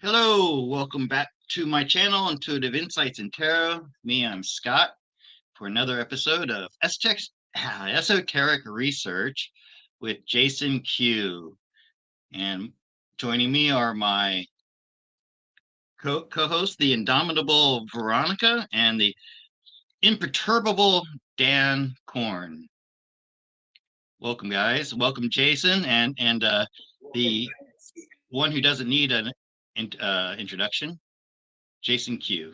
Hello, welcome back to my channel, Intuitive Insights in Tarot. I'm Scott, for another episode of Esoteric Research with Jason Q. And joining me are my co-host, the indomitable Veronica, and the imperturbable Dan Korn. Welcome, guys. Welcome, Jason, and the one who doesn't need an introduction, Jason Q.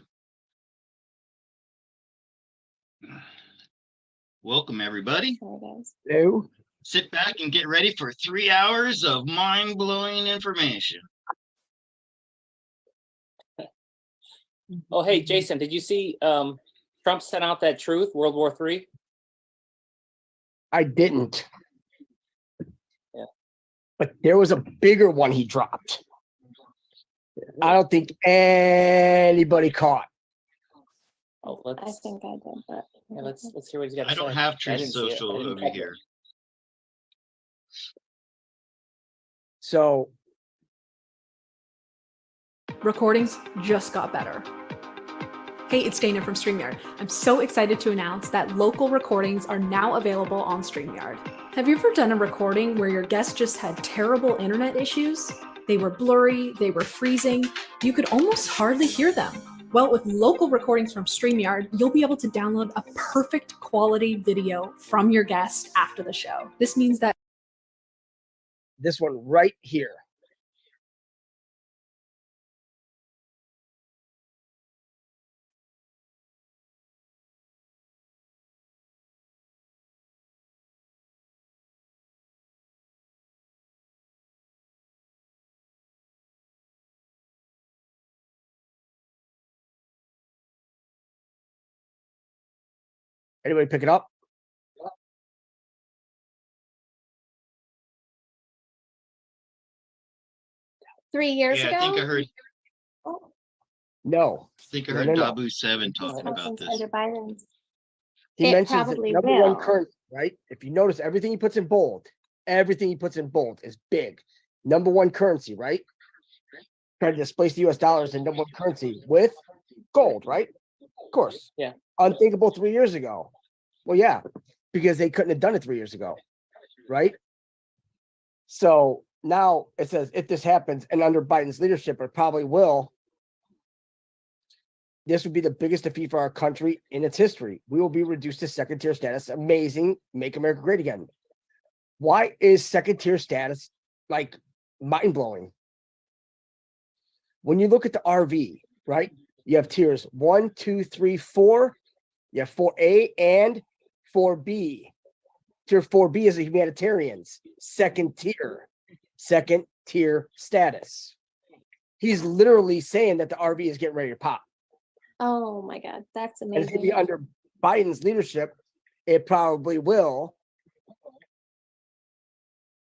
Welcome, everybody. Hello. Sit back and get ready for 3 hours of mind-blowing information. Oh, hey, Jason, did you see Trump sent out that truth, World War III? I didn't. Yeah. But there was a bigger one he dropped. I don't think anybody caught. Oh, I think I did, but yeah, let's hear what he's got to I say. don't have I Truth didn't see it. I Social didn't over check here. it. So Recordings just got better. Hey, it's Dana from StreamYard. I'm so excited to announce that local recordings are now available on StreamYard. Have you ever done a recording where your guest just had terrible internet issues? They were blurry, they were freezing, you could almost hardly hear them. Well, with local recordings from StreamYard, you'll be able to download a perfect quality video from your guest after the show. This means that this one right here. Anybody pick it up? 3 years Yeah, ago. I think I heard No. No. Dabu 7 talking about this. Under Biden's. He It mentions that probably number one will. currency, right? If you notice, everything he puts in bold is big. Number one currency, right? Trying to displace the US dollar as the number one currency with gold, right? Of course. Yeah. Unthinkable 3 years ago. Well, yeah, because they couldn't have done it 3 years ago, right? So now it says if this happens and under Biden's leadership, it probably will. This would be the biggest defeat for our country in its history. We will be reduced to second tier status. Amazing. Make America great again. Why is second tier status like mind blowing? When you look at the RV, right? You have tiers 1, 2, 3, 4. You have 4A and 4B. Tier 4B is the humanitarians. Second tier status. He's literally saying that the RV is getting ready to pop. Oh my God, that's And it's going to amazing. be under Biden's leadership. It probably will.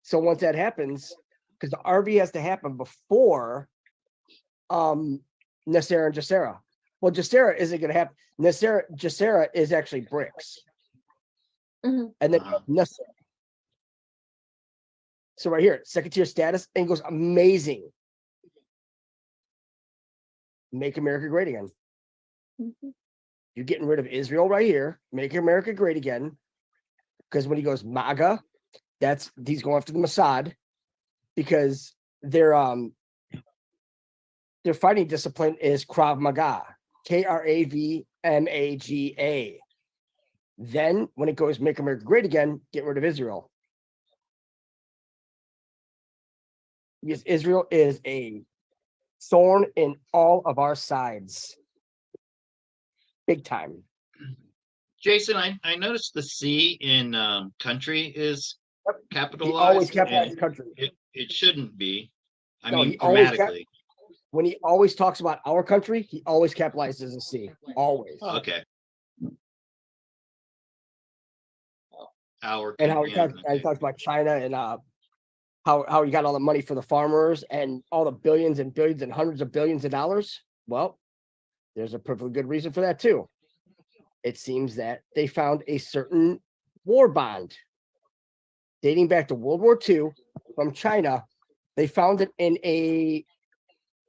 So once that happens, because the RV has to happen before Nasera and Jacera. Well, Jacera isn't going to happen. Jacera is actually bricks. Mhm. And then Nasera. So right here, second tier status, and it goes amazing. Make America great again. Mhm. You're getting rid of Israel right here. Make America great again. Because when he goes MAGA, he's going after the Mossad because their fighting discipline is Krav Maga, KRAVMAGA. Then when it goes Make America Great Again, get rid of Israel. Because Israel is a thorn in all of our sides. Big time. Jason, I noticed the C in country is capitalized. He always capitalizes country. It shouldn't be. I No, mean, he always grammatically. When he always talks about our country, he always capitalizes a C. Always. Okay. Our And how he talks about China and how he got all the money for the farmers and all the billions and billions and hundreds of billions of dollars. Well, there's a perfectly good reason for that too. It seems that they found a certain war bond dating back to World War II from China. They found it in a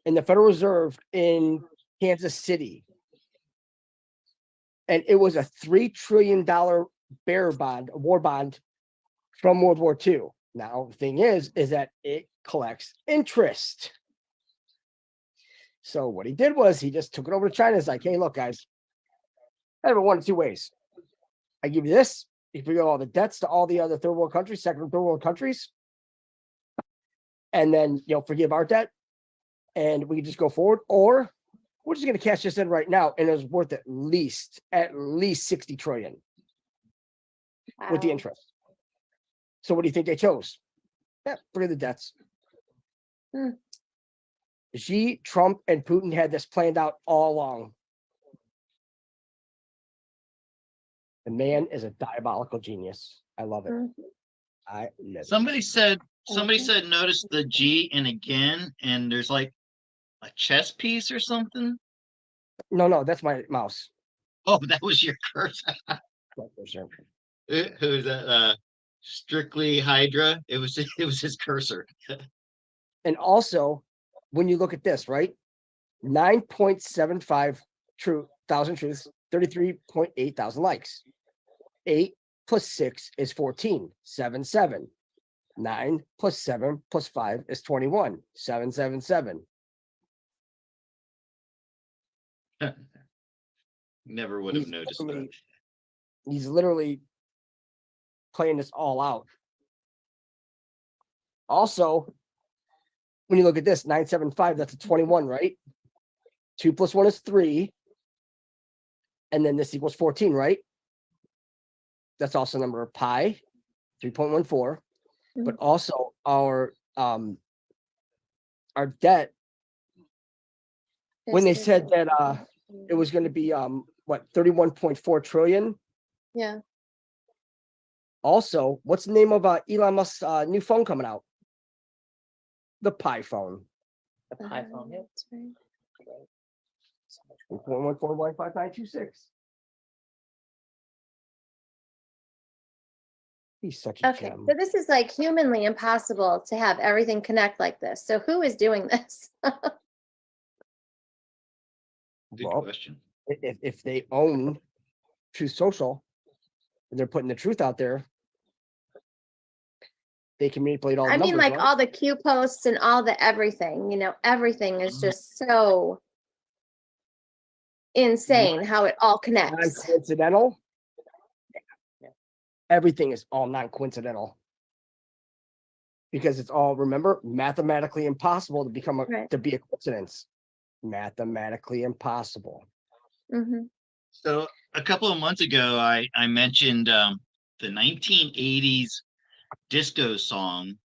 in the Federal Reserve in Kansas City. And it was a $3 trillion bearer bond, a war bond from World War II. Now, the thing is that it collects interest. So what he did was he just took it over to China. It's like, hey, look, guys, I have it one of two ways. I give you this, you forgive all the debts to all the other third world countries, second and third world countries, and then forgive our debt, and we can just go forward, or we're just going to cash this in right now, and it's worth at least 60 trillion with the Wow. interest. So what do you think they chose? Yeah, forgive the debts. Hmm. Xi, Trump, and Putin had this planned out all along. The man is a diabolical genius. I love it. Mhm. I love it. Somebody said Okay. notice the G and again, and there's like a chess piece or something. No, that's my mouse. Oh, that was your cursor. Right there, sir. Who's that? Strictly Hydra. It was his cursor. And also, when you look at this, right? 9.75 thousand truths, 33.8 thousand likes. 8 plus 6 is 14. 7, 7. 9 plus 7 plus 5 is 21. 7, 7, 7. Never would have noticed that. He's literally playing this all out. Also, when you look at this, 975, that's a 21, right? 2 plus 1 is 3. And then this equals 14, right? That's also a number of pi, 3.14. But also our debt, when they said that it was going to be 31.4 trillion. Yeah. Also, what's the name of Elon Musk's new phone coming out? The Pi phone. The iPhone, yeah. That's right. 1.141596. He's such a Okay, gem. so this is like humanly impossible to have everything connect like this. So who is doing this? Good Well, question. if they own Truth Social and they're putting the truth out there, they can manipulate all the I mean, numbers, like right? all the Q posts and all the everything, everything is just so insane how it all connects. Non-coincidental. Everything is all non-coincidental. Because it's all, remember, mathematically impossible to become Right. to be a coincidence. Mathematically impossible. Mm-hmm. So a couple of months ago, I mentioned the 1980s disco song,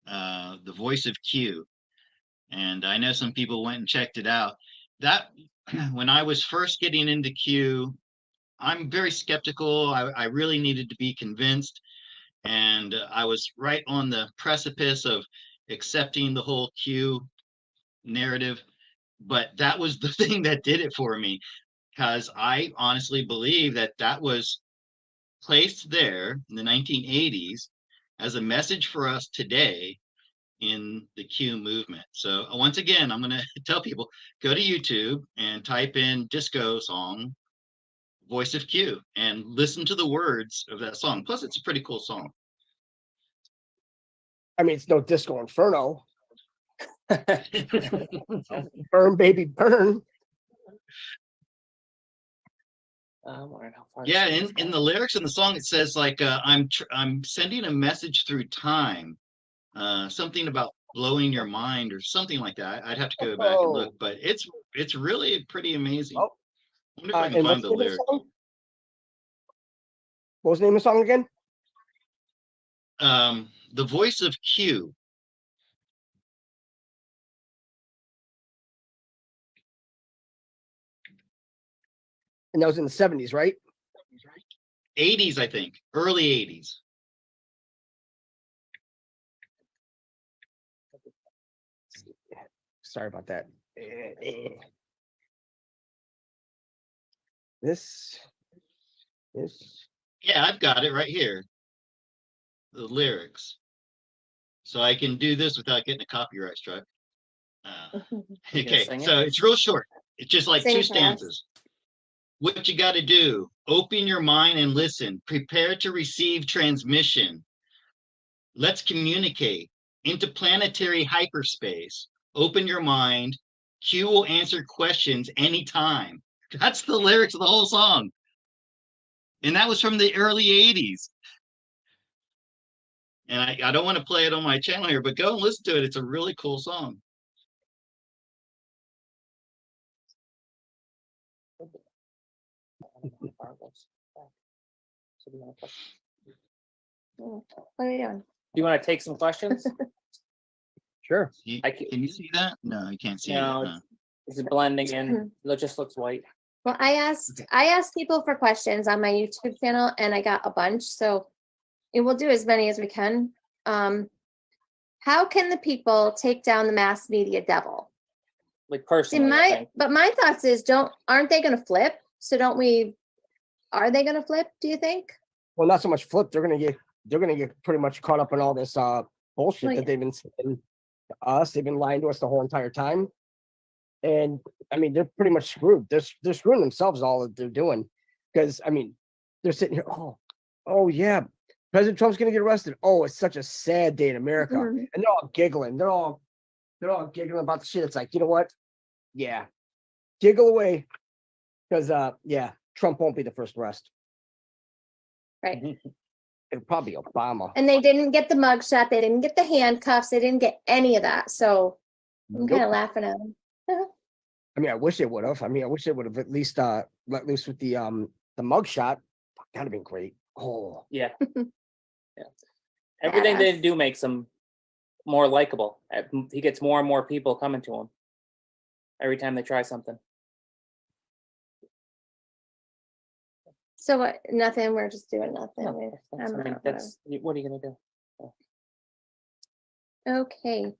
"The Voice of Q," and I know some people went and checked it out. That when I was first getting into Q, I'm very skeptical. I really needed to be convinced, and I was right on the precipice of accepting the whole Q narrative. But that was the thing that did it for me, because I honestly believe that was placed there in the 1980s as a message for us today in the Q movement. So once again, I'm going to tell people, go to YouTube and type in disco song, Voice of Q, and listen to the words of that song. Plus, it's a pretty cool song. I mean, it's no Disco Inferno. Burn, baby, burn. Yeah, in the lyrics in the song, it says like I'm sending a message through time, something about blowing your mind or something like that. I'd have to go back and look, but it's really pretty amazing. Oh. I wonder if I can And find what's the the name of the lyrics. song? What was the name of the song again? The Voice of Q. And that was in the 70s, right? 80s, I think, early 80s. Sorry about that. This. Yeah, I've got it right here. The lyrics. So I can do this without getting a copyright strike. You gonna Okay, sing it? so it's real short. It's just like Sing two it for us. stanzas. What you got to do, open your mind and listen. Prepare to receive transmission. Let's communicate. Interplanetary hyperspace. Open your mind. Q will answer questions anytime. That's the lyrics of the whole song. And that was from the early 80s. And I don't want to play it on my channel here, but go and listen to it. It's a really cool song. What are we doing? Do you want to take some questions? Sure. Can you see that? No, you can't see No, it. No. It's blending in. It just looks white. Well, I asked people for questions on my YouTube channel and I got a bunch. So and we'll do as many as we can. How can the people take down the mass media devil? Like See, personally, I think. but my thoughts is aren't they gonna flip? So are they gonna flip, do you think? Well, not so much flip. They're gonna get pretty much caught up in all this bullshit Well, that they've been saying to us. They've been lying to us the whole entire time. And I mean, they're pretty much screwed. They're screwing themselves all that they're doing. Because I mean, they're sitting here, oh yeah, President Trump's gonna get arrested. Oh, it's such a sad day in America. Mhm. And they're all giggling. They're all giggling about the shit. It's like, you know what? Yeah. Giggle away. Because yeah, Trump won't be the first arrest. Right. It'll probably be Obama. And they didn't get the mugshot, they didn't get the handcuffs, they didn't get any of that. So I'm kind of laughing at them. I mean, I wish they would have. I mean, I wish they would have at least let loose with the mugshot. That'd have been great. Oh, Yeah. Yeah. Everything they Badass. do makes him more likable. He gets more and more people coming to him every time they try something. So what? Nothing. We're just doing nothing. I mean, what are you gonna do? Okay.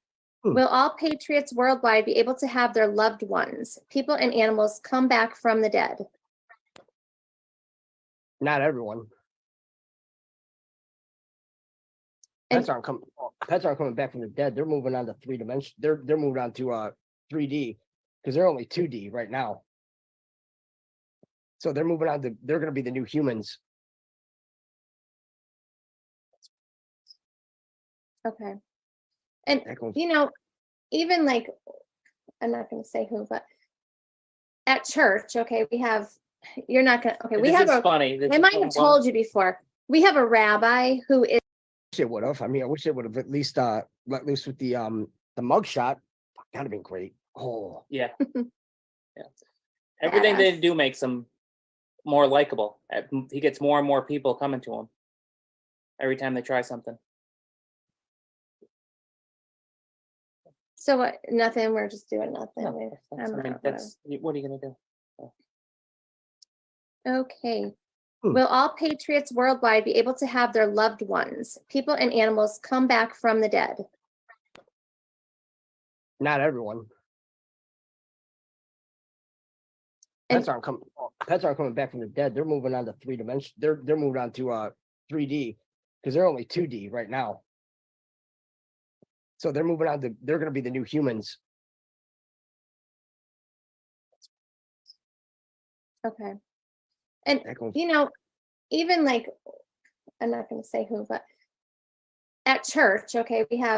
Hmm. Will all patriots worldwide be able to have their loved ones, people and animals, come back from the dead? not everyone. And- Pets aren't coming back from the dead. They're moving on to 3 dimension. They're moving on to 3D because they're only 2D right now. So they're moving on to. They're going to be the new humans. Okay. And That goes- even like, I'm not going to say who, but at church, okay, we have. You're not gonna. Okay, we This have is a. funny. This I is might one- have told you before. We have a rabbi who is. wish they would have. I mean, I wish they would have at least let loose with the mugshot. That'd have been great. Oh, Yeah. Yeah. Everything they Badass. do makes him more likable. He gets more and more people coming to him every time they try something. So what? Nothing. We're just doing nothing. I I'm mean, not- what are you gonna do? Okay. Hmm. Will all patriots worldwide be able to have their loved ones, people and animals, come back from the dead? not everyone. And- Pets aren't coming back from the dead. They're moving on to 3 dimension. They're moving on to 3D because they're only 2D right now. So they're moving on to. They're going to be the new humans. Okay. And That goes- even like, I'm not going to say who, but at church, okay, we have.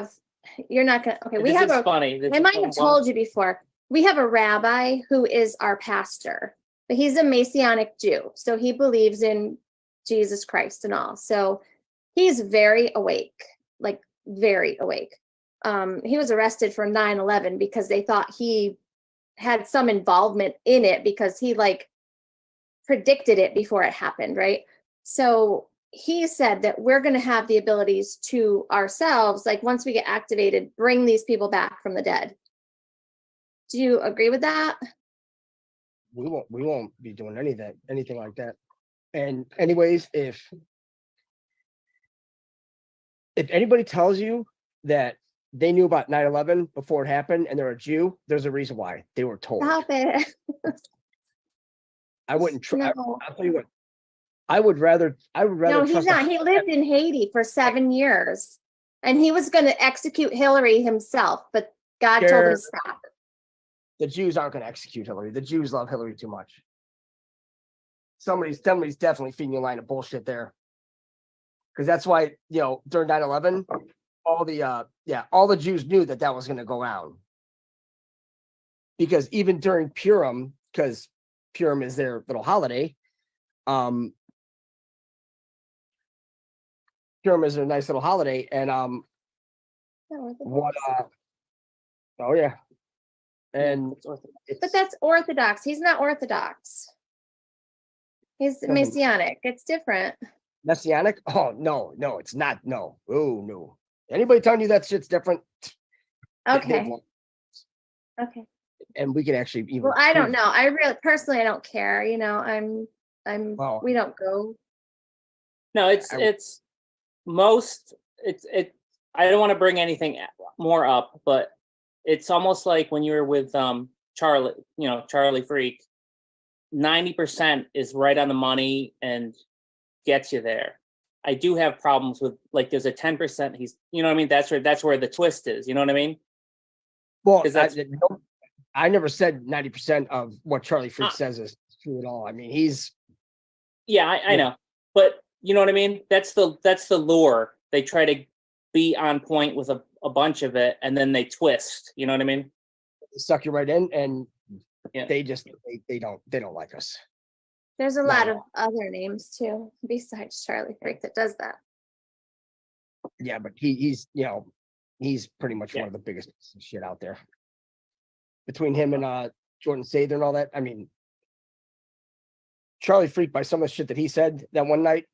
You're not gonna. Okay, we This have is a. funny. This I is might one- have told you before. We have a rabbi who is our pastor, but he's a Messianic Jew, so he believes in Jesus Christ and all. So he's very awake, like very awake. He was arrested for 9/11 because they thought he had some involvement in it because he like predicted it before it happened, right? So he said that we're going to have the abilities to ourselves, like once we get activated, bring these people back from the dead. Do you agree with that? We won't be doing anything like that. And anyways, if anybody tells you that they knew about 9/11 before it happened and they're a Jew, there's a reason why they were told. Stop it. I wouldn't try. No. I'll tell you what. I would rather. No, he's trust a- not. He lived in Haiti for 7 years and he was going to execute Hillary himself, but God told him to stop. the Jews aren't going to execute Hillary. The Jews love Hillary too much. Somebody's definitely feeding you a line of bullshit there. Because that's why, during 9/11, all the Jews knew that was going to go down. Because even during Purim, because Purim is their little holiday, Purim is their nice little holiday, and oh yeah, and But that's Orthodox. He's not Orthodox. He's Messianic. It's different. Messianic? Oh no, it's not. No, oh no. Anybody telling you that shit's different? Okay. Okay. And we can actually even. Well, I don't know. I really personally, I don't care. Well, No, we don't go. I don't want to bring anything more up, but it's almost like when you were with Charlie Freak, 90% is right on the money and gets you there. I do have problems with, like, there's a 10%. He's, you know what I mean? That's where the twist is. You know what I mean? Well, I never said 90% of what Charlie Freak says is true at all. I mean, he's. Yeah, I know, but you know what I mean? That's the lure. They try to be on point with a bunch of it, and then they twist. You know what I mean? Suck you right in, and Yeah. they don't like us. There's a lot of other names too, besides Charlie Freak, that does that. Yeah, but he's pretty much one of the biggest pieces of shit out there. Between him and Jordan Sather and all that, I mean, Charlie Freak, by some of the shit that he said that one night,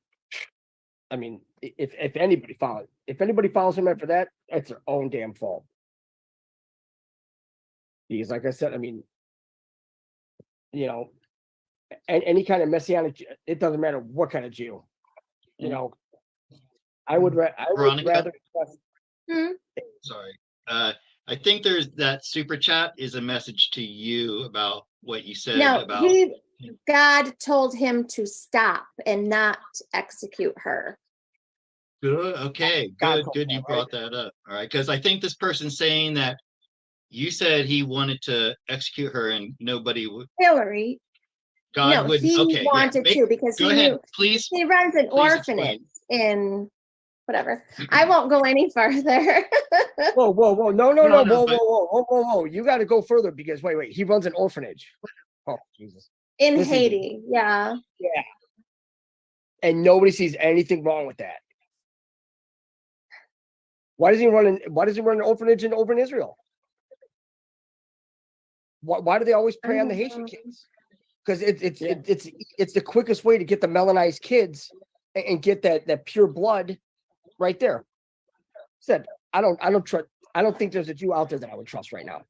I mean, if anybody follows him after that, it's their own damn fault. Because, like I said, I mean, any kind of messianic, it doesn't matter what kind of Jew, I would rather. Sorry. I think there's that super chat is a message to you about what you said about. God told him to stop and not execute her. Good. Okay. God Good. You brought that up. All right. Because I think this person's saying that you said he wanted to execute her and nobody would. Hillary. God wouldn't. He Okay. wanted to because go ahead, please. He runs an orphanage in whatever. I won't go any farther. Whoa. No. Whoa. You got to go further because wait. He runs an orphanage. Oh, Jesus. In Haiti. Yeah. Yeah. And nobody sees anything wrong with that. Why does he run an orphanage over in Israel? Why do they always prey on the Haitian kids? Because it's the quickest way to get the melanized kids and get that pure blood right there. Said I don't think there's a Jew out there that I would trust right now.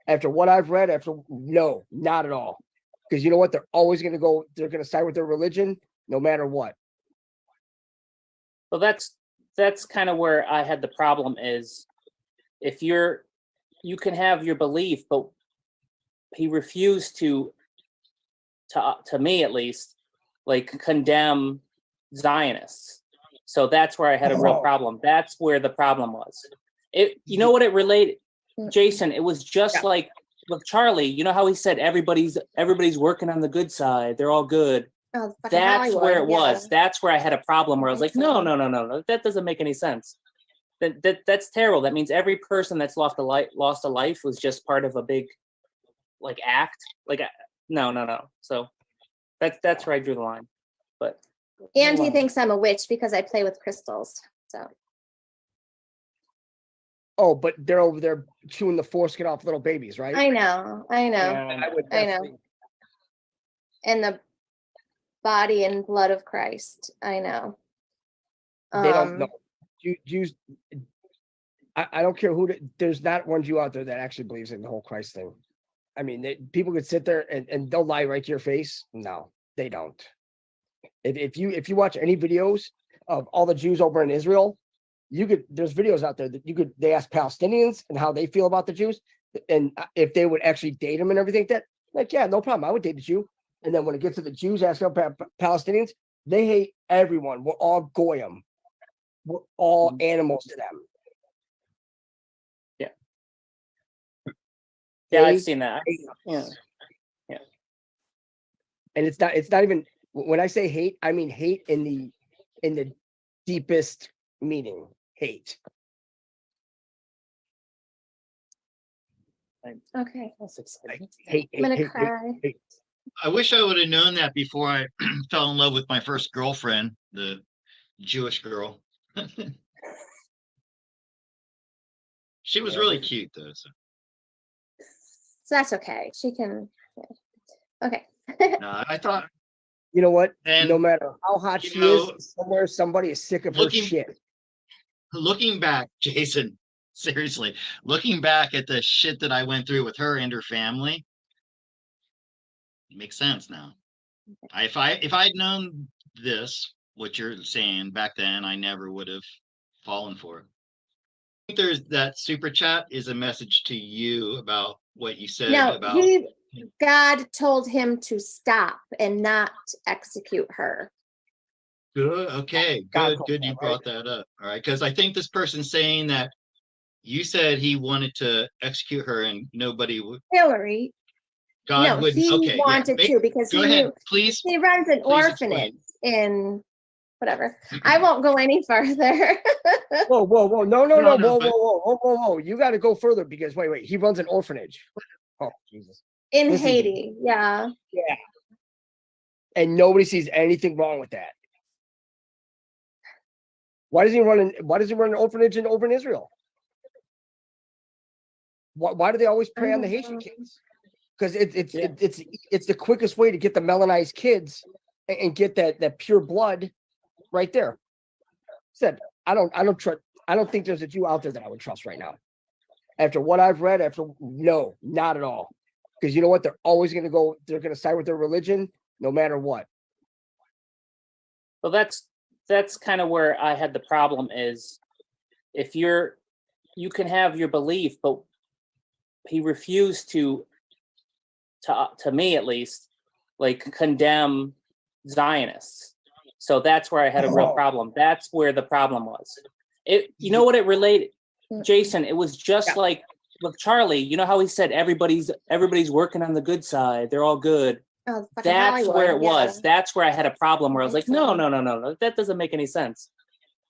After what I've read, no, not at all. Because you know what? They're always going to side with their religion no matter what. Well, that's kind of where I had the problem is if you can have your belief, but he refused to me at least, like, condemn Zionists. So that's where I had a real problem. That's where the problem was. You know what it related, Jason? It was just like with Charlie. You know how he said everybody's working on the good side. They're all good. Oh, that's where it was. That's where I had a problem where I was like, no. That doesn't make any sense. That's terrible. That means every person that's lost a life was just part of a big, like, act. Like, no. So that's where I drew the line. But and he thinks I'm a witch because I play with crystals. So. Oh, but they're over there chewing the foreskin off little babies, right? I know. Yeah, I know. And the body and blood of Christ. I know. They don't know. Jews. I don't care who. There's not one Jew out there that actually believes in the whole Christ thing. I mean, people could sit there and they'll lie right to your face. No, they don't. If you watch any videos of all the Jews over in Israel, there's videos out there that they ask Palestinians and how they feel about the Jews, and if they would actually date them and everything like yeah, no problem, I would date a Jew. And then when it gets to the Jews asking about Palestinians, they hate everyone. We're all goyim. We're all animals to them. Yeah. Yeah, I've They seen that. hate Yeah. us. And it's not even, when I say hate, I mean hate in the deepest meaning. Hate. Okay. That's exciting. Hate, I'm gonna hate, hate, cry. hate. I wish I would have known that before I fell in love with my first girlfriend, the Jewish girl. She was Yeah, really there's- cute though. So So that's okay. She can. Yeah. Okay. no, I thought, You know what? and No matter how hot you she know, is, somewhere somebody is sick of her looking shit. looking back, Jason, seriously, looking back at the shit that I went through with her and her family, it makes sense now. If I'd known this, what you're saying back then, I never would have fallen for it. I think there's that super chat is a message to you about what you said No, about God told him to stop and not execute her. good. Okay, God good, told good. that, You right? brought that up. All right, because I think this person's saying that you said he wanted to execute her and nobody would. Hillary. God No, wouldn't. he Okay, yeah. wanted to because Go he ahead, knew please. he runs an Please orphanage explain. in whatever. I won't go any further. Whoa, whoa, whoa. No, no, No, no. no, Whoa, but whoa, whoa, whoa, whoa. You got to go further because wait. He runs an orphanage. Oh, Jesus. In This is- Haiti, yeah. Yeah. And nobody sees anything wrong with that. Why does he run an orphanage over in Israel? Why do they always prey on the Haitian kids? Because Yeah. it's the quickest way to get the melanized kids and get that pure blood right there. Said I don't trust. I don't think there's a Jew out there that I would trust right now. After what I've read, no, not at all. Because you know what? They're always going to go. They're going to side with their religion, no matter what. Well, that's kind of where I had the problem is if you can have your belief, but he refused to me at least, like condemn Zionists. So that's where I had a real problem. That's where the problem was. You know what it related, Jason? It was just like with Charlie. You know how he said everybody's working on the good side. They're all good. Oh, fucking That's where it Hollywood, yeah. was. That's where I had a problem where I was like, no, that doesn't make any sense.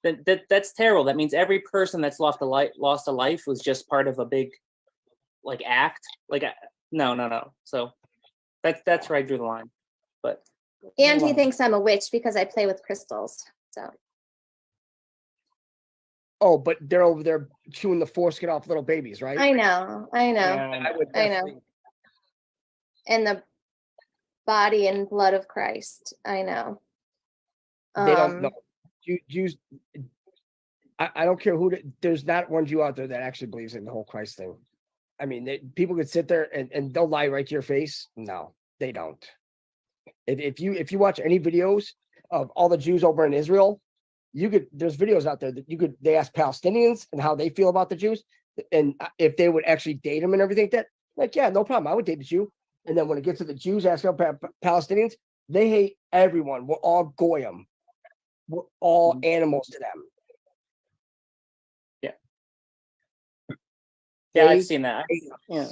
That's terrible. That means every person that's lost a life was just part of a big like act. Like no. So that's where I drew the line. But And he thinks I'm a witch because I play with crystals. So Oh, but they're over there chewing the foreskin off little babies, right? I know. I would I know. definitely- And the body and blood of Christ. I know. They don't know. Jews. I don't care there's not one Jew out there that actually believes in the whole Christ thing. I mean, people could sit there and they'll lie right to your face. No, they don't. If you watch any videos of all the Jews over in Israel, there's videos out there that they ask Palestinians and how they feel about the Jews, and if they would actually date them and everything like yeah, no problem, I would date a Jew. And then when it gets to the Jews asking about Palestinians, they hate everyone. We're all goyim. We're all animals to them. yeah, I've seen that. Yeah.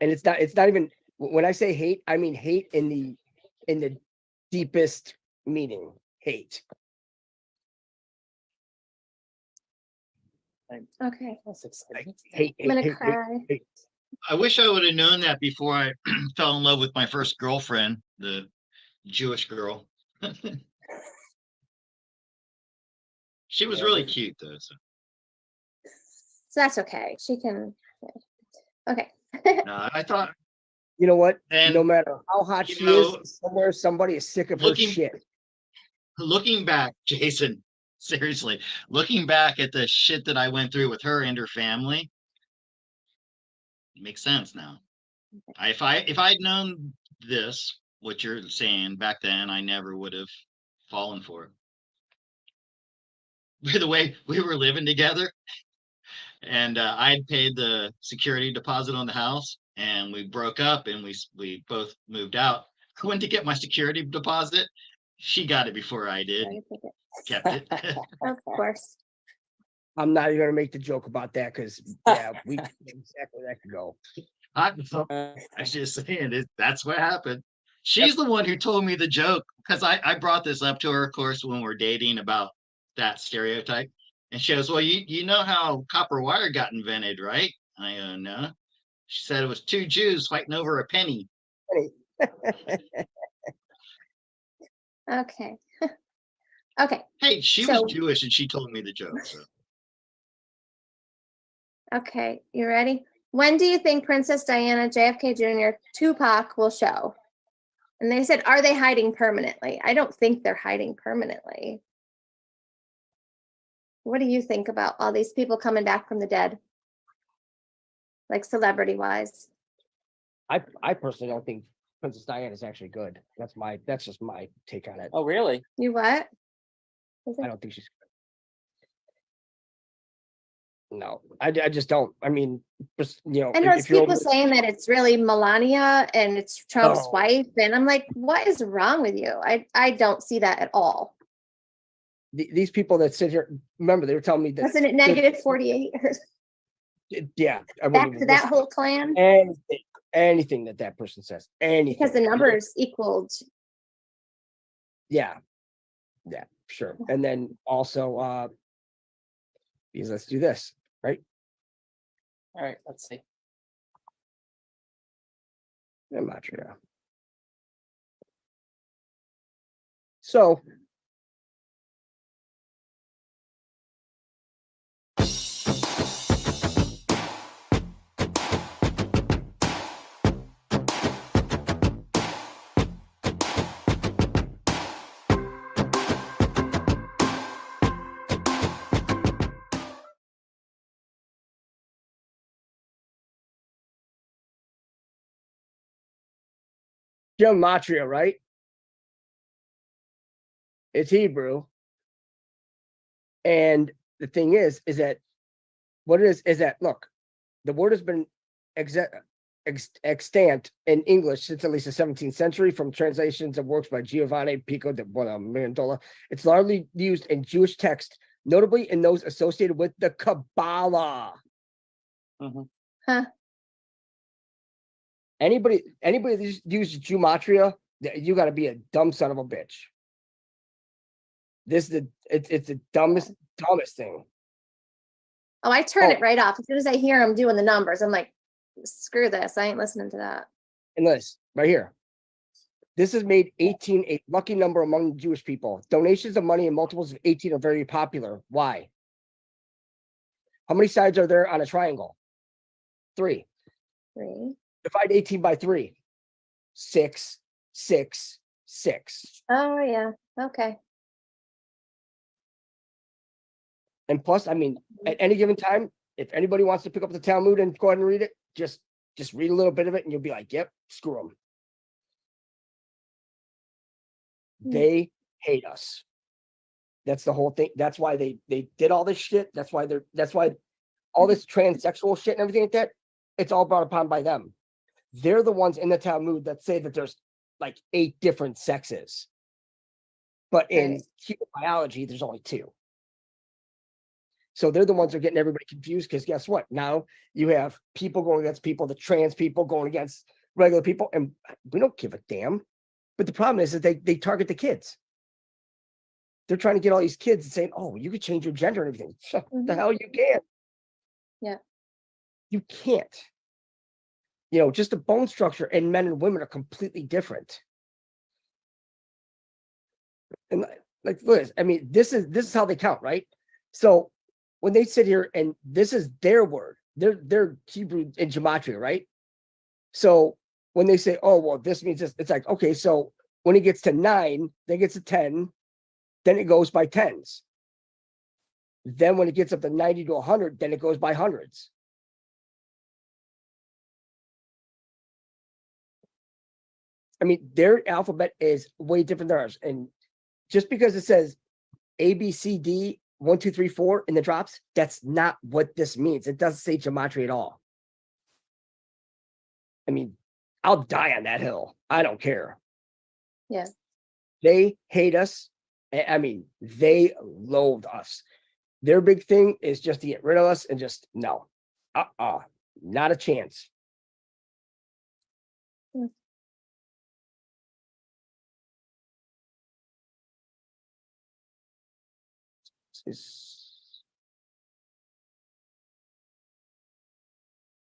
And it's not even, when I say hate, I mean hate in the deepest meaning. Hate. Okay. That's exciting. Hate. I'm gonna hate, cry. hate. I wish I would have known that before I fell in love with my first girlfriend, the Jewish girl. She was Yeah, really there's- cute though. So So that's okay. She can. Okay. no, I thought, You know what? and No matter how hot you she know, is, somewhere somebody is sick of her looking- shit. looking back, Jason, seriously, looking back at the shit that I went through with her and her family, it makes sense now. If I'd known this, what you're saying back then, I never would have fallen for it. By the way, we were living together, and I'd paid the security deposit on the house, and we broke up, and we both moved out. I went to get my security deposit. She got it before I did. Sorry, take it. Kept it. Of course. I'm not even gonna make the joke about that because yeah, we exactly that could go. I'm just saying that's what happened. She's the one who told me the joke because I brought this up to her, of course, when we're dating about that stereotype. And she goes, well, you know how copper wire got invented, right? I go, no. She said it was two Jews fighting over a penny. Okay. Okay. Hey, she was So- Jewish and she told me the joke. So Okay. You ready? When do you think Princess Diana, JFK Jr., Tupac will show? And they said, are they hiding permanently? I don't think they're hiding permanently. What do you think about all these people coming back from the dead? Like celebrity wise. I personally don't think Princess Diana is actually good. That's just my take on it. Oh, really? You what? I don't think she's good. No, I just don't. I mean, just, you know, And there's if you're people saying that it's really Melania and it's Trump's Oh. wife. And I'm like, what is wrong with you? I don't see that at all. these people that sit here, remember they were telling me that Wasn't it negative 48? yeah, I Back wouldn't to even that listen whole clan? to anything that person says. Anything. Because the numbers equaled. Yeah, sure. And then also because let's do this, right? All right, let's see. Gematria. So gematria, right? It's Hebrew. And the thing is that what it is that look, the word has been extant in English since at least the 17th century from translations of works by Giovanni Pico de Bonaventura. It's largely used in Jewish texts, notably in those associated with the Kabbalah. Mhm. Huh. Anybody that uses gematria, you got to be a dumb son of a bitch. This is it's the dumbest thing. Oh, I turn Oh. it right off. As soon as I hear them doing the numbers, I'm like, screw this. I ain't listening to that. And this right here. This is made 18, a lucky number among Jewish people. Donations of money in multiples of 18 are very popular. Why? How many sides are there on a triangle? 3. 3. Divide 18 by 3. 6, 6, 6. Oh, yeah. Okay. And plus, I mean, at any given time, if anybody wants to pick up the Talmud and go ahead and read it, just read a little bit of it and you'll be like, yep, screw them. They hate us. That's the whole thing. That's why they did all this shit. That's why all this transsexual shit and everything like that, it's all brought upon by them. They're the ones in the Talmud that say that there's like 8 different sexes. But in Right. human biology, there's only 2. So they're the ones that are getting everybody confused because guess what? Now you have people going against people, the trans people going against regular people, and we don't give a damn. But the problem is that they target the kids. They're trying to get all these kids and saying, oh, you could change your gender and everything. The hell you can't. Yeah. You can't. You know, just the bone structure in men and women are completely different. And like Liz, I mean, this is how they count, right? So when they sit here and this is their word, they're Hebrew in gematria, right? So when they say, oh, well, this means this, it's like, okay, so when it gets to 9, then it gets to 10, then it goes by tens. Then when it gets up to 90 to 100, then it goes by hundreds. I mean, their alphabet is way different than ours. And just because it says A, B, C, D, 1, 2, 3, 4 in the drops, that's not what this means. It doesn't say gematria at all. I mean, I'll die on that hill. I don't care. Yeah. They hate us. I mean, they loathe us. their big thing is just to get rid of us and just no. Not a chance.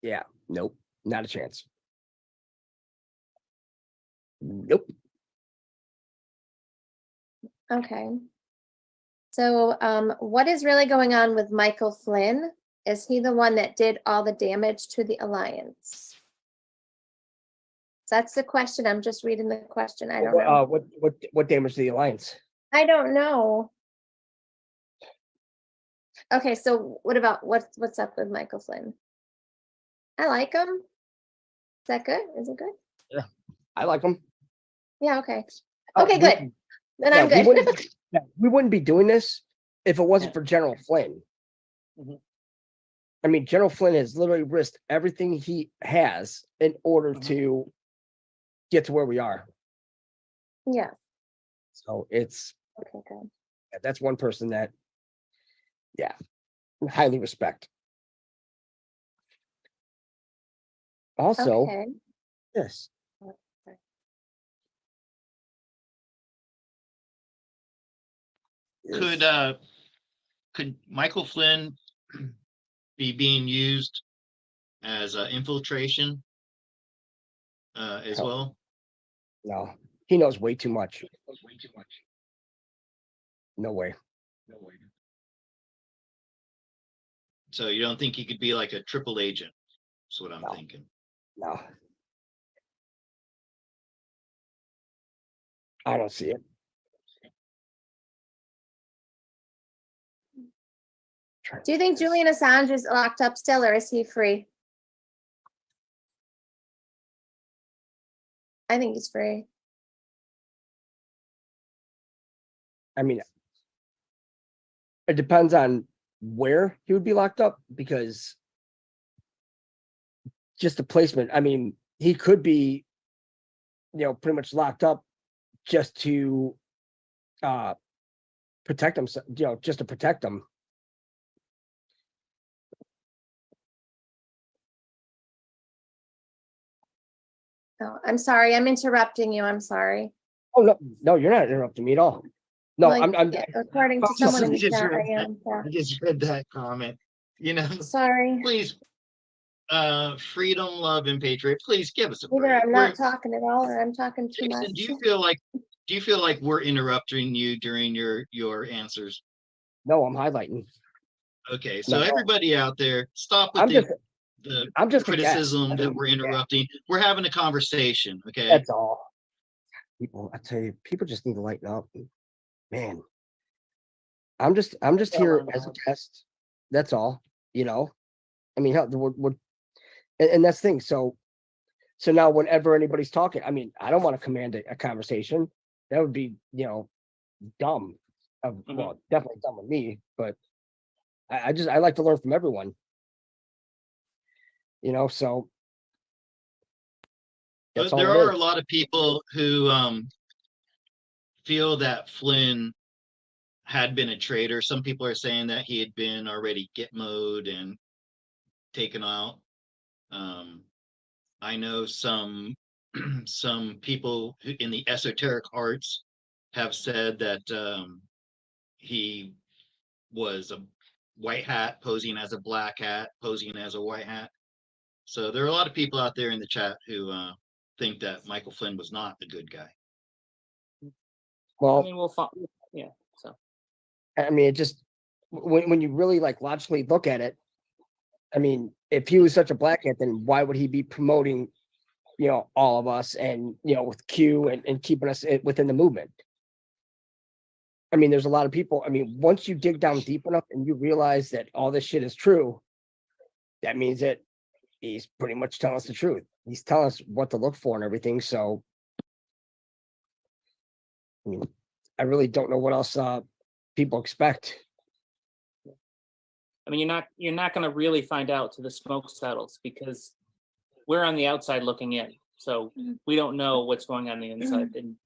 Yeah, nope, not a chance. Nope. Okay. So, what is really going on with Michael Flynn? Is he the one that did all the damage to the Alliance? That's the question. I'm just reading the question. I don't know. What damage to the Alliance? I don't know. Okay, so what about what's up with Michael Flynn? I like him. Is that good? Is it good? Yeah, I like him. Yeah, okay. Okay, good. Then I'm good. We wouldn't be doing this if it wasn't for General Flynn. Mhm. I mean, General Flynn has literally risked everything he has in order to get to where we are. Yeah. So it's Okay, good. that's one person that, yeah, highly respect. Also, Okay. yes. Could Michael Flynn be being used as infiltration as Hell. well? No, he knows way too much. No way. So you don't think he could be like a triple agent? That's what I'm No. thinking. No, I don't see it. Do you think Julian Assange is locked up still, or is he free? I think he's free. I mean, it depends on where he would be locked up, because just the placement. I mean, he could be, pretty much locked up just to protect himself, just to protect him. Oh, I'm sorry. I'm interrupting you. I'm sorry. Oh no, you're not interrupting me at all. No, Like, I'm yeah, according to I'm someone in the just chat, read I am. I just read that comment. Sorry. Please, freedom, love, and patriot. Please give us a Either break. I'm not talking at all, or I'm talking too Jason, much. do you feel like we're interrupting you during your answers? No, I'm highlighting. Okay, so No. everybody out there, stop with I'm just a criticism guest. that we're interrupting. We're having a conversation, okay? That's all. People, I tell you, people just need to lighten up. Man, I'm just here as a guest. That's all. I mean, hell, and that's the thing. So now, whenever anybody's talking, I mean, I don't want to command a conversation. That would be, dumb. Well, definitely dumb with me. But I like to learn from everyone. So that's all There it are is. a lot of people who feel that Flynn had been a traitor. Some people are saying that he had been already Gitmo'd and taken out. I know some people in the esoteric arts have said that he was a white hat posing as a black hat, posing as a white hat. So there are a lot of people out there in the chat who think that Michael Flynn was not a good guy. Well, I mean, we'll find. Yeah. So. I mean, it just when you really logically look at it, I mean, if he was such a black hat, then why would he be promoting, all of us and with Q and keeping us within the movement? I mean, there's a lot of people. I mean, once you dig down deep enough and you realize that all this shit is true, that means that he's pretty much telling us the truth. He's telling us what to look for and everything. So, I mean, I really don't know what else people expect. I mean, you're not going to really find out till the smoke settles, because we're on the outside looking in, so we don't know what's going on the inside. And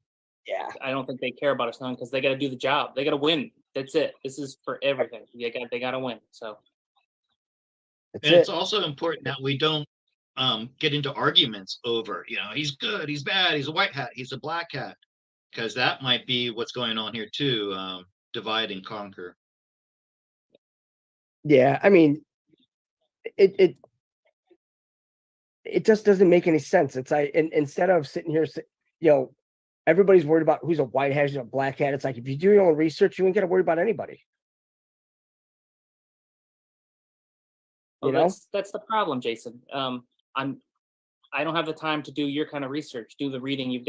Yeah, I don't think they care about us knowing, because they got to do the job. They got to win. that's it. This is for everything. They got to win. So That's And it. it's also important that we don't get into arguments over, he's good, he's bad, he's a white hat, he's a black hat, because that might be what's going on here too. Divide and conquer. Yeah, I mean, it just doesn't make any sense. It's like, instead of sitting here, everybody's worried about who's a white hat, who's a black hat. It's like, if you do your own research, you ain't got to worry about anybody. that's the problem, Jason. I don't have the time to do your kind of research, do the reading you've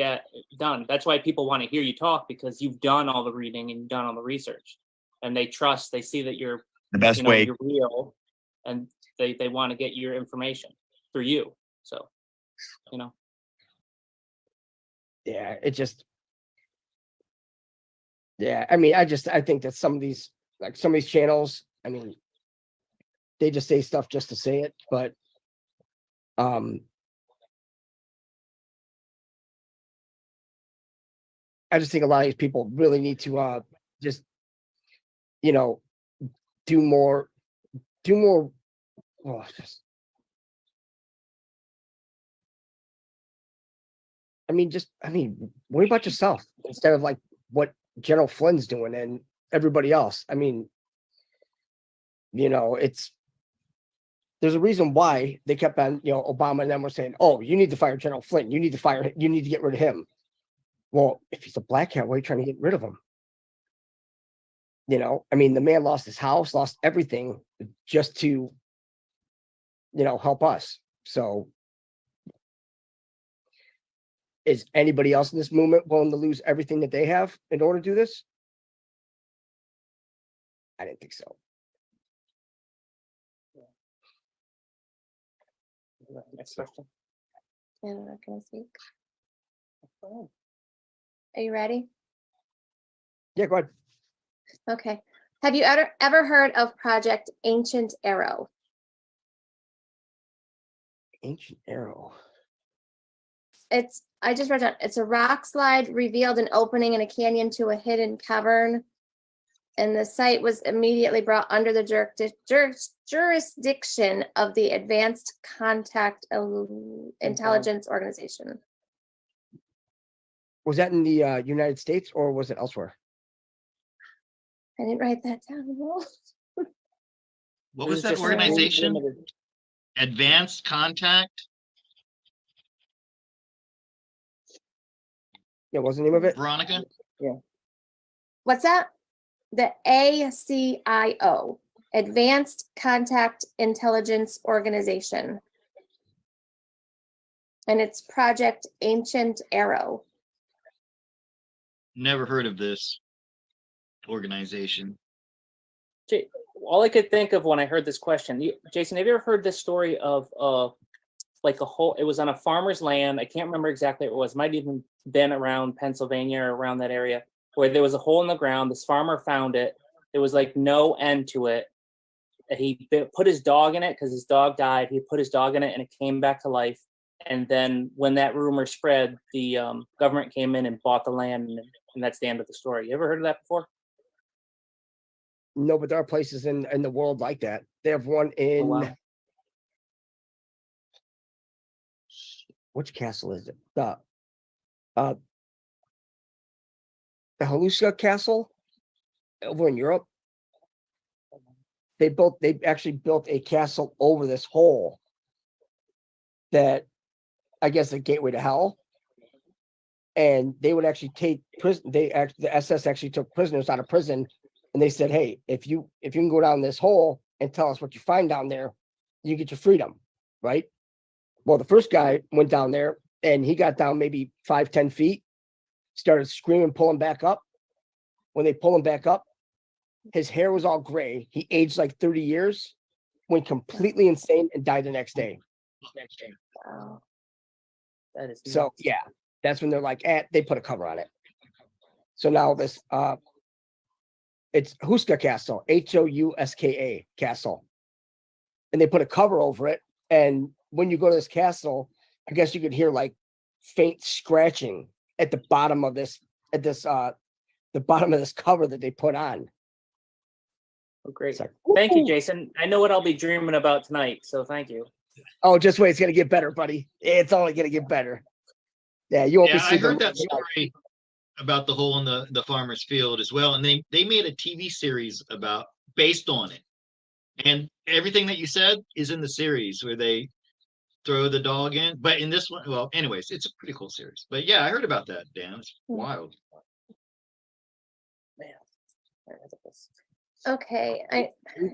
done. That's why people want to hear you talk, because you've done all the reading and you've done all the research, and they see that you're The best way. you're real, and they want to get your information through you. So, Yeah, I mean, I think that some of these channels, I mean, they just say stuff just to say it, but I just think a lot of these people really need to just do more. Oh, worry about yourself instead of like what General Flynn's doing and everybody else. I mean, there's a reason why they kept on, Obama and them were saying, oh, you need to fire General Flynn. You need to fire him. You need to get rid of him. Well, if he's a black hat, why are you trying to get rid of him? I mean, the man lost his house, lost everything just to, help us. So is anybody else in this movement willing to lose everything that they have in order to do this? I didn't think so. next question. I'm not gonna speak. Are you ready? Yeah, go ahead. Okay. Have you ever heard of Project Ancient Arrow? Ancient Arrow. I just read it. It's a rock slide revealed an opening in a canyon to a hidden cavern. And the site was immediately brought under the jurisdiction of the Advanced Contact Intelligence Organization. Was that in the United States or was it elsewhere? I didn't write that down. What This was is that just organization? limited. Advanced Contact? Yeah, what's the name of it? Veronica? What's that? The ACIO, Advanced Contact Intelligence Organization. And it's Project Ancient Arrow. Never heard of this organization. All I could think of when I heard this question, Jason, have you ever heard this story of like a hole? It was on a farmer's land. I can't remember exactly what it was. Might even been around Pennsylvania or around that area, where there was a hole in the ground. This farmer found it. There was like no end to it. He put his dog in it because his dog died. He put his dog in it and it came back to life. And then when that rumor spread, the government came in and bought the land, and that's the end of the story. You ever heard of that before? No, but there are places in the world like that. They have one in wow. Which castle is it? The Haluska Castle over in Europe. They actually built a castle over this hole that I guess a gateway to hell. And they would actually take prison. The SS actually took prisoners out of prison, and they said, "Hey, if you can go down this hole and tell us what you find down there, you get your freedom." Right? Well, the first guy went down there and he got down maybe 5-10 feet, started screaming, pulling back up. When they pull him back up, his hair was all gray. He aged like 30 years, went completely insane, and died the next day. Wow. That is So yeah, that's when they're like, they put a cover on it. So now this it's Huska Castle, Houska Castle. And they put a cover over it. And when you go to this castle, I guess you could hear like faint scratching at the bottom of this, the bottom of this cover that they put on. Oh, great. It's like, Thank you, "Ooh." Jason. I know what I'll be dreaming about tonight, so thank you. Oh, just wait. It's going to get better, buddy. It's only going to get better. Yeah, you won't be Yeah, I sleeping. heard that story about the hole in the farmer's field as well, and they made a TV series based on it. And everything that you said is in the series where they throw the dog in. But in this one, well, anyways, it's a pretty cool series. But yeah, I heard about that, Dan. It's wild. Man, where is this? Okay.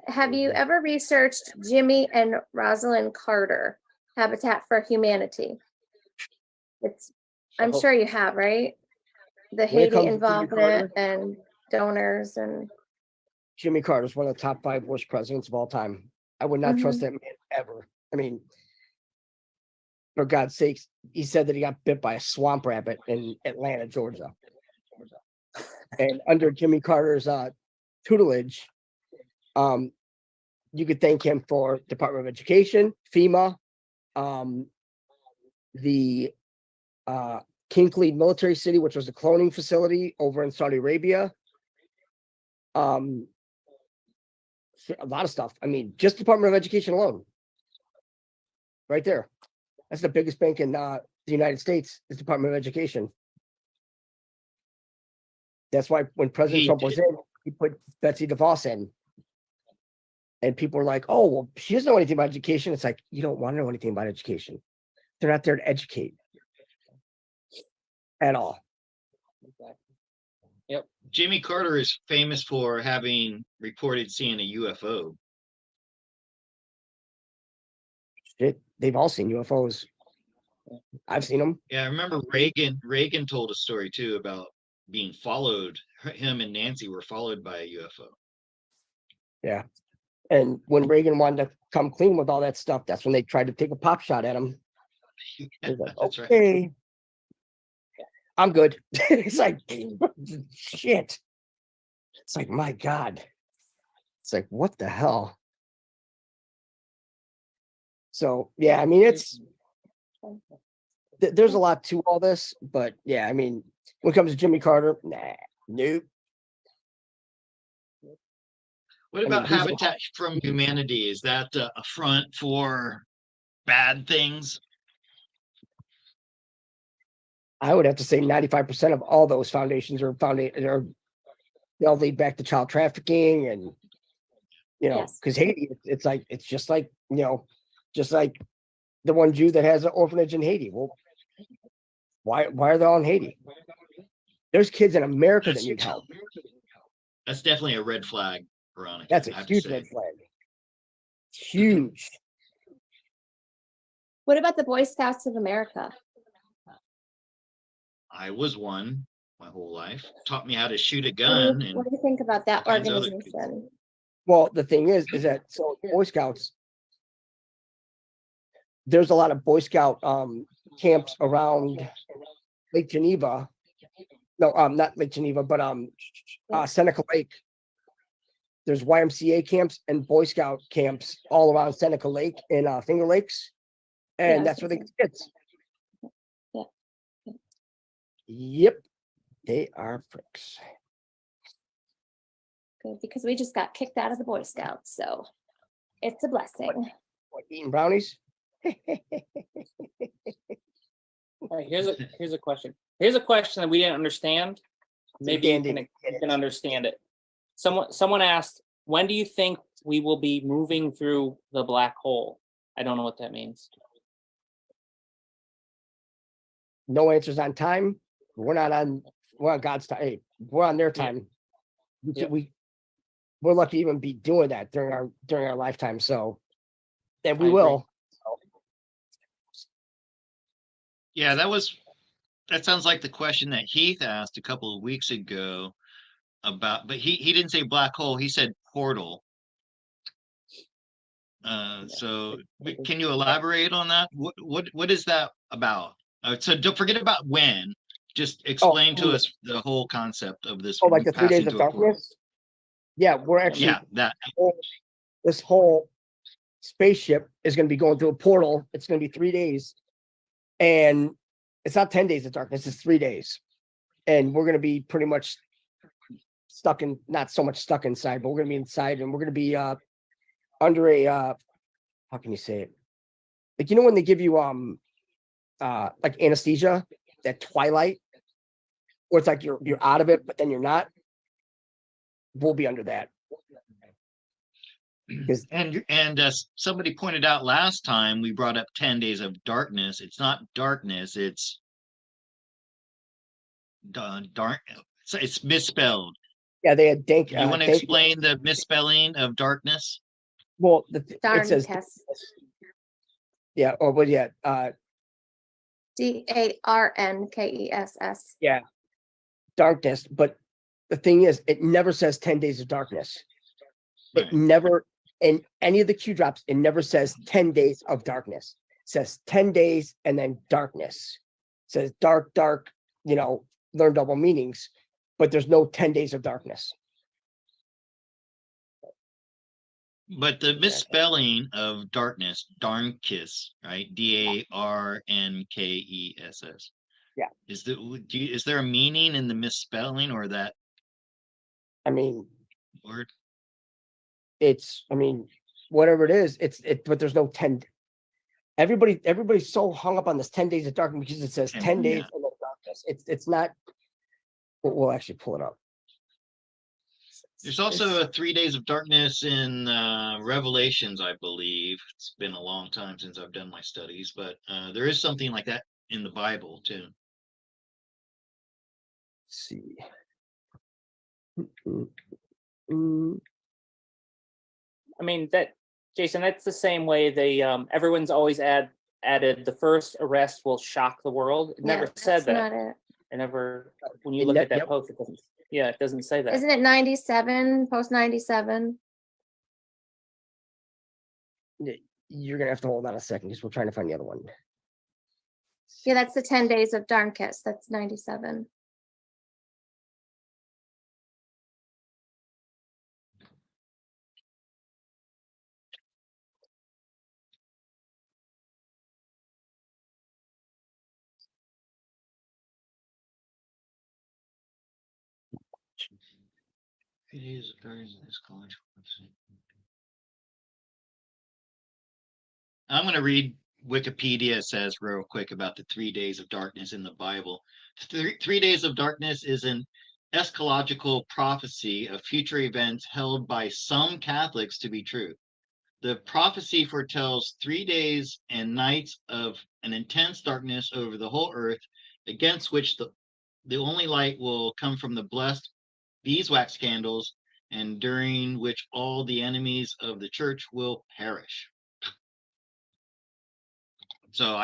Have you ever researched Jimmy and Rosalind Carter, Habitat for Humanity? I'm Oh. sure you have, right? The When it Haiti comes to Jimmy involvement Carter- and donors and Jimmy Carter is one of the top 5 worst presidents of all time. I would not trust Mm-hmm. that man ever. I mean, for God's sakes, he said that he got bit by a swamp rabbit in Atlanta, Georgia. And under Jimmy Carter's tutelage, you could thank him for Department of Education, FEMA, the King Khalid Military City, which was a cloning facility over in Saudi Arabia. A lot of stuff. I mean, just Department of Education alone, right there. That's the biggest bank in the United States, is Department of Education. That's why when President Trump was in, he put Betsy DeVos in. And people were like, oh, well, she doesn't know anything about education. It's like, you don't want to know anything about education. They're not there to educate at all. Yep. Jimmy Carter is famous for having reported seeing a UFO. They've all seen UFOs. I've seen them. Yeah, I remember Reagan told a story too about being followed. Him and Nancy were followed by a UFO. Yeah. And when Reagan wanted to come clean with all that stuff, that's when they tried to take a pop shot at him. He's like, That's right. okay, I'm good. It's like, shit. It's like, my God. It's like, what the hell? So, yeah, I mean, there's a lot to all this, but yeah, I mean, when it comes to Jimmy Carter, nope. What I about mean, he's a- Habitat from Humanity? Is that a front for bad things? I would have to say 95% of all those foundations are they'll lead back to child trafficking and, Yes. because Haiti, it's just like, just like the one Jew that has an orphanage in Haiti. Well, why are they all in Haiti? There's kids in America that need help. That's definitely a red flag, Veronica. That's a I have to huge say. red flag. Huge. what about the Boy Scouts of America? I was one my whole life. Taught me how to shoot a What gun. do And you think about that all kinds of other organization? Well, the thing is that so Boy Scouts, there's a lot of Boy Scout camps around Lake Geneva. No, not Lake Geneva, but Seneca Lake. There's YMCA camps and Boy Scout camps all around Seneca Lake and Finger Lakes, and Yeah, that's where they get kids. Yeah. Yep, they are pricks. Good, because we just got kicked out of the Boy Scouts, so it's a blessing. What, eating brownies? All right, here's a question. Here's a question that we didn't understand. Maybe you can understand it. Someone asked, when do you think we will be moving through the black hole? I don't know what that means. No answers on time. We're on God's time. Hey, we're on their time. Yep. We're lucky to even be doing that during our lifetime. So, and we I agree. will. yeah, that sounds like the question that Heath asked a couple of weeks ago about, but he didn't say black hole, he said portal. So can you elaborate on that? What is that about? So don't forget about when. Just explain to us the whole concept of this. Oh, like the 3 days passing of through a portal. darkness. Yeah, we're actually Yeah, that. this whole spaceship is going to be going through a portal. It's going to be 3 days, and it's not 10 days of darkness. It's 3 days, and we're going to be pretty much not so much stuck inside, but we're going to be inside, and we're going to be under a how can you say it? Like, you know, when they give you like anesthesia, that twilight, or it's like you're out of it, but then you're not. We'll be under that. And somebody pointed out last time we brought up 10 days of darkness. It's not darkness, it's dark. It's misspelled. Yeah, they had dank. Do you want to explain the misspelling of darkness? Well, it says Darnkess. yeah, or well, yeah, Darnkess. yeah, darkness. But the thing is, it never says 10 days of darkness. Right. It never, in any of the Q drops, it never says 10 days of darkness. It says 10 days and then darkness. It says dark, you know, learn double meanings, but there's no 10 days of darkness. But the misspelling of darkness, darnkess, right? Darnkess. Yeah. Is there a meaning in the misspelling or that I mean, word? I mean, whatever it is, but there's no 10. Everybody's so hung up on this 10 days of darkness because it says 10 days Yeah. and then darkness. It's not. We'll actually pull it up. There's also a 3 days of darkness in Revelations, I believe. It's been a long time since I've done my studies, but there is something like that in the Bible too. Let's see. Mm, I mean, that, Jason, that's the same way they everyone's always added the first arrest will shock the world. It never said That's that. not it. It never, when you look at that yep. post, it doesn't. Yeah, it doesn't say that. Isn't it 97? Post 97. You're gonna have to hold on a second because we're trying to find the other one. Yeah, that's the 10 days of Darnkess. That's 97. I'm going to read Wikipedia says real quick about the 3 days of darkness in the Bible. 3 days of darkness is an eschatological prophecy of future events held by some Catholics to be true. The prophecy foretells 3 days and nights of an intense darkness over the whole earth, against which the only light will come from the blessed beeswax candles, and during which all the enemies of the church will perish. So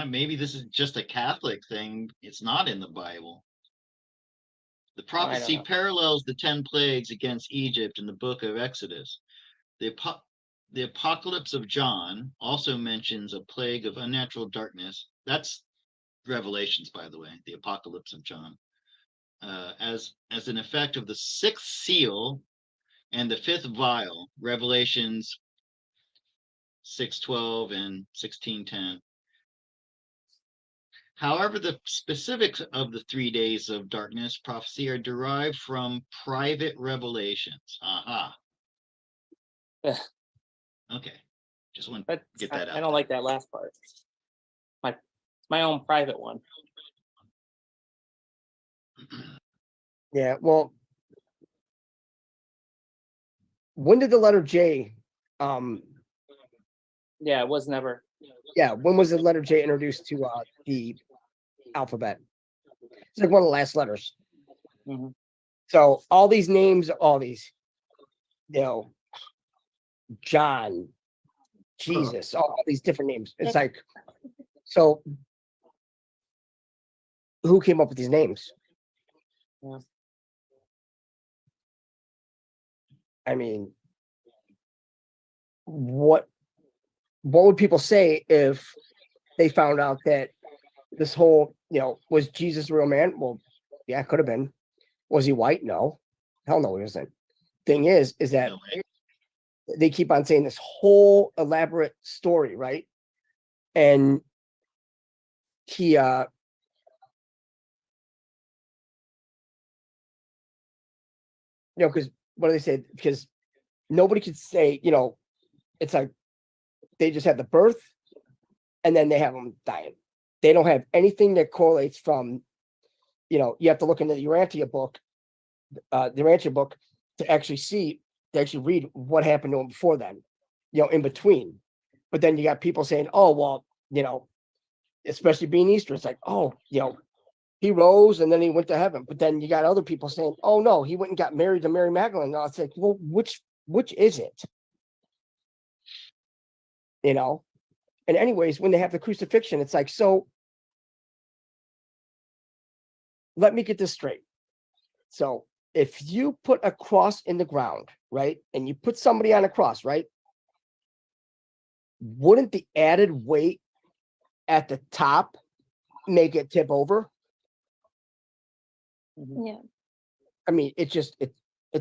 maybe this is just a Catholic thing. It's not in the Bible. The prophecy parallels the 10 plagues against Egypt in the book of Exodus. The Apocalypse of John also mentions a plague of unnatural darkness. That's Revelations, by the way, the Apocalypse of John. As an effect of the 6th seal and the 5th vial, Revelations 6:12 and 16:10. However, the specifics of the 3 days of darkness prophecy are derived from private revelations. Aha. Okay. Just want to get that out. I don't like that last part. My own private one. Yeah, well, when did the letter J Yeah, it was never. yeah, when was the letter J introduced to the alphabet? It's like one of the last letters. Mm-hmm. So all these names, all these, you know, John, Jesus, all these different names. It's like, so who came up with these names? Yeah. I mean, what would people say if they found out that this whole, you know, was Jesus a real man? Well, yeah, it could have been. Was he white? No. Hell no, he wasn't. Thing is that they keep on saying this whole elaborate story, right? And he because what do they say? Because nobody could say, it's like they just have the birth and then they have them dying. They don't have anything that correlates from, you have to look into the Urantia book, to actually read what happened to him before then, in between. But then you got people saying, oh, well, especially being Easter, it's like, oh, he rose and then he went to heaven. But then you got other people saying, oh, no, he went and got married to Mary Magdalene. And it's like, well, which is it? And anyways, when they have the crucifixion, it's like, so let me get this straight. So if you put a cross in the ground, right, and you put somebody on a cross, right, wouldn't the added weight at the top make it tip over? Yeah. I mean, it's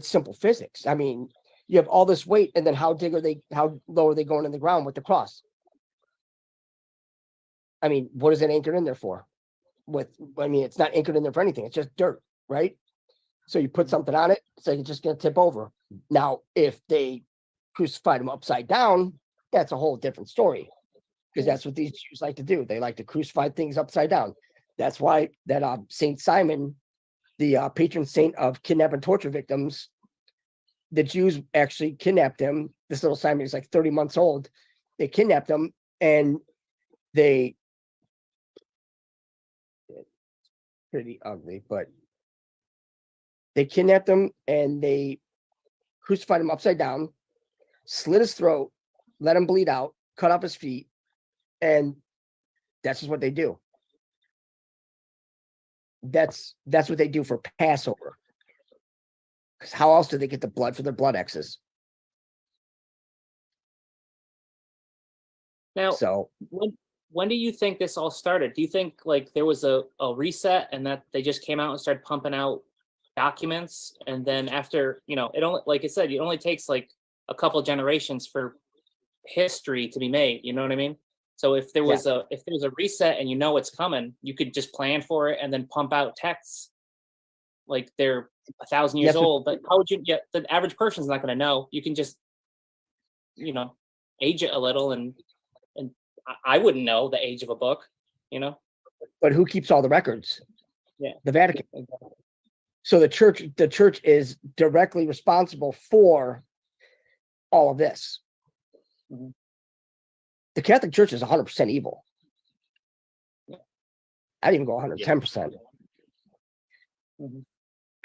simple physics. I mean, you have all this weight, and then how low are they going in the ground with the cross? I mean, what is it anchored in there for? It's not anchored in there for anything. It's just dirt, right? So you put something on it, it's like it's just going to tip over. Now, if they crucified him upside down, that's a whole different story, because that's what these Jews like to do. They like to crucify things upside down. That's why that Saint Simon, the patron saint of kidnap and torture victims, the Jews actually kidnapped him. This little Simon is like 30 months old. They kidnapped him and they pretty ugly, but they kidnapped him and they crucified him upside down, slit his throat, let him bleed out, cut off his feet, and that's just what they do. That's what they do for Passover. Because how else do they get the blood for their blood X's? Now, So when do you think this all started? Do you think like there was a reset and that they just came out and started pumping out documents, and then after, it only, like I said, it only takes like a couple generations for history to be made, you know what I mean? So if there was a reset and it's coming, you could just plan for it and then pump out texts like they're 1,000 years old. But how would you get, the average person's not going to know. You can just age it a little, and I wouldn't know the age of a book, But who keeps all the records? Yeah. The Vatican. So the church is directly responsible for all of this. Mm-hmm. The Catholic Church is 100% evil. Yeah. I'd even go 110%. Mm-hmm.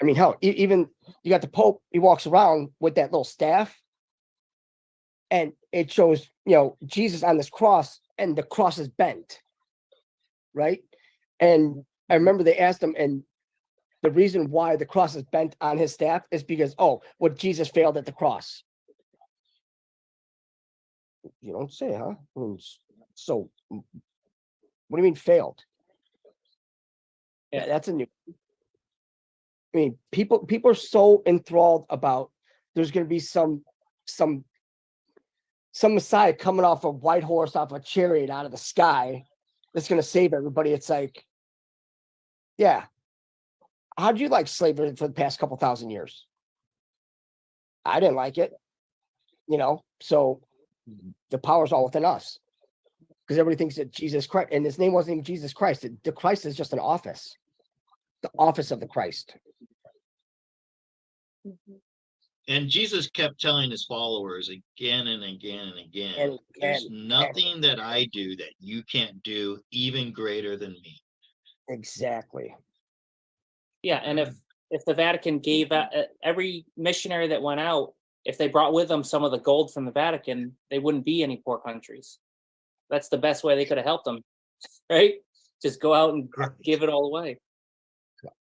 I mean, hell, even you got the Pope, he walks around with that little staff and it shows, Jesus on this cross, and the cross is bent, right? And I remember they asked him, and the reason why the cross is bent on his staff is because, Jesus failed at the cross. You don't say, huh? So, what do you mean failed? Yeah, that's a new. I mean, people are so enthralled about there's going to be some Messiah coming off a white horse, off a chariot out of the sky that's going to save everybody. It's like, yeah. How do you like slavery for the past couple thousand years? I didn't like it, so the power's all within us, because everybody thinks that Jesus Christ, and his name wasn't even Jesus Christ. The Christ is just an office, the office of the Christ. And Jesus kept telling his followers again and again and again, there's nothing that I do that you can't do even greater than me. Exactly. Yeah, and if the Vatican gave out, every missionary that went out, if they brought with them some of the gold from the Vatican, they wouldn't be any poor countries. That's the best way they could have helped them, right? Just go out and give it all away.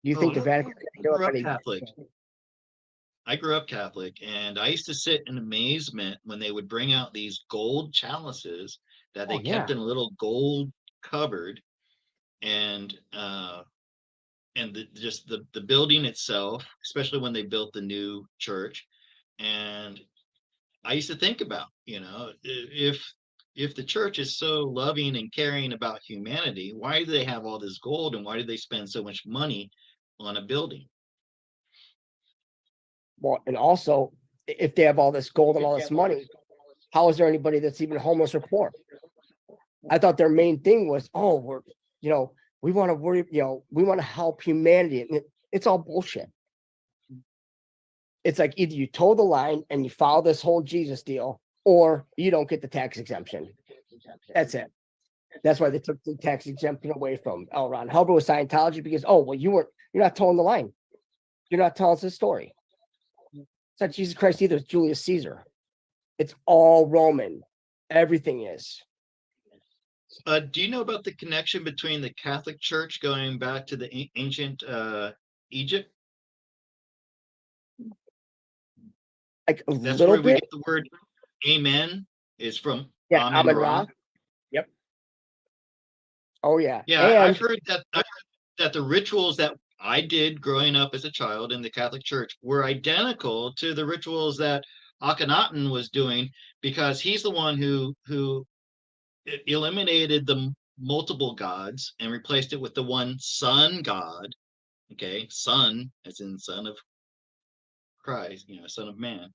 You think the Vatican? I grew up Catholic, and I used to sit in amazement when they would bring out these gold chalices that they kept in a little gold cupboard, and the building itself, especially when they built the new church. And I used to think about, if the church is so loving and caring about humanity, why do they have all this gold, and why do they spend so much money on a building? Well, and also, if they have all this gold and all this money, how is there anybody that's even homeless or poor? I thought their main thing was, oh, we want to worry, we want to help humanity. And it's all bullshit. It's like either you toe the line and you follow this whole Jesus deal, or you don't get the tax exemption. That's it. That's why they took the tax exemption away from L. Ron Hubbard with Scientology, because, you're not towing the line. You're not telling us the story. It's not Jesus Christ either. It's Julius Caesar. It's all Roman. Everything is. Do you know about the connection between the Catholic Church going back to the ancient Egypt? Like a That's little where we bit. get the word "amen" is from. Yeah, Amen Amen Ra. Ra. Yep. Oh yeah. Yeah, And I've heard that the rituals that I did growing up as a child in the Catholic Church were identical to the rituals that Akhenaten was doing, because he's the one who eliminated the multiple gods and replaced it with the one sun god. Okay, son as in son of Christ, son of man.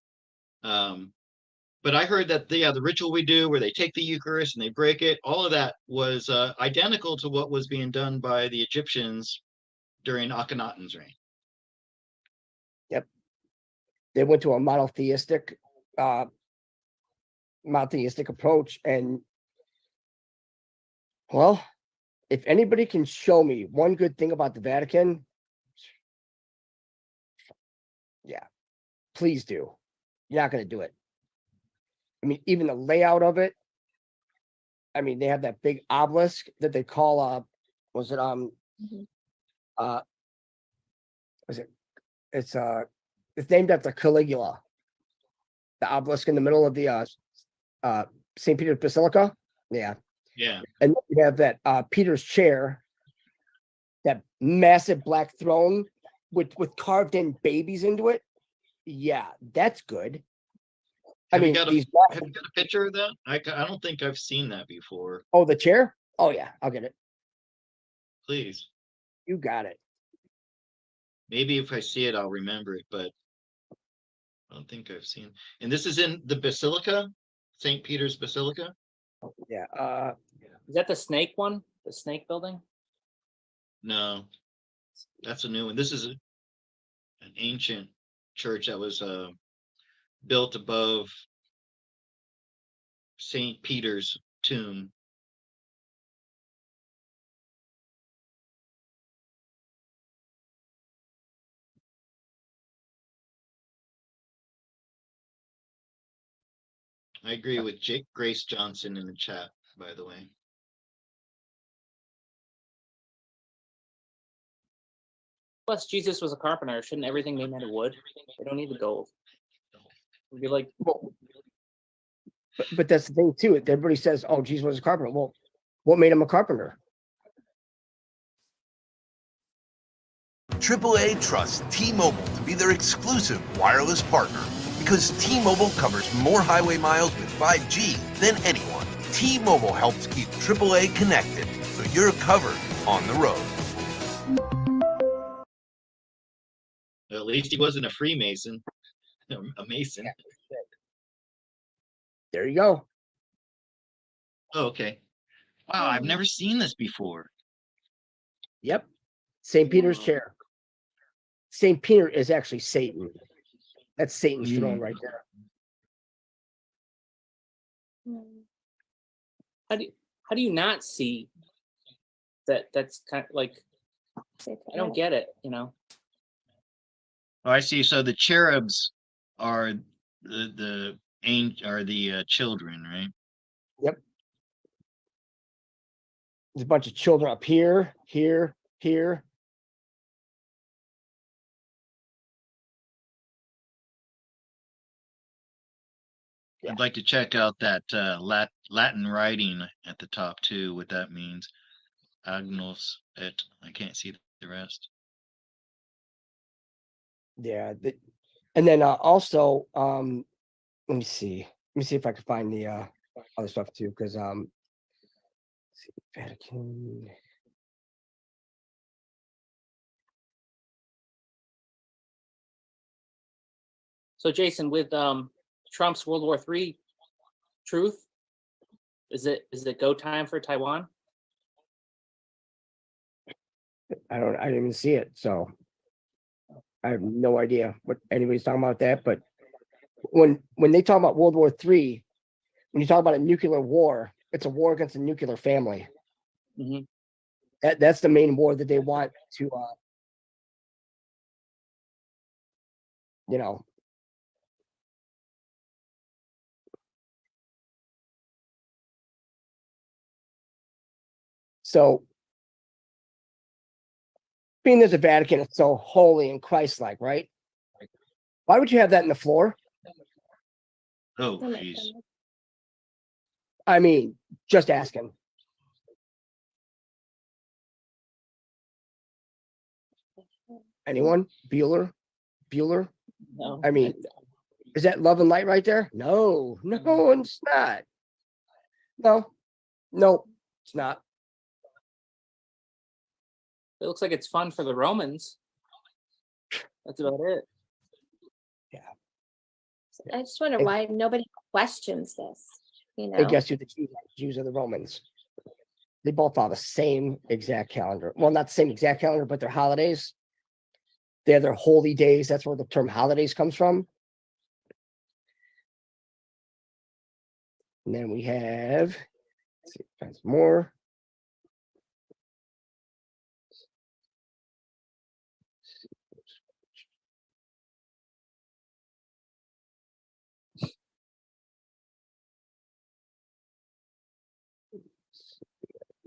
But I heard that the ritual we do where they take the Eucharist and they break it, all of that was identical to what was being done by the Egyptians during Akhenaten's reign. yep, they went to a monotheistic approach. And well, if anybody can show me one good thing about the Vatican, yeah, please do. You're not going to do it. I mean, even the layout of it. I mean, they have that big obelisk that they call it's named after Caligula. The obelisk in the middle of the St. Peter's Basilica. Yeah. Yeah. And then you have that Peter's chair, that massive black throne with carved in babies into it. Yeah, that's good. Have you got a picture of that? I don't think I've seen that before. Oh, the chair? Oh yeah, I'll get it. Please. You got it. Maybe if I see it, I'll remember it, but I don't think I've seen. And this is in the Basilica, St. Peter's Basilica. Yeah. Is that the snake one? The snake building? No, that's a new one. This is an ancient church that was built above St. Peter's tomb. I agree with Grace Johnson in the chat, by the way. Plus, Jesus was a carpenter. Shouldn't everything be made of wood? They don't need the gold. It'd be like, Well, but that's the thing too. Everybody says, "Oh, Jesus was a carpenter." Well, what made him a carpenter? AAA trusts T-Mobile to be their exclusive wireless partner because T-Mobile covers more highway miles with 5G than anyone. T-Mobile helps keep AAA connected so you're covered on the road. At least he wasn't a Freemason, a Mason. There you go. Oh, okay. Wow, I've never seen this before. Yep. St. Peter's chair. St. Peter is actually Satan. That's Satan's throne right there. how do you not see that? That's kind of like, I don't get it, Oh, I see. So the cherubs are the children, right? Yep. There's a bunch of children up here, here, here. I'd like to check out that Latin writing at the top too, what that means. Agnos et. I can't see the rest. Yeah. And then also, let me see if I can find the other stuff too, because Vatican. So Jason, with Trump's World War III truth, is it go time for Taiwan? I didn't even see it, so I have no idea what anybody's talking about that. But when they talk about World War III, when you talk about a nuclear war, it's a war against a nuclear family. Mhm. That's the main war that they want to, you know. So, being that the Vatican is so holy and Christ-like, right? Why would you have that in the floor? Oh, Oh my jeez. goodness. I mean, just asking. Anyone? Bueller? No. I mean, is that love and light right there? No, it's not. No, it's not. It looks like it's fun for the Romans. That's about it. I just wonder And- why nobody questions this. You know, And guess who the Jews are? The Romans. They both follow the same exact calendar. Well, not the same exact calendar, but their holidays. They have their holy days. That's where the term holidays comes from. And then we have, let's see, find some more.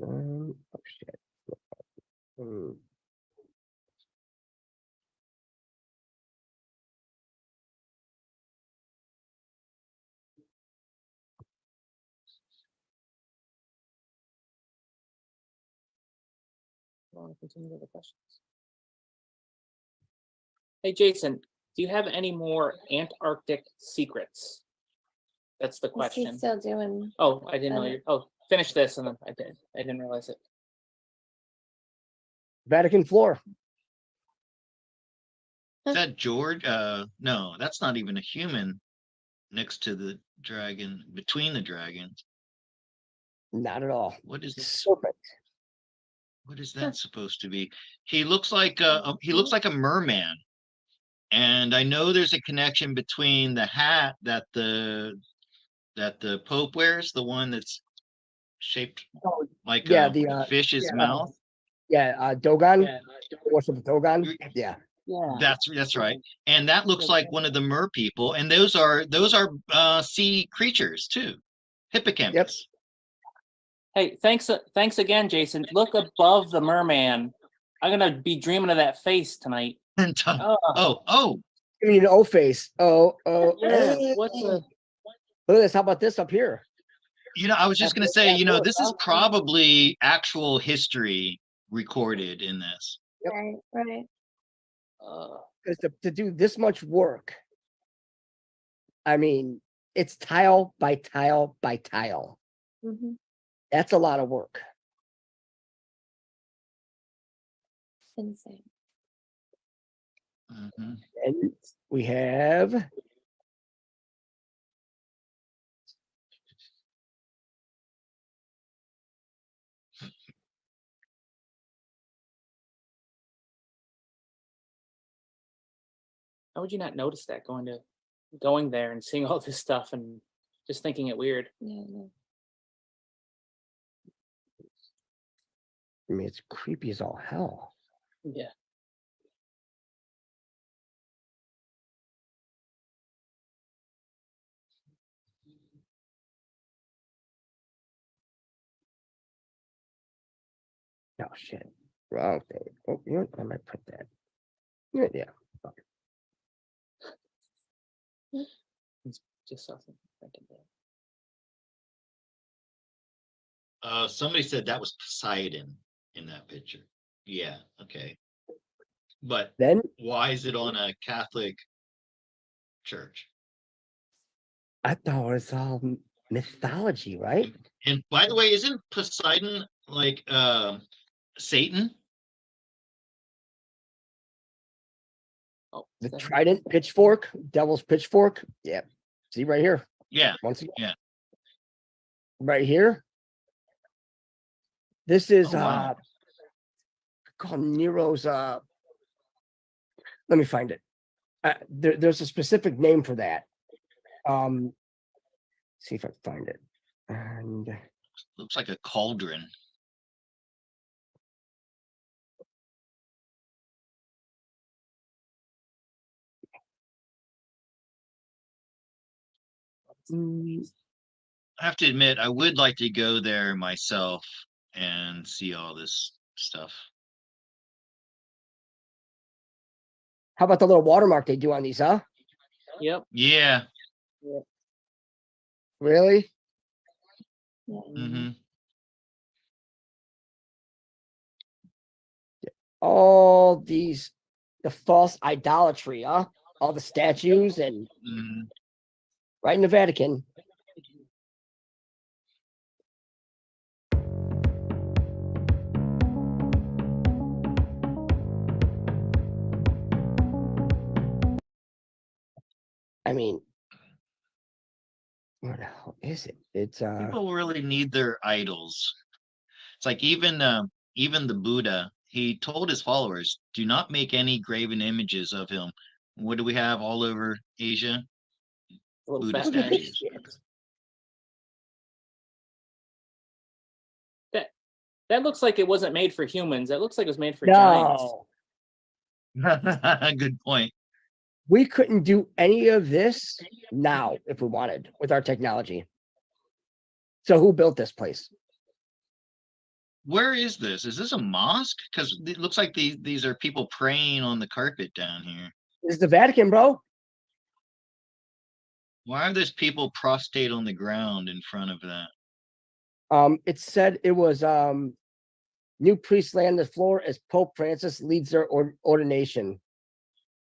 Oh, shit. I want to continue with the questions. Hey Jason, do you have any more Antarctic secrets? That's the is he question. still doing? Oh, I didn't know Okay. you. Oh, finish this and then I did. I didn't realize it. Vatican floor. Is that George? No, that's not even a human next to the dragon, between the dragons. Not at all. What is Serpent. what is that supposed to be? He looks like a merman. And I know there's a connection between the hat that the Pope wears, the one that's shaped Oh, like yeah, a fish's mouth. Dogon. Yeah. Worship of Dogon. You- Yeah. Yeah. That's right. And that looks like one of the mer people. And those are sea creatures too. Hippocampus. Hey, thanks again, Jason. Look above the merman. I'm gonna be dreaming of that face tonight. And oh, Give me an O face. Oh, Yeah. What's the? look at this. How about this up here? I was just gonna say, That this is probably actual history recorded in this. Yep. Right. Because to do this much work, I mean, it's tile by tile by tile. Mm-hmm. That's a lot of work. Insane. Mhm. And we have How would you not notice that going there and seeing all this stuff and just thinking it weird? Yeah. No. I mean, it's creepy as all hell. Yeah. Oh shit. Wrong thing. Oh, you know what? I might put that. Yeah. Just saw something printed there. Somebody said that was Poseidon in that picture. Yeah, okay. But Then why is it on a Catholic church? I thought it was all mythology, right? And by the way, isn't Poseidon like Satan? Oh, The is that- trident pitchfork, devil's pitchfork. Yep. See right here. Yeah. Once again. Yeah. Right here. This is Oh, wow. called Nero's let me find it. There's a specific name for that. See if I can find it. And Looks like a cauldron. I have to admit, I would like to go there myself and see all this stuff. how about the little watermark they do on these, huh? Yep. Yeah. Really? Hmm. All these, the false idolatry, huh? All the statues and Hmm. right in the Vatican. I mean, where the hell is it? It's People really need their idols. It's like even the Buddha, he told his followers, do not make any graven images of him. What do we have all over Asia? Little Buddha fat look at guy. this statues. shit. That looks like it wasn't made for humans. That looks like it was made for giants. No, Good point. we couldn't do any of this now if we wanted with our technology. So who built this place? Where is this? Is this a mosque? Because it looks like these are people praying on the carpet down here. This is the Vatican, bro. Why are those people prostrate on the ground in front of that? It said it was new priests lay on the floor as Pope Francis leads their ordination.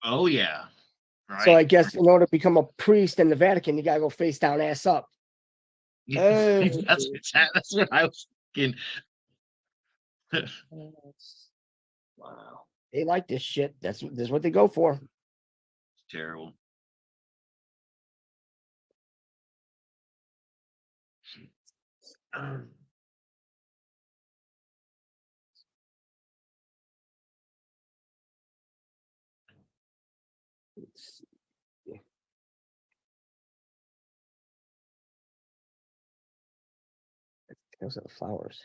Oh yeah, right. So I guess in order to become a priest in the Vatican, you gotta go face down, ass up. That's what I was thinking. Wow. They like this shit. That's what they go for. Terrible. Let's see. Those are the flowers.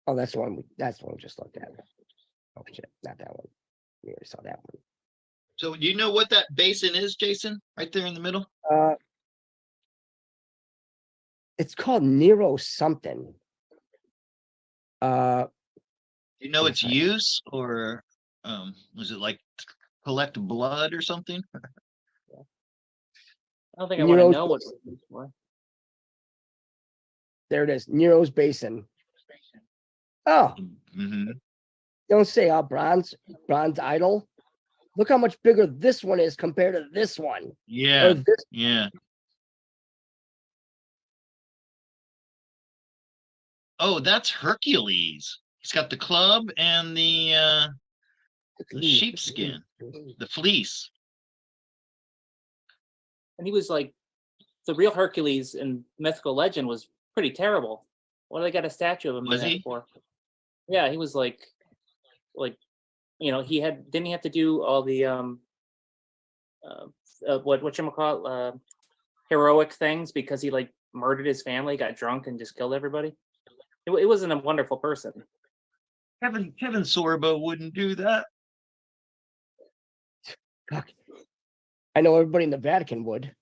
Oh, that's the one. That's the one we just looked at. Oh shit, not that one. We already saw that So do you know what that basin is, Jason? Right there in the middle? one. It's called Nero something. Do you know its Okay. use, or was it like collect blood or something? I don't think I want to Nero's know what it's used for. There it is, Nero's Basin. Oh, Hmm. don't say bronze idol. Look how much bigger this one is compared to this one. Yeah, Or this. yeah. Oh, that's Hercules. He's got the club and the sheepskin, the fleece. And he was like, the real Hercules in mythical legend was pretty terrible. What do they got a statue of him Was there he? for? Yeah, he was like, he didn't he have to do all the whatchamacallit, heroic things because he like murdered his family, got drunk, and just killed everybody. It wasn't a wonderful person. Kevin Sorbo wouldn't do that. Fuck. I know everybody in the Vatican would.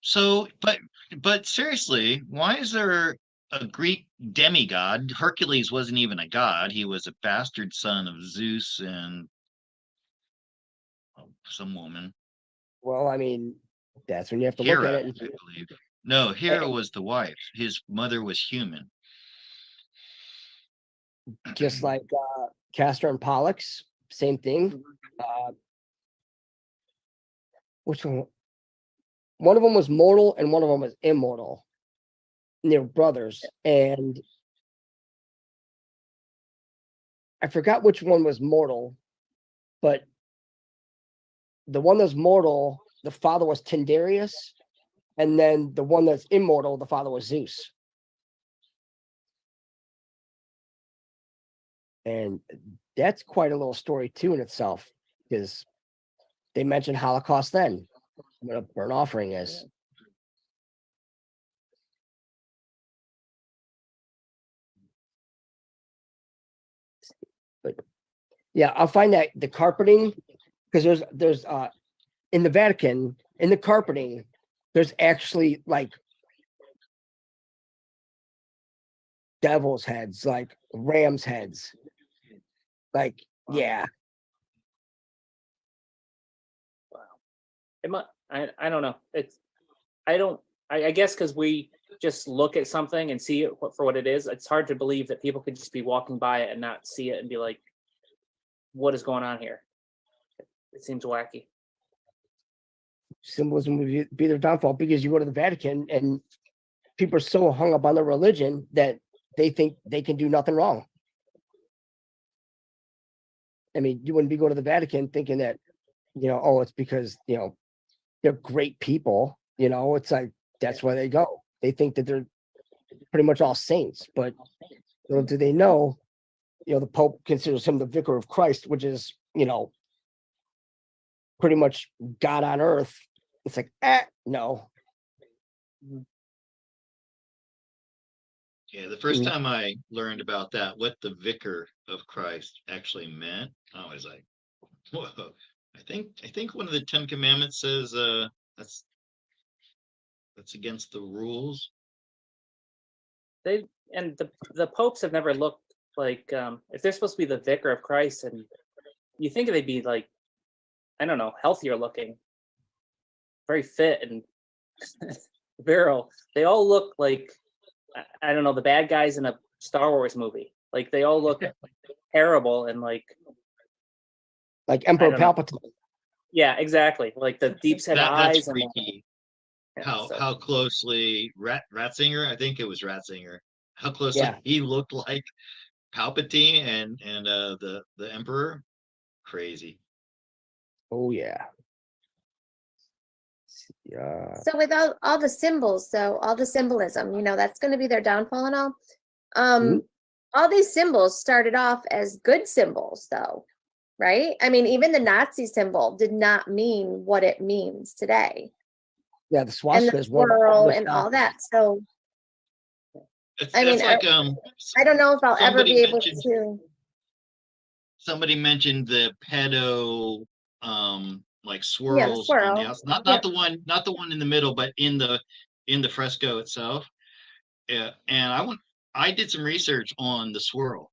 So, but seriously, why is there a Greek demigod? Hercules wasn't even a god. He was a bastard son of Zeus and some woman. Well, I mean, that's when you have to look at Hera, it. I believe. No, Hera was the wife. His mother was human. Just like Castor and Pollux, same thing. Which one? One of them was mortal and one of them was immortal. And they were brothers. And I forgot which one was mortal, but the one that's mortal, the father was Tyndareus, and then the one that's immortal, the father was Zeus. And that's quite a little story too in itself, because they mentioned Holocaust then, what a burnt offering is. But yeah, I'll find that the carpeting, because there's in the Vatican, in the carpeting, there's actually like devil's heads, like ram's heads. Like, yeah. Wow. It might, I don't know. I guess because we just look at something and see it for what it is. It's hard to believe that people could just be walking by it and not see it and be like, what is going on here? It seems wacky. Symbolism would be their downfall, because you go to the Vatican and people are so hung up on their religion that they think they can do nothing wrong. I mean, you wouldn't be going to the Vatican thinking that, oh, it's because, they're great people, it's like, that's why they go. They think that they're pretty much all saints, but little do they know, the Pope considers him the vicar of Christ, which is, pretty much God on earth. It's like, no. Yeah, the first time I learned about that, what the vicar of Christ actually meant, I was like, whoa. I think one of the Ten Commandments says that's against the rules. The popes have never looked like, if they're supposed to be the vicar of Christ, and you think they'd be like, I don't know, healthier looking, very fit and virile. They all look like, I don't know, the bad guys in a Star Wars movie. Like, they all look terrible and like Emperor I don't know. Palpatine. Yeah, exactly. Like the deep set eyes. That's freaky. And How closely Ratzinger, I think it was Ratzinger, how closely he looked like Palpatine and the Emperor. Crazy. Oh yeah. Yeah. So with all the symbols, though, all the symbolism, that's going to be their downfall and all. All these symbols started off as good symbols, though, right? I mean, even the Nazi symbol did not mean what it means today. Yeah, the swastika and is the one swirl and all that. So I mean, like I don't know if I'll ever be able mentioned, to. Somebody mentioned the pedo like swirls on the outside. Not the one in the middle, but in the fresco itself. Yeah, and I did some research on the swirl,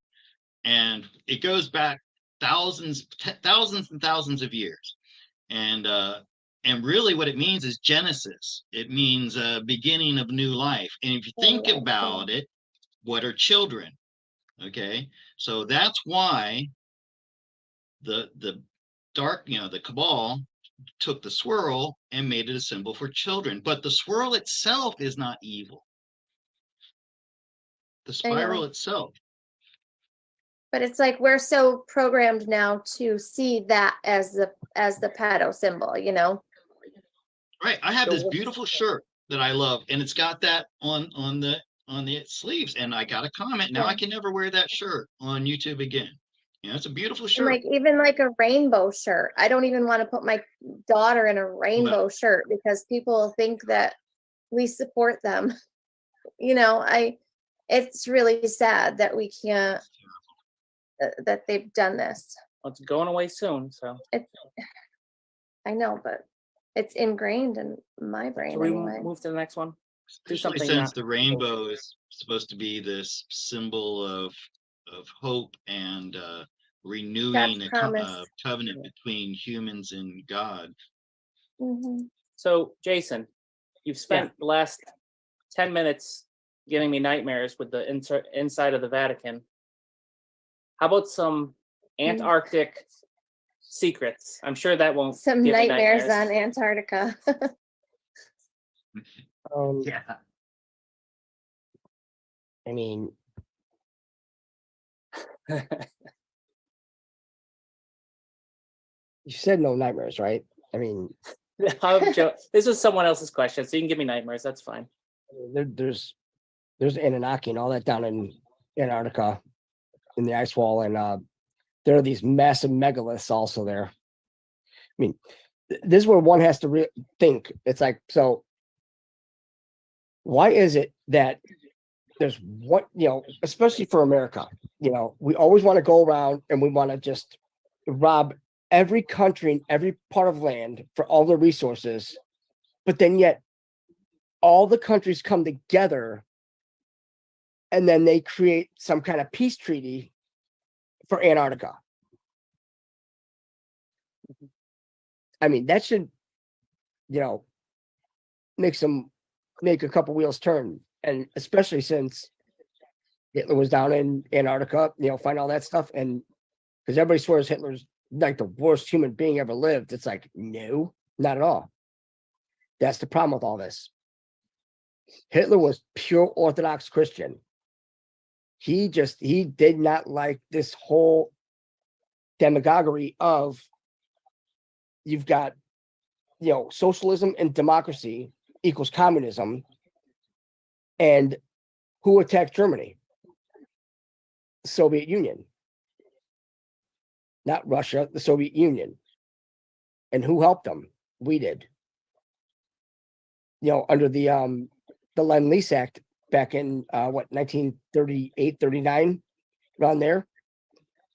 and it goes back thousands and thousands of years. And really what it means is Genesis. It means beginning of new life. And if you think about it, what are children? Okay, so that's why the dark, the cabal took the swirl and made it a symbol for children. But the swirl itself is not evil. The spiral itself. But it's like we're so programmed now to see that as the pedo symbol, Right. I have this beautiful shirt that I love, and it's got that on the sleeves, and I got a comment. Now I can never wear that shirt on YouTube again. It's a beautiful shirt. Like even like a rainbow shirt. I don't even want to put my daughter in a rainbow shirt because people think that we support them. It's really sad that we can't, that they've done this. Well, it's going away soon, so. I know, but it's ingrained in my brain. So we anyway. move to the next one. Do Especially something since the rainbow is supposed to be this symbol of hope and renewing a covenant between humans and God. Mm-hmm. So, Jason, you've spent the last 10 minutes giving me nightmares with the inside of the Vatican. How about some Antarctic secrets? I'm sure that won't some give nightmares on Antarctica. Yeah. I mean, You said no nightmares, right? I mean, This is someone else's question, so you can give me nightmares. That's fine. there's Anunnaki and all that down in Antarctica in the ice wall, and there are these massive megaliths also there. I mean, this is where one has to think. It's like, so why is it that there's what, especially for America, we always want to go around and we want to just rob every country and every part of land for all the resources, but then yet all the countries come together and then they create some kind of peace treaty for Antarctica. I mean, that should, make a couple wheels turn. And especially since Hitler was down in Antarctica, find all that stuff. And because everybody swears Hitler's like the worst human being ever lived. It's like, no, not at all. That's the problem with all this. Hitler was pure Orthodox Christian. He did not like this whole demagoguery of, you've got, socialism and democracy equals communism. And who attacked Germany? The Soviet Union. Not Russia, the Soviet Union. And who helped them? We did. Under the Lend-Lease Act back in 1938, 39, around there.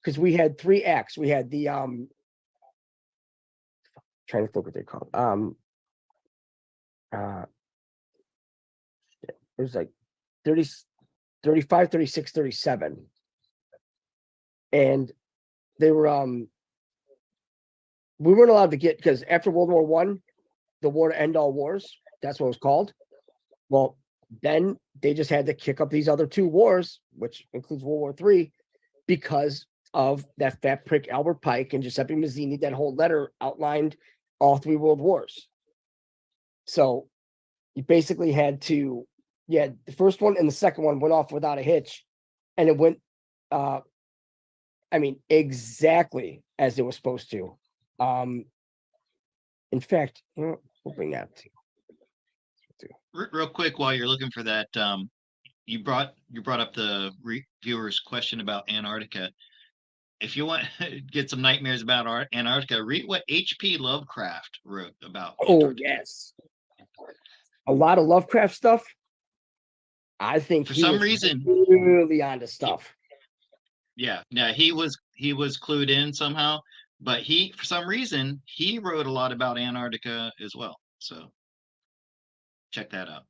Because we had 3 acts. We had the trying to think what they call it was like 30, 35, 36, 37. And they were we weren't allowed to get, because after World War One, the war to end all wars, that's what it was called. Well, then they just had to kick up these other 2 wars, which includes World War III, because of that fat prick Albert Pike and Giuseppe Mazzini. That whole letter outlined all 3 world wars. So you basically had to, the first one and the second one went off without a hitch, and it went, exactly as it was supposed to. In fact, we'll bring that to Real quick, while you're looking for that, you brought up the viewer's question about Antarctica. If you want to get some nightmares about Antarctica, read what H.P. Lovecraft wrote about. Oh, yes. A lot of Lovecraft stuff. I think for some reason really onto stuff. Yeah, he was clued in somehow, but for some reason he wrote a lot about Antarctica as well. So check that out.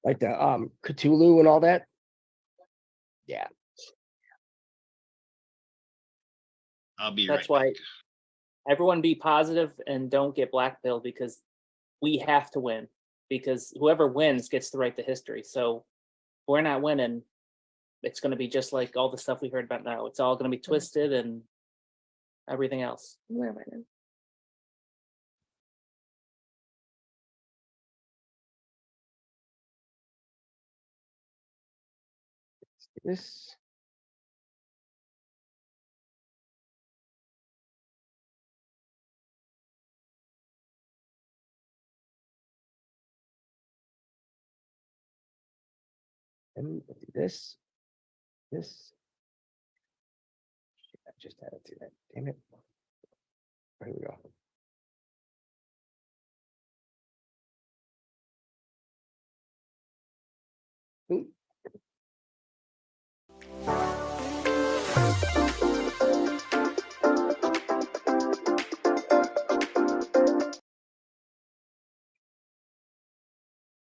Like the Cthulhu and all that. Yeah. I'll be That's right why back. everyone be positive and don't get blackpilled, because we have to win, because whoever wins gets to write the history. So if we're not winning, it's going to be just like all the stuff we heard about now. It's all going to be twisted and everything else. We're winning. This. And this. I just had to do that. Damn it. Here we go. Ooh.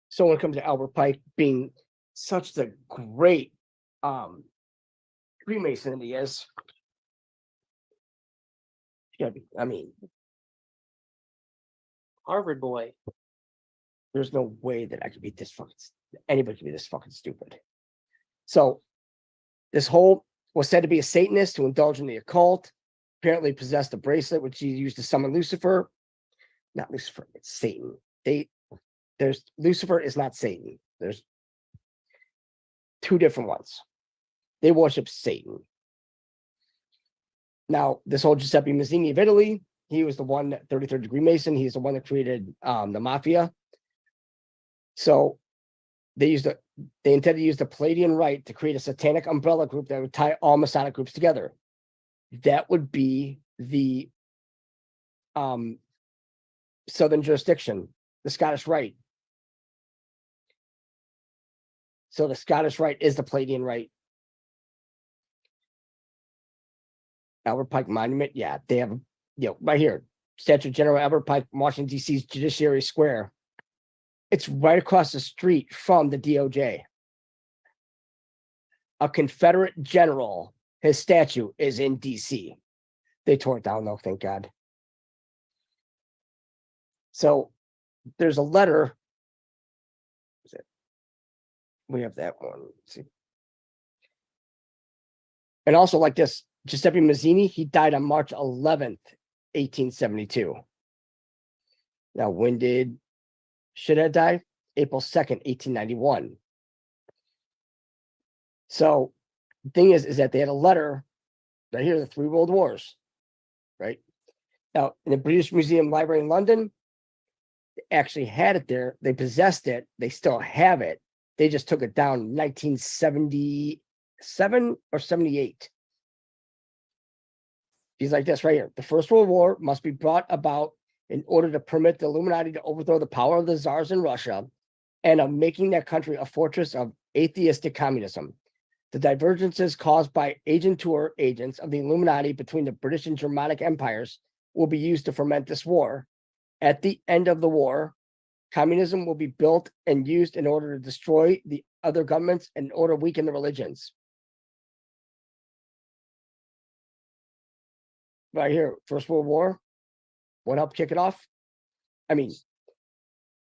So when it comes to Albert Pike being such the great Freemason he is, Harvard boy. there's no way that anybody could be this fucking stupid. So this whole was said to be a Satanist who indulged in the occult, apparently possessed a bracelet which he used to summon Lucifer. Not Lucifer, it's Satan. There's Lucifer is not Satan. There's 2 different ones. They worship Satan. Now, this whole Giuseppe Mazzini of Italy, He was the one that 33rd degree Mason. He's the one that created the mafia. So they intended to use the Palladian rite to create a satanic umbrella group that would tie all Masonic groups together. That would be the Southern jurisdiction, the Scottish Rite. So the Scottish Rite is the Palladian Rite. Albert Pike Monument, yeah, they have, right here, Statue of General Albert Pike, Washington, D.C.'s Judiciary Square. It's right across the street from the DOJ. A Confederate general, his statue is in D.C. They tore it down, though, thank God. So there's a letter. We have that one. Let's see. And also like this, Giuseppe Mazzini, he died on March 11th, 1872. Now, when did Shedad die? April 2nd, 1891. So the thing is that they had a letter right here, the 3 World Wars, right? Now, in the British Museum Library in London, they actually had it there. They possessed it. They still have it. They just took it down in 1977 or 78. He's like this right here. The First World War must be brought about in order to permit the Illuminati to overthrow the power of the czars in Russia and of making that country a fortress of atheistic communism. The divergences caused by agentur agents of the Illuminati between the British and Germanic empires will be used to ferment this war. At the end of the war, communism will be built and used in order to destroy the other governments and in order to weaken the religions. Right here, First World War. What helped kick it off? I mean,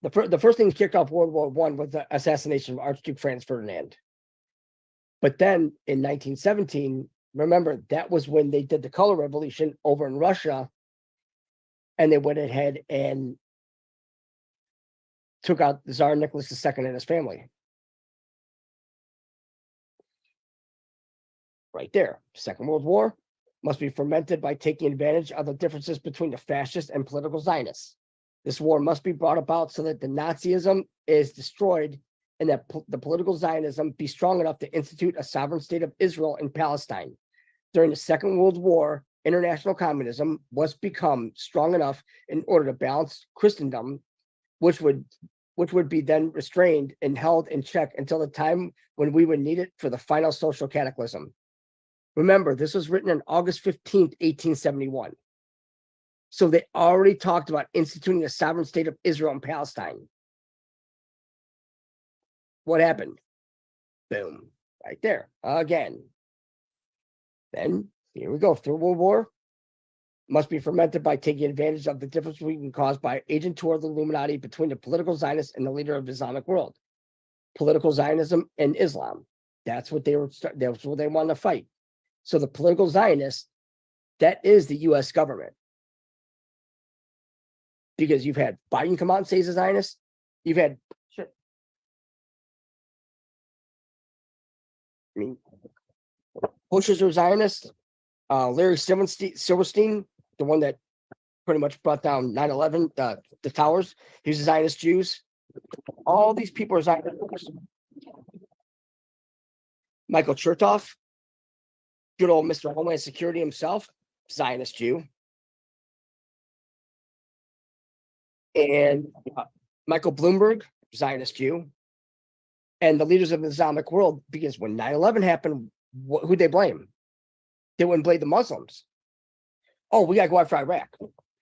the first thing that kicked off World War I was the assassination of Archduke Franz Ferdinand. But then in 1917, remember, that was when they did the color revolution over in Russia, and they went ahead and took out Tsar Nicholas II and his family. Right there. Second World War must be fermented by taking advantage of the differences between the fascists and political Zionists. This war must be brought about so that the Nazism is destroyed and that the political Zionism be strong enough to institute a sovereign state of Israel in Palestine. During the Second World War, international communism must become strong enough in order to balance Christendom, which would be then restrained and held in check until the time when we would need it for the final social cataclysm. Remember, this was written on August 15th, 1871. So they already talked about instituting a sovereign state of Israel in Palestine. What happened? Boom, right there again. Then here we go. Third World War must be fermented by taking advantage of the difference we can cause by agentur of the Illuminati between the political Zionists and the leader of the Islamic world. Political Zionism and Islam. That's what they wanted to fight. So the political Zionists, that is the U.S. government. Because you've had Biden come out and say he's a Zionist. You've had Bush is a Zionist. Larry Silverstein, the one that pretty much brought down 9/11, the towers. He was a Zionist Jews. All these people are Zionists. Michael Chertoff, good old Mr. Homeland Security himself, Zionist Jew. And Michael Bloomberg, Zionist Jew. And the leaders of the Islamic world, because when 9/11 happened, who'd they blame? They wouldn't blame the Muslims. Oh, we got to go after Iraq.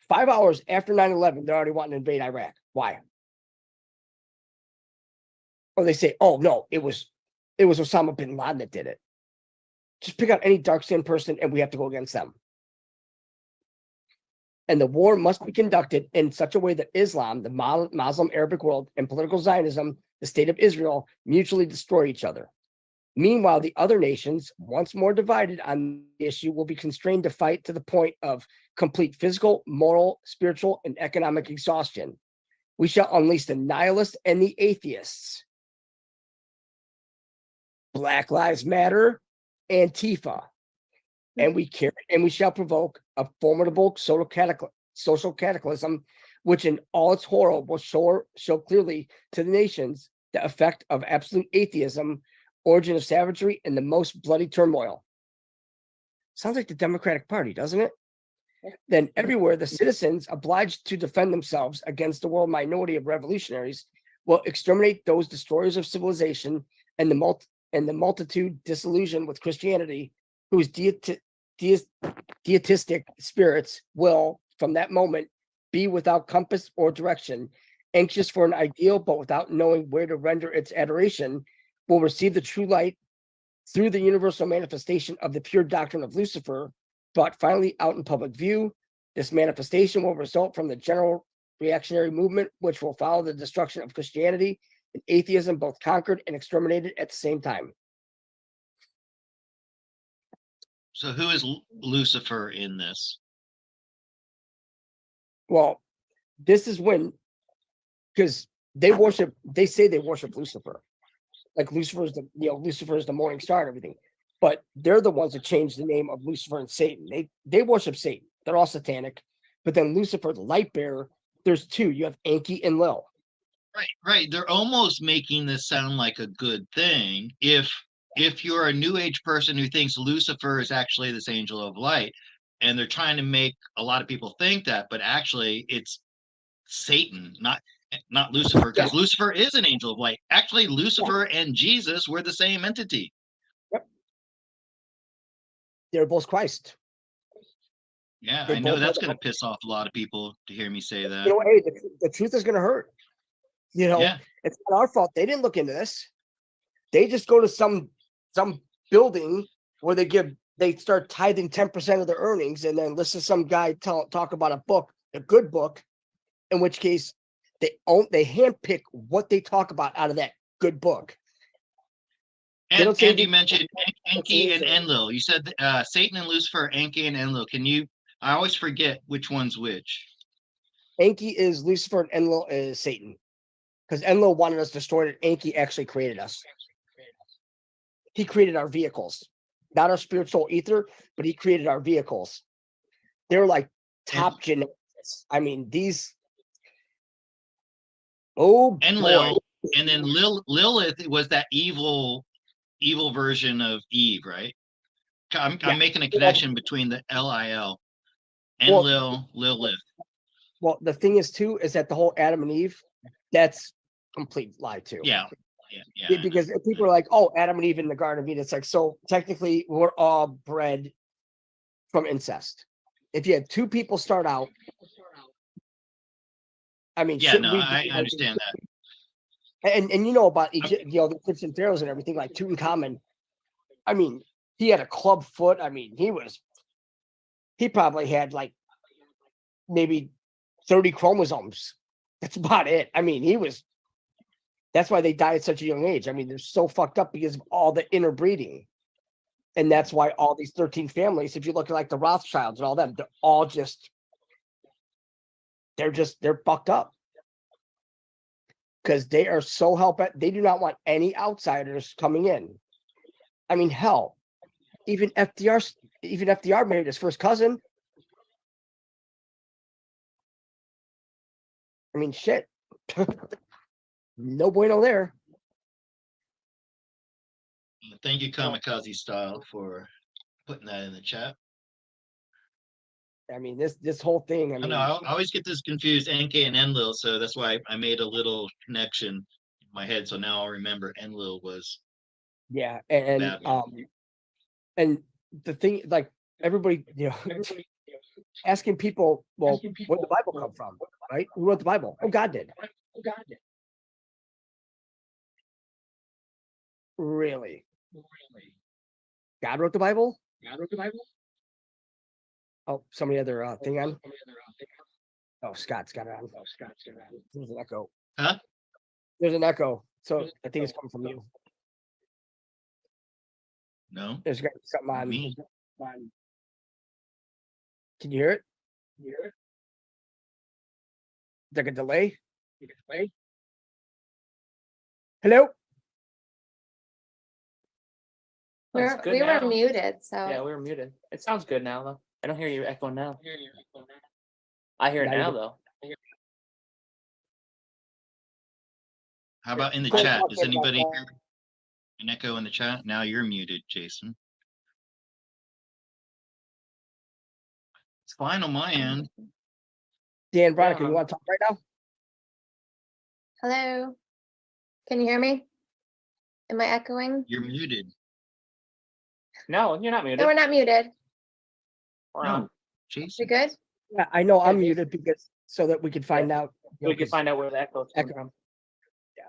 5 hours after 9/11, they're already wanting to invade Iraq. Why? Or they say, oh, no, it was Osama bin Laden that did it. Just pick out any dark-skinned person and we have to go against them. And the war must be conducted in such a way that Islam, the Muslim Arabic world, and political Zionism, the state of Israel, mutually destroy each other. Meanwhile, the other nations, once more divided on the issue, will be constrained to fight to the point of complete physical, moral, spiritual, and economic exhaustion. We shall unleash the nihilists and the atheists. Black Lives Matter, Antifa. And we shall provoke a formidable social social cataclysm, which in all its horror will show clearly to the nations the effect of absolute atheism, origin of savagery, and the most bloody turmoil. Sounds like the Democratic Party, doesn't it? Then everywhere the citizens obliged to defend themselves against the world minority of revolutionaries will exterminate those destroyers of civilization and the multitude disillusioned with Christianity, whose deitistic spirits will, from that moment, be without compass or direction, anxious for an ideal but without knowing where to render its adoration, will receive the true light through the universal manifestation of the pure doctrine of Lucifer, brought finally out in public view. This manifestation will result from the general reactionary movement, which will follow the destruction of Christianity and atheism, both conquered and exterminated at the same time. So who is Lucifer in this? Well, this is when, because they say they worship Lucifer. Like Lucifer is Lucifer is the morning star and everything. But they're the ones that changed the name of Lucifer and Satan. They worship Satan. They're all satanic. But then Lucifer, the light bearer, there's two. You have Enki and Lil. Right. They're almost making this sound like a good thing. If you're a new age person who thinks Lucifer is actually this angel of light, and they're trying to make a lot of people think that, but actually it's Satan, not Lucifer, because Lucifer is an angel of light. Actually, Lucifer and Jesus were the same entity. Yep. They're both Christ. Yeah, I know that's going to piss off a lot of people to hear me say that. Hey, the truth is going to hurt. Yeah. It's not our fault. They didn't look into this. They just go to some building where they start tithing 10% of their earnings, and then listen to some guy talk about a book, a good book, in which case they handpick what they talk about out of that good book. And you mentioned Enki and Enlil. You said Satan and Lucifer, Enki and Enlil. I always forget which one's which. Enki is Lucifer and Enlil is Satan. Because Enlil wanted us destroyed, and Enki actually created us. He created our vehicles. Not our spiritual ether, but he created our vehicles. They're like top genetics. I mean, these. Oh, Enlil, and then Lilith was that evil version of Eve, right? I'm making a connection between the Lil, Enlil, Lilith. Well, the thing is too is that the whole Adam and Eve, that's complete lie too. Yeah. Because people are like, oh, Adam and Eve in the Garden of Eden. It's like, so technically we're all bred from incest. If you had two people start out, I mean, I understand that. And you know about the Egyptian pharaohs and everything, like Tutankhamun. I mean, he had a club foot. I mean, he probably had like maybe 30 chromosomes. That's about it. I mean, that's why they die at such a young age. I mean, they're so fucked up because of all the interbreeding. And that's why all these 13 families, if you look at like the Rothschilds and all them, they're all they're fucked up. Because they are so hell-bent. They do not want any outsiders coming in. I mean, hell, even FDR married his first cousin. I mean, shit. No bueno there. Thank you, Kamikaze Style, for putting that in the chat. I mean, this whole thing. I always get this confused, Enki and Enlil, so that's why I made a little connection in my head. So now I'll remember Enlil was. Yeah, and the thing, like everybody, asking people, well, where did the Bible come from? Right? Who wrote the Bible? Oh, God did. Really? God wrote the Bible? Oh, somebody other thing on? Oh, Scott's got it on. There's an echo. Huh? There's an echo. So I think it's coming from you. No. There's got something on Me. Can you hear it? Like a delay? Hello? Good We now. were muted, so Yeah, we were muted. It sounds good now, though. I don't hear you echoing now. I hear it Now you now do. though. How about in the Quit chat? Does talking about anybody that. hear an echo in the chat? Now you're muted, Jason. It's fine on my end. Dan, Veronica, Yeah, you want to talk right now? Hello? Can you hear me? Am I echoing? You're muted. No, you're not No, muted. we're not muted. We're No, on. We Jason. good? Yeah, I know I'm Yeah, muted because so that we can find out. you know, We can 'cause- find out where the echo's coming Echo. from. Yeah.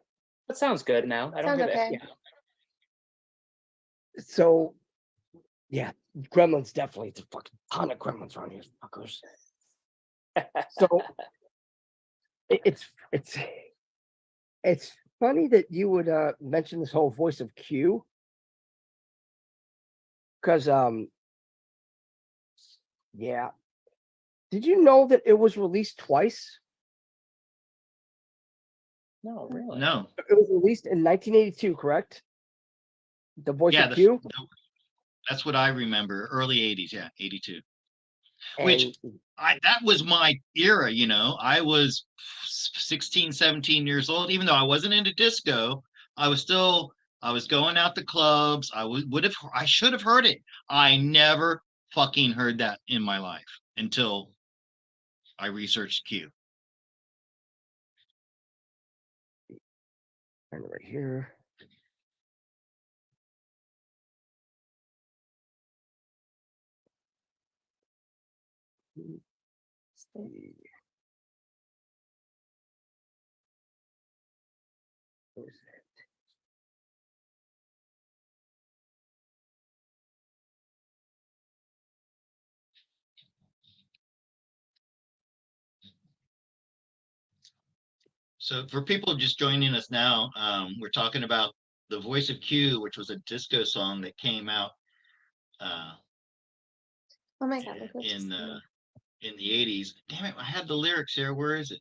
That sounds good now. I don't Sounds hear the okay. So, yeah, gremlins definitely. It's a fucking ton of gremlins around here, fuckers. So it's funny that you would mention this whole voice of Q, because yeah, did you know that it was released twice? No, really. No. It was released in 1982, correct? The voice Yeah, of Q. that's what I remember. Early 80s, yeah, 82. And Which that was my era, you know. I was 16, 17 years old. Even though I wasn't into disco, I was going out to clubs. I should have heard it. I never fucking heard that in my life until I researched Q. right here. Where is it? So for people just joining us now, we're talking about The Voice of Q, which was a disco song that came out Oh my God. Look what in just the happened. in the 80s. Damn it, I had the lyrics here. Where is it?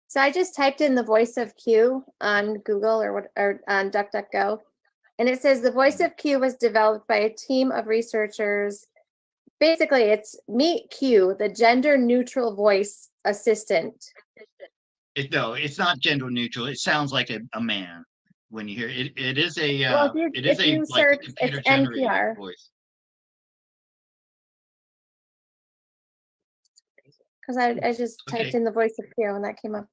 So I just typed in the voice of Q on Google or on DuckDuckGo, and it says the voice of Q was developed by a team of researchers. Basically, it's Meet Q, the gender neutral voice assistant. No, it's not gender neutral. It sounds like a man when you hear it. It is a Well, if you like a search, computer it's generated NPR. voice. Because I just typed Okay. in the voice of Q and that came up.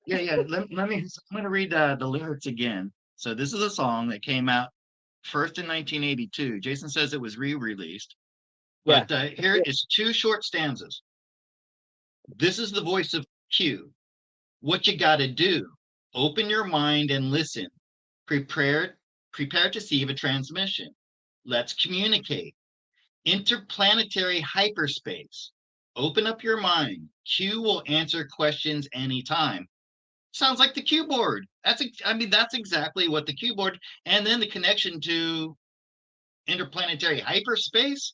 Yeah. Let me. I'm going to read the lyrics again. So this is a song that came out first in 1982. Jason says it was re-released, Yeah. but here is two short stanzas. This is the voice of Q. What you got to do? Open your mind and listen. Prepare to receive a transmission. Let's communicate. Interplanetary hyperspace. Open up your mind. Q will answer questions anytime. Sounds like the Q board. That's exactly what the Q board, and then the connection to interplanetary hyperspace.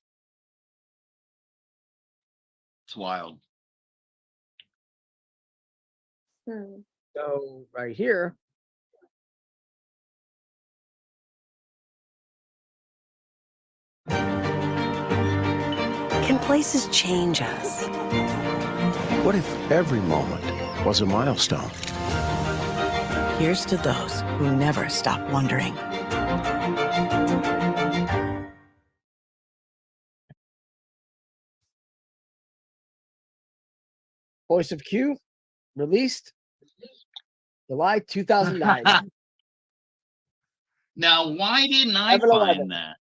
It's wild. So right here. Can places change us? What if every moment was a milestone? Here's to those who never stop wondering. Voice of Q, released July 2009. Now, why didn't I 7-Eleven. find that?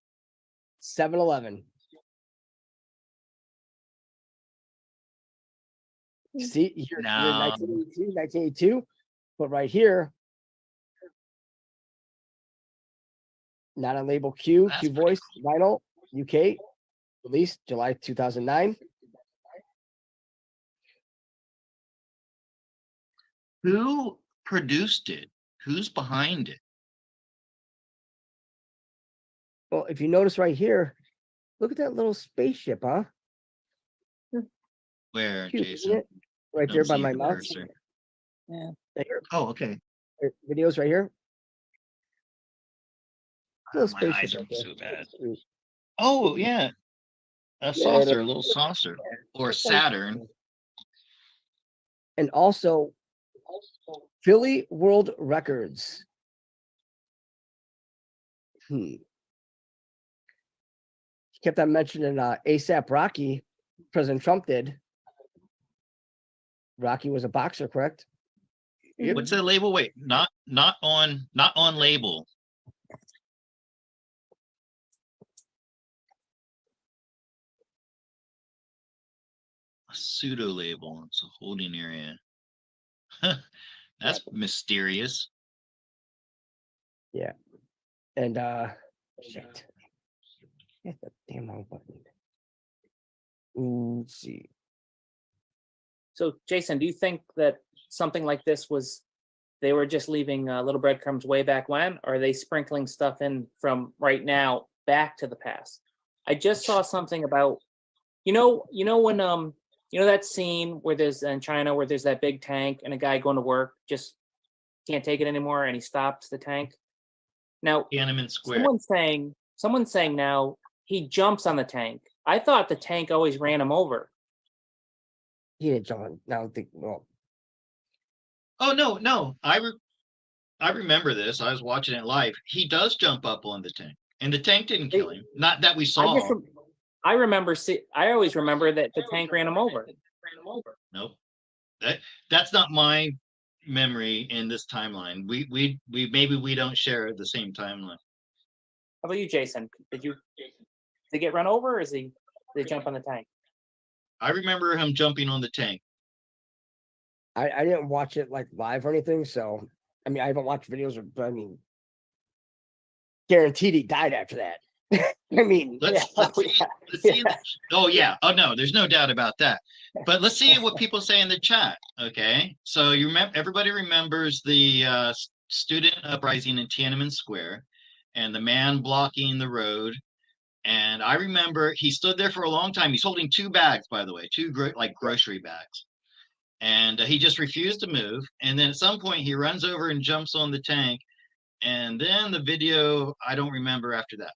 7-Eleven. See, you're No. 1982, but right here, not on label Q, That's Q pretty Voice, vinyl, UK, released July 2009. Who produced it? Who's behind it? Well, if you notice right here, look at that little spaceship, huh? Where, Cute, isn't Jason? it? Right Don't there by see my the mouth. cursor. Yeah. There, Oh, okay. videos right here. Little My eyes spaceship are right there. so bad. Sweet. Oh, yeah. A saucer, a little saucer, or Saturn. And also Philly World Records. He kept on mentioning ASAP Rocky. President Trump did. Rocky was a boxer, correct? Yep. What's that label? Wait, not on label. A pseudo label. It's a holding area. That's mysterious. Yeah. And shit. Hit the damn wrong button. Let's see. So, Jason, do you think that something like this was, they were just leaving little breadcrumbs way back when, or are they sprinkling stuff in from right now back to the past? I just saw something about, when that scene where there's in China where there's that big tank and a guy going to work just can't take it anymore and he stops the tank. Now, Tiananmen Square. someone's saying now he jumps on the tank. I thought the tank always ran him over. He didn't jump on. Now think. Well, Oh no. I remember this. I was watching it live. He does jump up on the tank, and the tank didn't kill him. Not that we saw. I always remember that the tank ran him over. Nope. That's not my memory in this timeline. We maybe we don't share the same timeline. How about you, Jason? Did they get run over, or did they jump on the tank? I remember him jumping on the tank. I didn't watch it like live or anything, so I mean I haven't watched videos, but I mean, guaranteed he died after that. I mean, Let's see. Oh yeah. Oh no, there's no doubt about that. But let's see what people say in the chat. Okay, so you remember, everybody remembers the student uprising in Tiananmen Square, and the man blocking the road. And I remember he stood there for a long time. He's holding two bags, by the way, two like grocery bags. And he just refused to move. And then at some point he runs over and jumps on the tank. And then the video, I don't remember after that.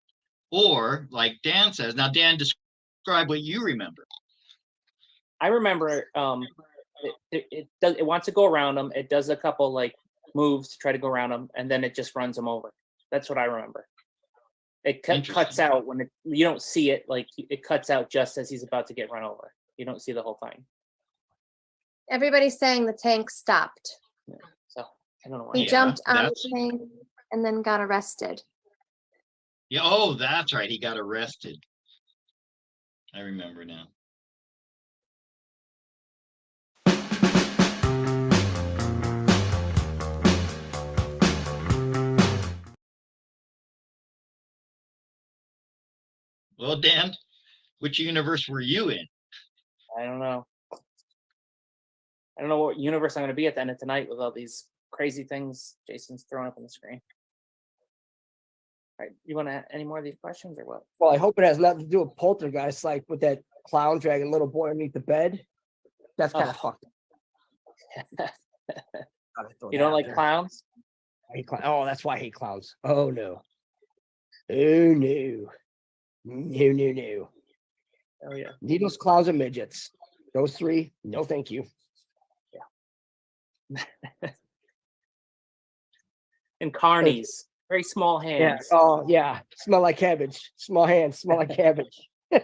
Or like Dan says, now Dan, describe what you remember. I remember it wants to go around him. It does a couple like moves to try to go around him, and then it just runs him over. That's what I remember. It cuts out when you don't see it. Like it cuts out just as he's about to get run over. You don't see the whole thing. Everybody's saying the tank stopped. Yeah. So I don't know why. He jumped on the tank and then got arrested. Yeah. Oh, that's right. He got arrested. I remember now. Well, Dan, which universe were you in? I don't know. I don't know what universe I'm going to be at the end of tonight with all these crazy things Jason's throwing up on the screen. All right, you want to add any more of these questions or what? well, I hope it has nothing to do with poltergeist, like with that clown dragging little boy underneath the bed. That's kind of fucked up. You don't like clowns? I hate clowns. Oh, that's why I hate clowns. Oh no. Oh no. No. Oh yeah. Needles, clowns, and midgets. Those three. No, thank you. And carnies, very small hands. Yeah. Oh yeah. Smell like cabbage. Small hands. Smell like cabbage. All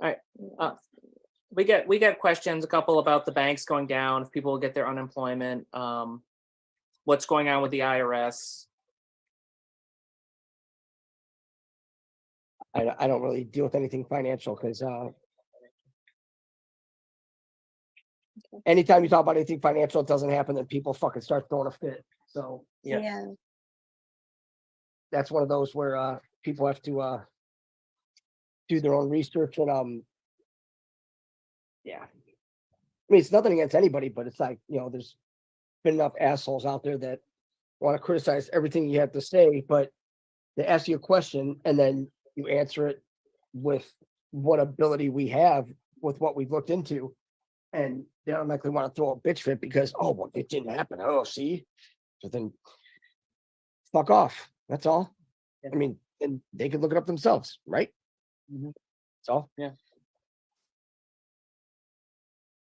right. We get questions, a couple about the banks going down, if people will get their unemployment, what's going on with the IRS. I don't really deal with anything financial because anytime you talk about anything financial, it doesn't happen, then people fucking start throwing a fit. So Yeah. that's one of those where people have to do their own research and yeah. I mean, it's nothing against anybody, but it's like, there's been enough assholes out there that want to criticize everything you have to say, but they ask you a question and then you answer it with what ability we have with what we've looked into. And they automatically want to throw a bitch fit because, oh, well, it didn't happen. Oh, see? So then fuck off. That's all. I mean, and they can look it up themselves, right? Mhm. So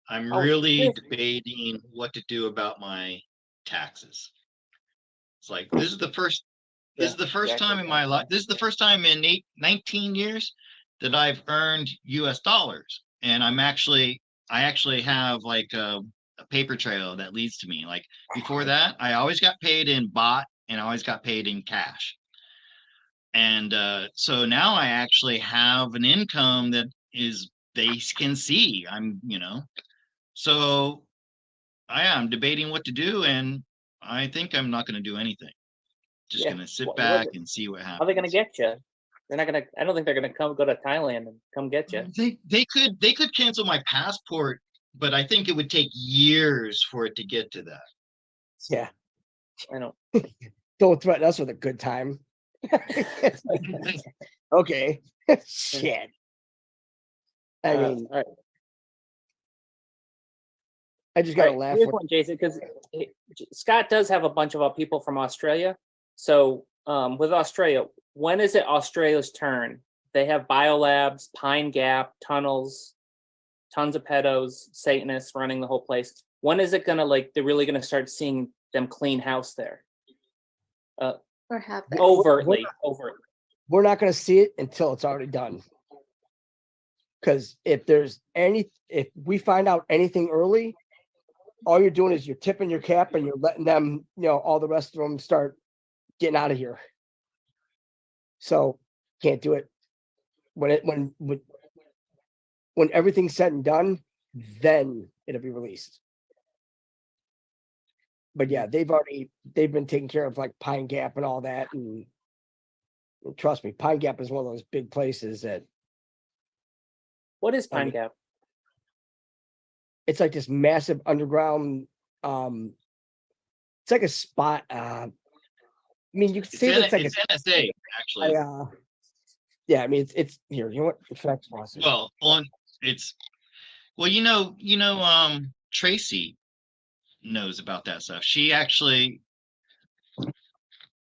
I'm Oh, really here's- debating what to do about my taxes. It's like this is the first this is the first exactly. time in my life. This is the first time in 19 years that I've earned US dollars. And I actually have like a paper trail that leads to me. Like before that, I always got paid in baht and I always got paid in cash. And so now I actually have an income that is they can see. So I am debating what to do, and I think I'm not going to do anything. Just Yeah. going to sit What- back and see what How are they going to happens. get you? They're not going to. I don't think they're going to go to Thailand and come get you. They could cancel my passport, but I think it would take years for it to get to that. yeah, I don't. don't threaten us with a good time. Okay, shit. I mean, all right. I just All gotta right, laugh. here's When, one, Jason, because Scott does have a bunch of people from Australia. So with Australia, when is it Australia's turn? They have biolabs, Pine Gap, tunnels, tons of pedos, Satanists running the whole place. When is it gonna they're really gonna start seeing them clean house there? Or have Overtly. we're not gonna see it until it's already done. Because if we find out anything early, all you're doing is you're tipping your cap and you're letting them, all the rest of them start getting out of here. So can't do it. When everything's said and done, then it'll be released. But yeah, they've been taking care of like Pine Gap and all that, and trust me, Pine Gap is one of those big places that What is I Pine mean, Gap? it's like this massive underground. It's like a spot. I mean, you could say that it's like NSA actually. Yeah, I mean, it's here. You know what? Facts lawsuit. Well, Tracy knows about that stuff. She actually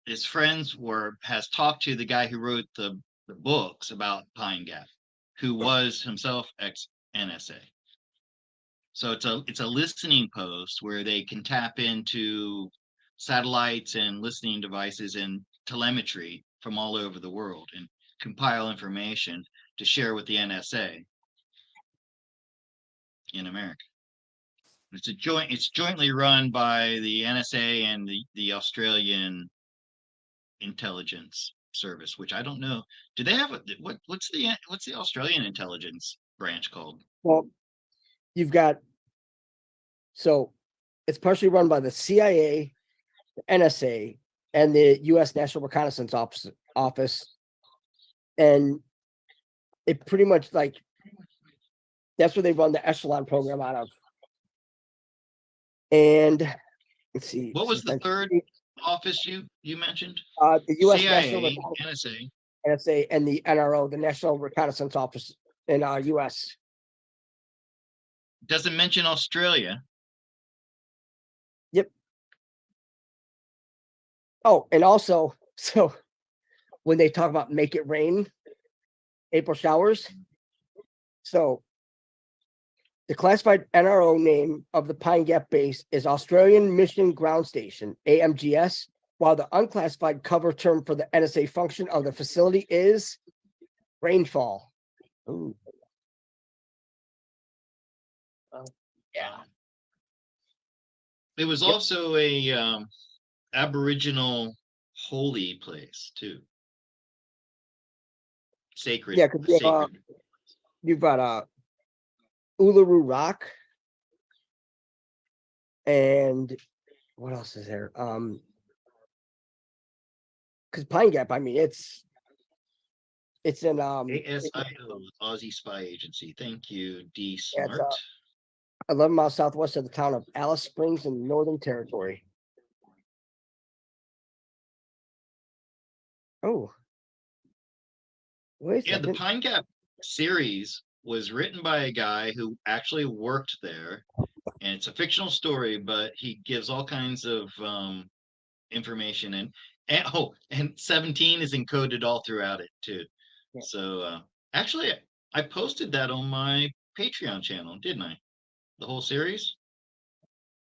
has talked to the guy who wrote the books about Pine Gap, who was himself ex NSA. So it's a listening post where they can tap into satellites and listening devices and telemetry from all over the world and compile information to share with the NSA in America. It's jointly run by the NSA and the Australian intelligence service, which I don't know. Do they have what's the Australian intelligence branch called? Well, so it's partially run by the CIA, the NSA, and the U.S. National Reconnaissance Office, and it pretty much that's where they run the Echelon program out of. And let's see. What was the third office you mentioned? The U.S. CIA, National NSA, NSA, and the NRO, the National Reconnaissance Office in U.S. doesn't mention Australia. Yep. Oh, and also, so when they talk about make it rain, April showers. So the classified NRO name of the Pine Gap base is Australian Mission Ground Station, AMGS, while the unclassified cover term for the NSA function of the facility is rainfall. Ooh. Yeah. It was also a Aboriginal holy place too. Sacred. Yeah, because sacred. you've got Uluru Rock, and what else is there? Because Pine Gap, I mean, it's in ASIO, Aussie Spy Agency. Thank you, D Yeah, it's, Smart. 11 miles southwest of the town of Alice Springs in the Northern Territory. Oh. Wait a Yeah, the second. Pine Gap series was written by a guy who actually worked there, and it's a fictional story, but he gives all kinds of information, and and 17 is encoded all throughout it too. Yeah. So actually, I posted that on my Patreon channel, didn't I? The whole series.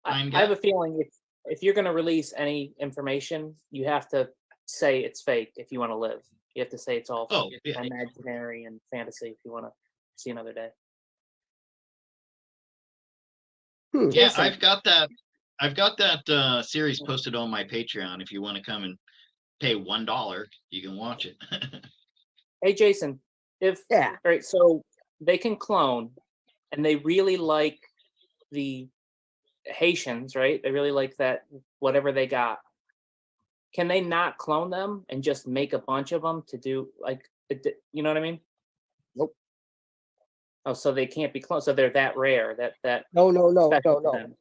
I have a feeling if you're going to release any information, you have to say it's fake if you want to live. You have to say it's all Yeah. imaginary and fantasy if you want to see another day. Yeah, Jason. I've got that series posted on my Patreon. If you want to come and pay $1, you can watch it. Hey, Jason, all right, so they can clone, and they really like the Haitians, right? They really like that whatever they got. Can they not clone them and just make a bunch of them to do you know what I mean? Nope. Oh, so they can't be cloned. So they're that rare. That No. special to them.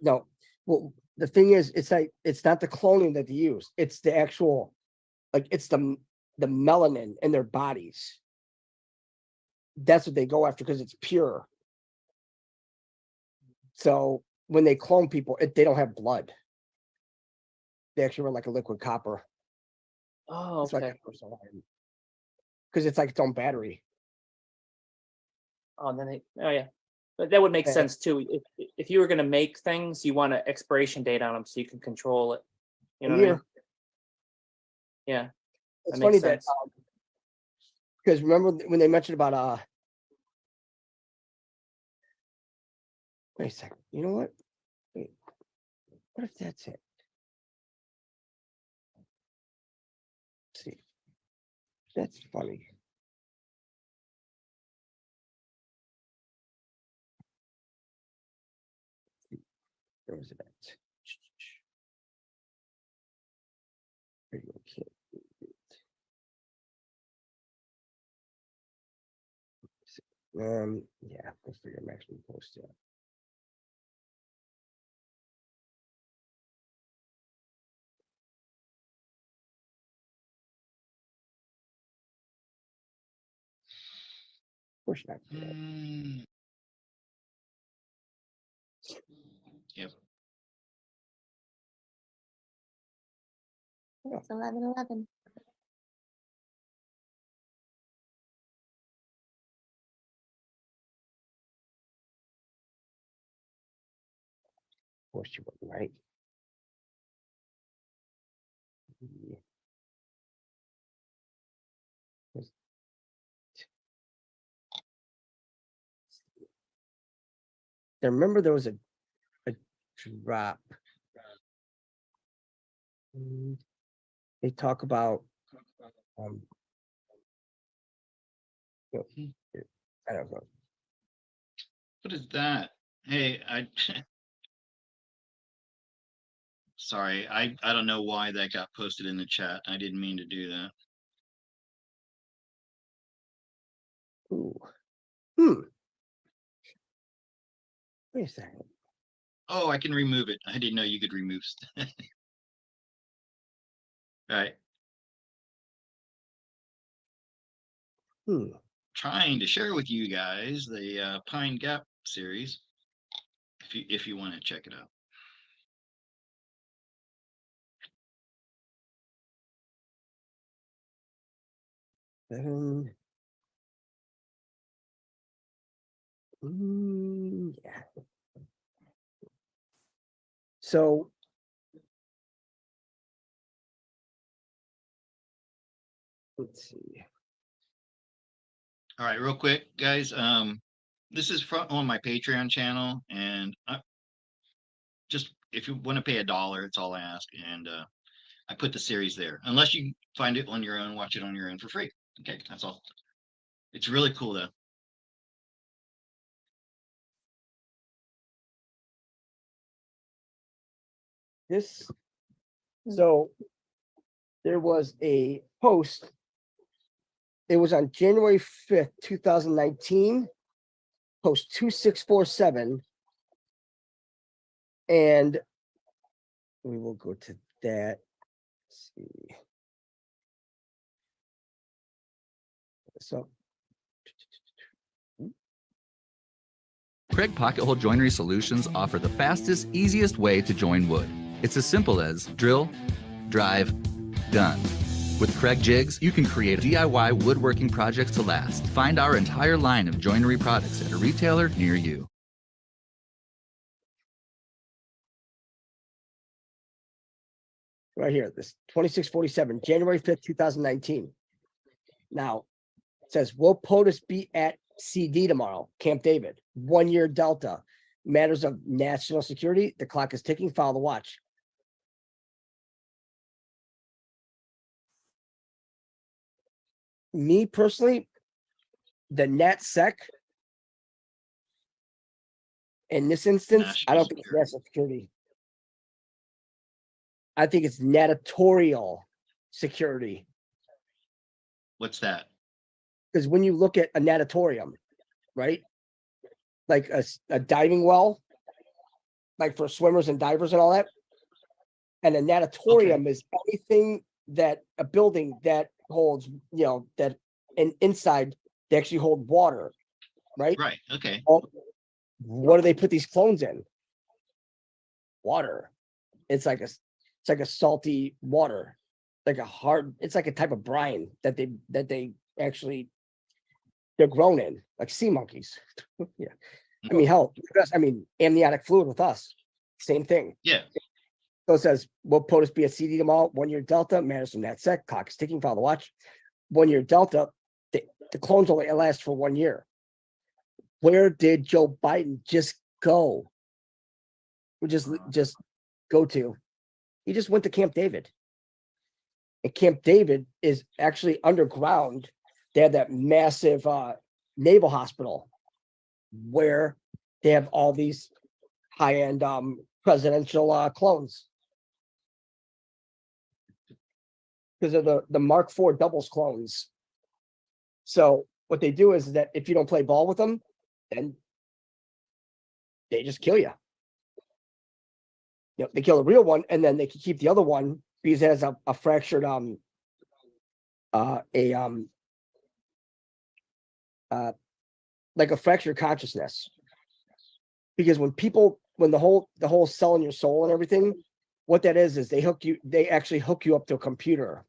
No. Well, the thing is, it's not the cloning that they use. It's the actual, it's the melanin in their bodies. That's what they go after because it's pure. So when they clone people, they don't have blood. They actually run like a liquid copper. Oh, okay. Because it's like its own battery. Oh, and then yeah. But that would make sense too. If you were going to make things, you want an expiration date on them so you can control it. You know what I mean? Yeah. It's funny that because remember when they mentioned about wait a second. You know what? Wait. What if that's it? Let's see. That's funny. Where was it at? Yeah, let's figure maximum post out. Of course not. Yep. It's 11:11. Of course you wouldn't, right? Yeah. I remember there was a drop. They talk about I don't know. What is that? Hey, sorry, I don't know why that got posted in the chat. I didn't mean to do that. Ooh. Wait a second. Oh, I can remove it. I didn't know you could remove stuff. Right. Trying to share with you guys the Pine Gap series, if you want to check it out. Yeah. So let's see. All right, real quick, guys. This is on my Patreon channel, and just if you want to pay $1, it's all I ask, and I put the series there. Unless you find it on your own, watch it on your own for free. Okay, that's all. It's really cool though. So there was a post. It was on January 5th, 2019, post 2647. And we will go to that. Let's see. So Craig Pocket Hole Joinery Solutions offer the fastest, easiest way to join wood. It's as simple as drill, drive, done. With Craig Jigs, you can create DIY woodworking projects to last. Find our entire line of joinery products at a retailer near you. Right here, this 2647, January 5th, 2019. Now, it says, will POTUS be at CD tomorrow? Camp David, 1 year Delta. Matters of national security. The clock is ticking. Follow the watch. Me personally, the NatSec, in this instance, I don't think it's national security. I think it's natatorial security. What's that? Because when you look at a natatorium, right? Like a diving well, like for swimmers and divers and all that. And a natatorium is anything that a building that holds, that inside they actually hold water, right? Right. Okay. What do they put these clones in? Water. It's like a salty water, like a hard. It's like a type of brine that they actually they're grown in, like sea monkeys. Yeah, I mean, hell, amniotic fluid with us, same thing. Yeah. So it says, will POTUS be a CD tomorrow? 1 year Delta, matters from NatSec, clock is ticking, follow the watch. 1 year Delta, the clones only last for 1 year. Where did Joe Biden just go? We just go to. He just went to Camp David. And Camp David is actually underground. They have that massive naval hospital where they have all these high-end presidential clones. Because of the Mark IV doubles clones. So what they do is that if you don't play ball with them, then they just kill you. They kill the real one, and then they can keep the other one because it has a fractured like a fractured consciousness. Because when the whole cell in your soul and everything, what that is they actually hook you up to a computer.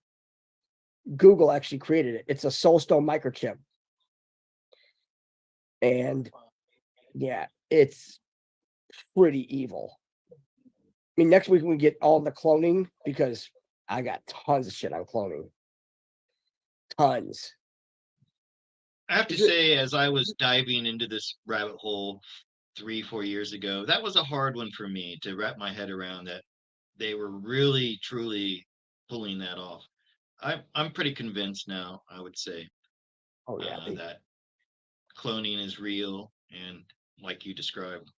Google actually created it. It's a Soulstone microchip. And yeah, it's pretty evil. I mean, next week we get all the cloning because I got tons of shit on cloning. Tons. I have to say, as I was diving into this rabbit hole 3-4 years ago, that was a hard one for me to wrap my head around, that they were really, truly pulling that off. I'm pretty convinced now, I would say. Oh yeah, that cloning is real and like you described.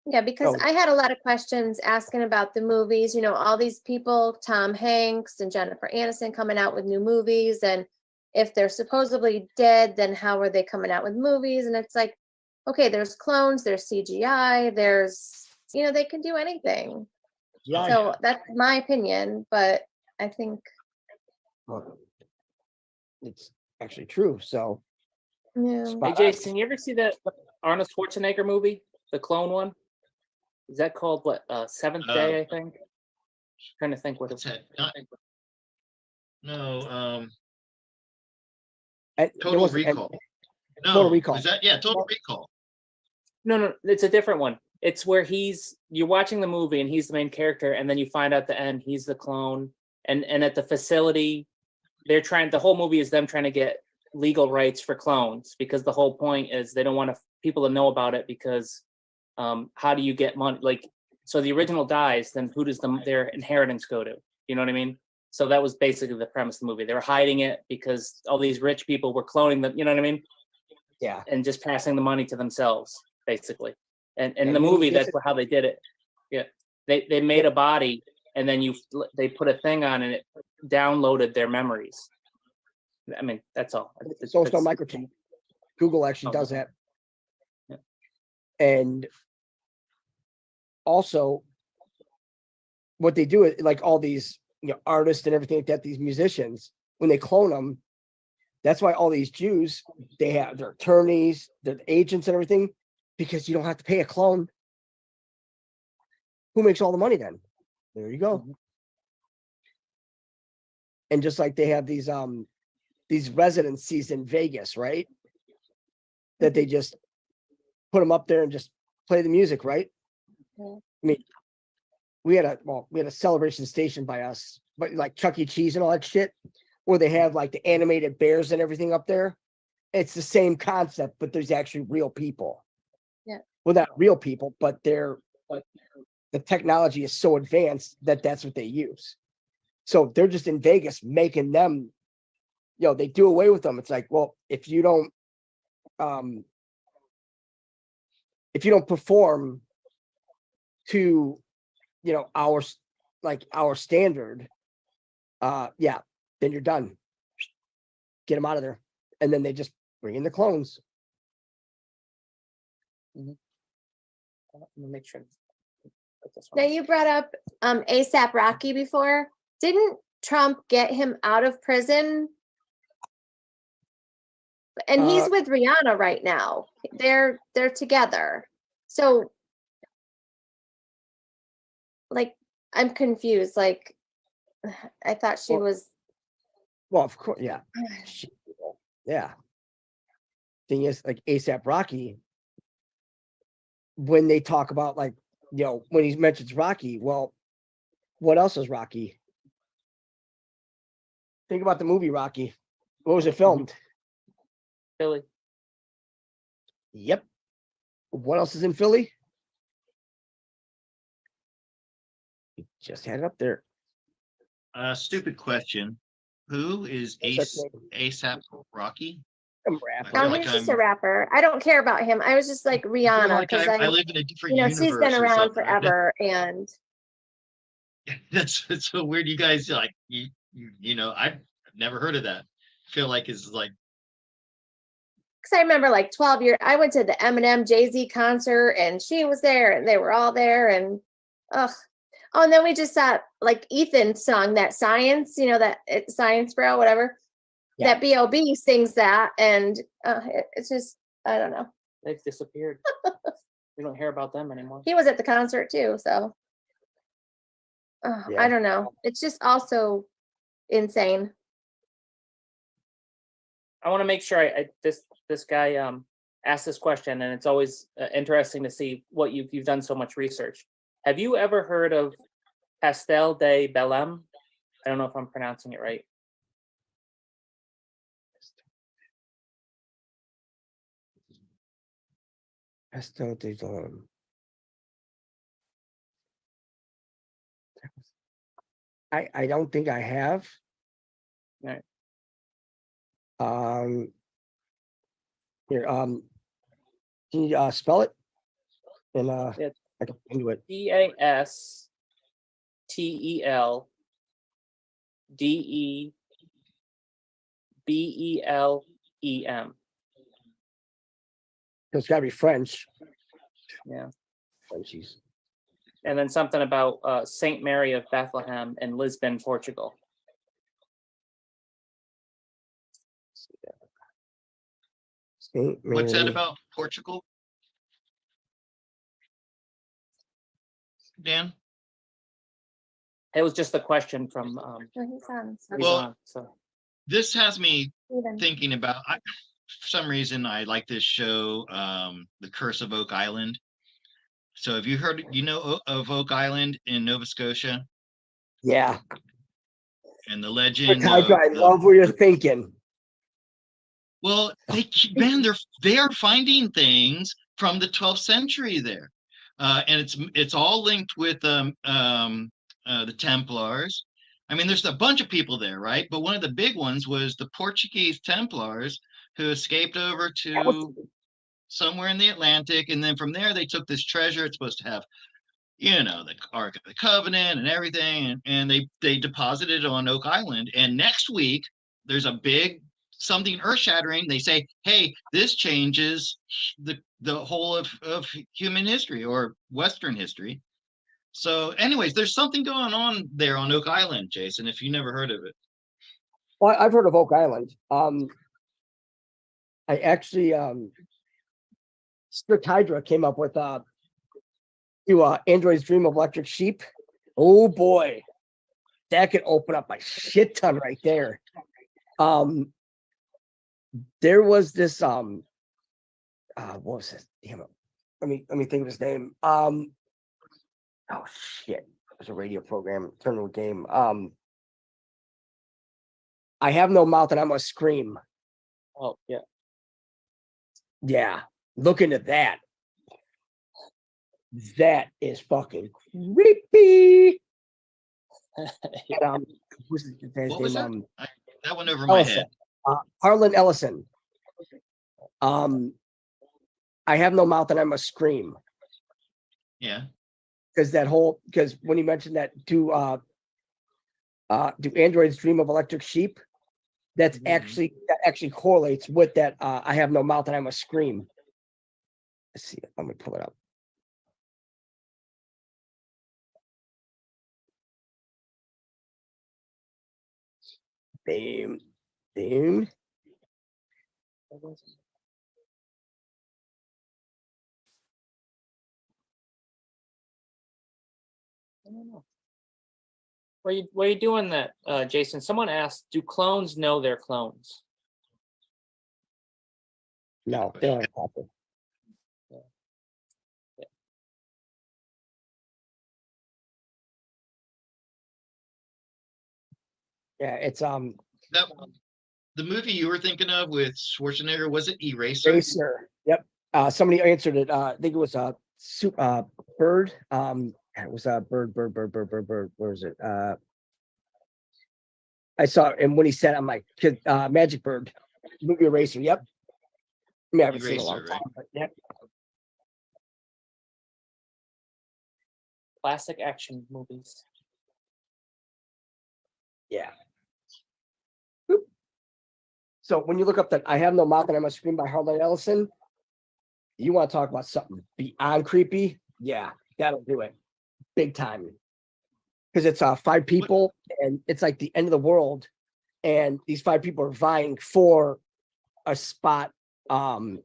Yeah, because I had a lot of questions asking about the movies, all these people, Tom Hanks and Jennifer Aniston coming out with new movies. And if they're supposedly dead, then how are they coming out with movies? And it's like, okay, there's clones, there's CGI, there's, they can do anything. Yeah. So that's my opinion, but I think it's actually true. So, Hey, Jason, you ever see that Arnold Schwarzenegger movie, the clone one? Is that called what? Seventh Day, I think. Trying to think what it's. No. Total Recall. No, Total Recall. Is that Total Recall? No, it's a different one. It's where you're watching the movie and he's the main character, and then you find out at the end he's the clone, and at the facility, the whole movie is them trying to get legal rights for clones, because the whole point is they don't want people to know about it, because how do you get money? Like, so the original dies, then who does their inheritance go to? You know what I mean? So that was basically the premise of the movie. They were hiding it because all these rich people were cloning them. You know what I mean? Yeah. And just passing the money to themselves, basically. And in the movie, that's how they did it. Yeah. They made a body, and then they put a thing on, and it downloaded their memories. I mean, that's all. It's also microchip. Google actually does that. Yeah. And also, what they do is, like, all these artists and everything like that, these musicians, when they clone them, that's why all these Jews, they have their attorneys, their agents and everything, because you don't have to pay a clone. Who makes all the money then? There you go. And just like they have these residencies in Vegas, right? That they just put them up there and just play the music, right? Yeah. I mean, we had a celebration station by us, but like Chuck E. Cheese and all that shit, where they have like the animated bears and everything up there. It's the same concept, but there's actually real people. Yeah. Well, not real people, but the technology is so advanced that that's what they use. So they're just in Vegas making them, they do away with them. It's like, well, if you don't perform to, our standard, then you're done. Get them out of there. And then they just bring in the clones. Let me make sure. Put this Now one. you brought up ASAP Rocky before. Didn't Trump get him out of prison? And he's with Rihanna right now. They're together. So like I'm confused. Like I thought she was Well, of course, yeah. Yeah. Thing is, like ASAP Rocky, when they talk about like, when he mentions Rocky, well, what else is Rocky? Think about the movie Rocky. What was it filmed? Philly. Yep. What else is in Philly? You just had it up there. Stupid question. Who is ASAP Rocky? Some I rapper. feel no, like he's just a I'm- rapper. I don't care about him. I was just like I feel Rihanna like because I live in a different universe. she's been or around something. forever, and That's so weird. You guys like I've never heard of that. I feel like it's like because I remember like 12 years. I went to the Eminem Jay-Z concert, and she was there, and they were all there, and oh, and then we just saw like Ethan sung that Science, that Science Bro, whatever. Yeah. That B.O.B. sings that, and it's just I don't know. They've disappeared. We don't hear about them anymore. He was at the concert too, so Yeah. I don't know. It's just also insane. I want to make sure this guy asked this question, and it's always interesting to see what you've done so much research. Have you ever heard of Pastel de Belém? I don't know if I'm pronouncing it right. Pastel de Belém. I don't think I have. Right. Here, can you spell it? And Yeah. I can do it. PASTELDEBELEM. It's got to be French. Yeah. Frenchies. And then something about Saint Mary of Bethlehem in Lisbon, Portugal. Saint Mary. what's that about Portugal? Dan? It was just a question from No, he's on. Well, Rizan, so This has me Steven. thinking about for some reason I like this show, The Curse of Oak Island. So have you heard of Oak Island in Nova Scotia Yeah. and the legend I of love where you're thinking. Well, they are finding things from the 12th century there, and it's all linked with the Templars. I mean, there's a bunch of people there, right? But one of the big ones was the Portuguese Templars who escaped over to somewhere in the Atlantic, and then from there they took this treasure. It's supposed to have, the Ark of the Covenant and everything, and they deposited it on Oak Island. And next week there's a big something earth-shattering. They say, hey, this changes the whole of human history or Western history. So anyways, there's something going on there on Oak Island, Jason, if you never heard of it. Well, I've heard of Oak Island. I actually Strict Hydra came up with Android's Dream of Electric Sheep. Oh boy. that could open up a shit ton right there. There was this what was it? Damn it. Let me think of his name. Oh shit. It was a radio program, turned into a game. I have no mouth and I must scream. Oh yeah. Yeah. Look into that. That is fucking creepy. And, who's the guy's What was name? that? That went over my Ellison. head. Harlan Ellison. I have no mouth and I must scream. Yeah. Because when you mentioned that, do androids dream of electric sheep? That actually correlates with that. I have no mouth and I must scream. Let's see. Let me pull it up. Boom. I don't know. Why are you doing that, Jason? Someone asked, do clones know they're clones? No, they don't have copper. Yeah, it's That the movie you were thinking of with Schwarzenegger, was it Eraser? Racer. Yep. Somebody answered it. I think it was a bird. It was a bird. Where was it? I saw it, and when he said, I'm like, Magic Bird, movie Eraser. Yep. I mean, I haven't seen it in a long Eraser, time, right? but yep. Classic action movies. Yeah. Boop. So when you look up that I have no mouth and I must scream by Harlan Ellison, you want to talk about something beyond creepy? Yeah, that'll do it. Big time. Because it's 5 people and it's like the end of the world. And these 5 people are vying for a spot, a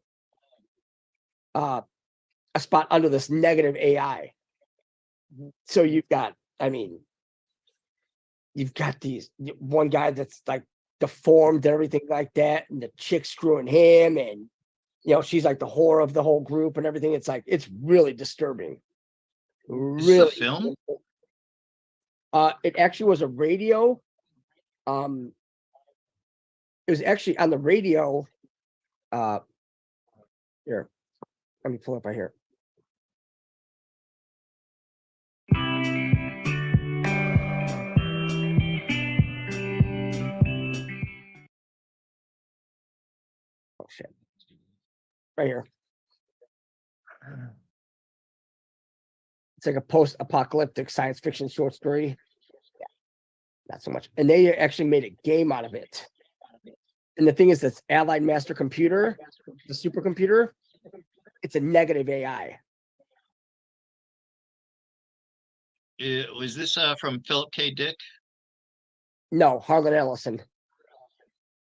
spot under this negative AI. So you've got these one guy that's like deformed and everything like that, and the chick screwing him, and she's like the whore of the whole group and everything. It's like it's really disturbing. Is this a Really. film? It actually was a radio. It was actually on the radio. Here, let me pull up right here. Oh shit! Right here. It's like a post-apocalyptic science fiction short story. Yeah, not so much. And they actually made a game out of it. And the thing is, this Allied Master Computer, the supercomputer, it's a negative AI. Was this from Philip K. Dick? No, Harlan Ellison.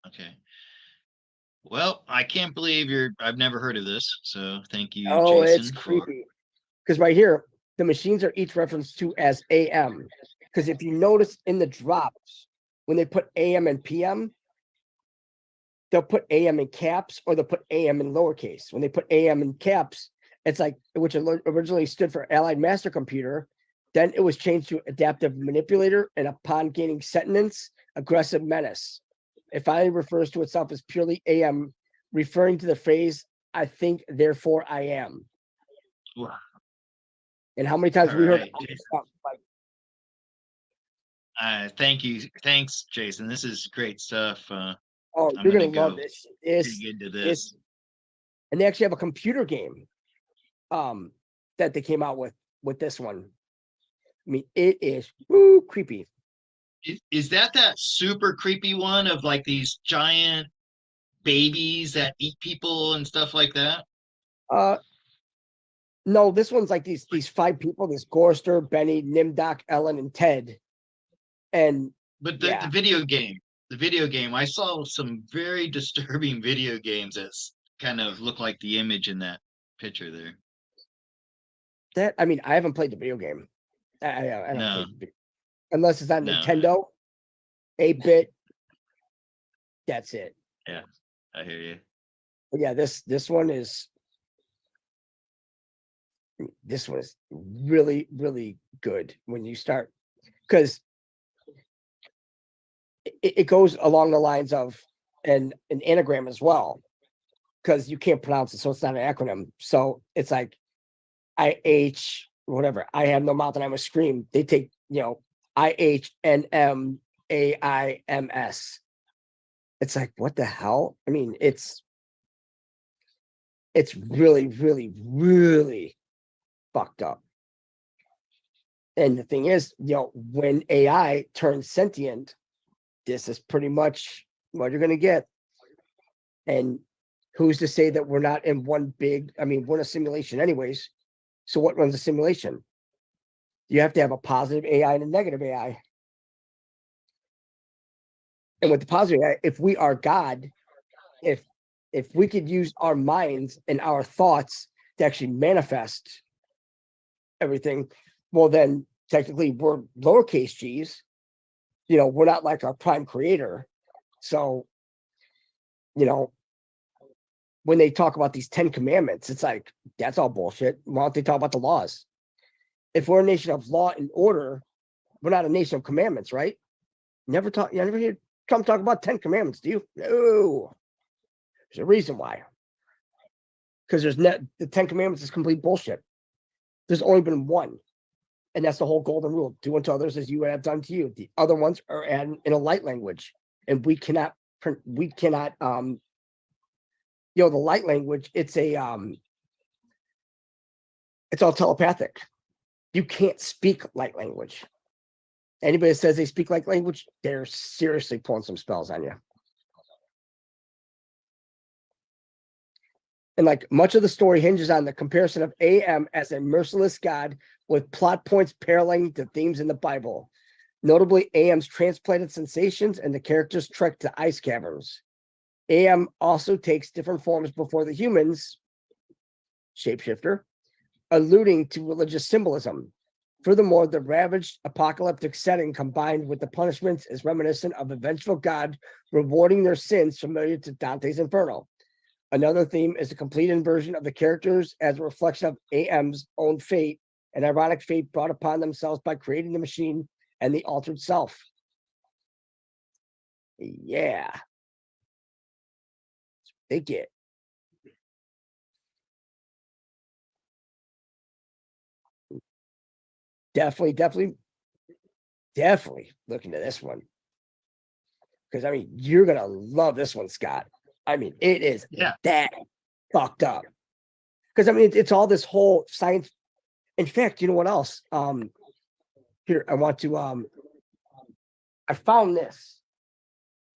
Okay. Well, I can't believe I've never heard of this. So thank you, Oh, Jason. it's creepy. Because right here, the machines are each referenced to as AM. Because if you notice in the drops, when they put AM and PM, they'll put AM in caps or they'll put AM in lowercase. When they put AM in caps, it's like, which originally stood for Allied Master Computer. Then it was changed to Adaptive Manipulator, and upon gaining sentience, Aggressive Menace. It finally refers to itself as purely AM, referring to the phrase, I think, therefore I am. Wow. And how many times All we heard right, stuff like, thank you. Thanks, Jason. This is great stuff. oh, I'm you're gonna gonna love go this. dig into this. And they actually have a computer game that they came out with this one. I mean, it is creepy. Is that super creepy one of like these giant babies that eat people and stuff like that? No, this one's like these 5 people, this Gorster, Benny, Nimdoc, Ellen, and Ted. But the video game, I saw some very disturbing video games that kind of look like the image in that picture there. I haven't played the video game. I don't No. play unless it's on No. Nintendo, 8-bit. That's it. Yeah, I hear you. But yeah, this one is really, really good when you start, because it goes along the lines of an anagram as well, because you can't pronounce it, so it's not an acronym. So it's like IH, whatever. I have no mouth and I must scream. They take, IHNMAIMS. It's like, what the hell? I mean, it's really, really, really fucked up. And the thing is, when AI turns sentient, this is pretty much what you're going to get. And who's to say that we're not in one big, we're in a simulation anyways. So what runs a simulation? You have to have a positive AI and a negative AI. And with the positive AI, if we are God, if we could use our minds and our thoughts to actually manifest everything, well, then technically we're lowercase g's. We're not like our prime creator. So, when they talk about these 10 commandments, it's like, that's all bullshit. Why don't they talk about the laws? If we're a nation of law and order, we're not a nation of commandments, right? You never hear Trump talk about 10 commandments, do you? No. There's a reason why. Because the 10 commandments is complete bullshit. There's only been one. And that's the whole golden rule. Do unto others as you would have done to you. The other ones are in a light language. And the light language, it's all telepathic. You can't speak light language. Anybody that says they speak light language, they're seriously pulling some spells on you. And like much of the story hinges on the comparison of AM as a merciless god with plot points paralleling the themes in the Bible. Notably, AM's transplanted sensations and the character's trek to ice caverns. AM also takes different forms before the humans, shapeshifter, alluding to religious symbolism. Furthermore, the ravaged apocalyptic setting combined with the punishments is reminiscent of a vengeful god rewarding their sins familiar to Dante's Inferno. Another theme is a complete inversion of the characters as a reflection of AM's own fate, an ironic fate brought upon themselves by creating the machine and the altered self. Yeah. They get. Definitely look into this one. Because you're gonna love this one, Scott. It is that fucked up. Because it's all this whole science. In fact, you know what else? Here, I want to I found this.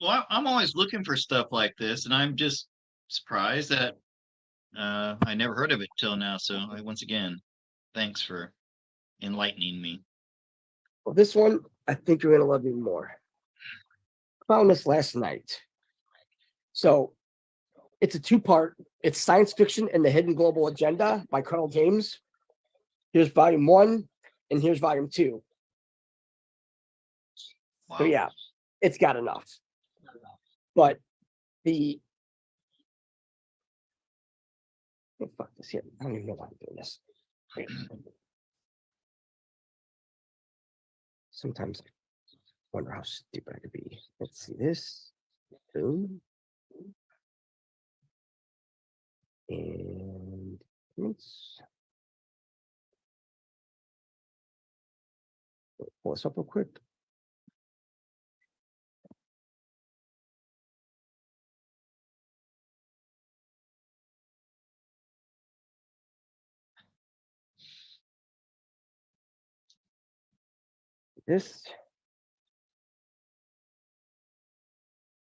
Well, I'm always looking for stuff like this, and I'm just surprised that I never heard of it till now. So once again, thanks for enlightening me. Well, this one I think you're gonna love even more. I found this last night. So it's a 2-part. It's Science Fiction and the Hidden Global Agenda by Colonel James. Here's volume 1, and here's volume 2. Wow. So yeah, it's got enough. But fuck this here. I don't even know why I'm doing this. Sometimes I wonder how stupid I could be. Let's see this. Boom. And let's pull this up real quick.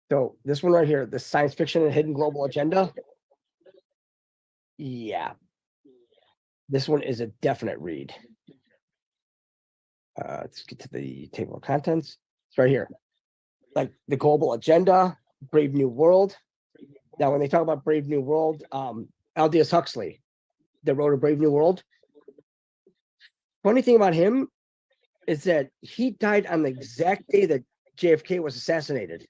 So this one right here, the Science Fiction and Hidden Global Agenda. Yeah. This one is a definite read. Let's get to the table of contents. It's right here. Like the Global Agenda, Brave New World. Now, when they talk about Brave New World, Aldous Huxley, that wrote A Brave New World. Funny thing about him is that he died on the exact day that JFK was assassinated.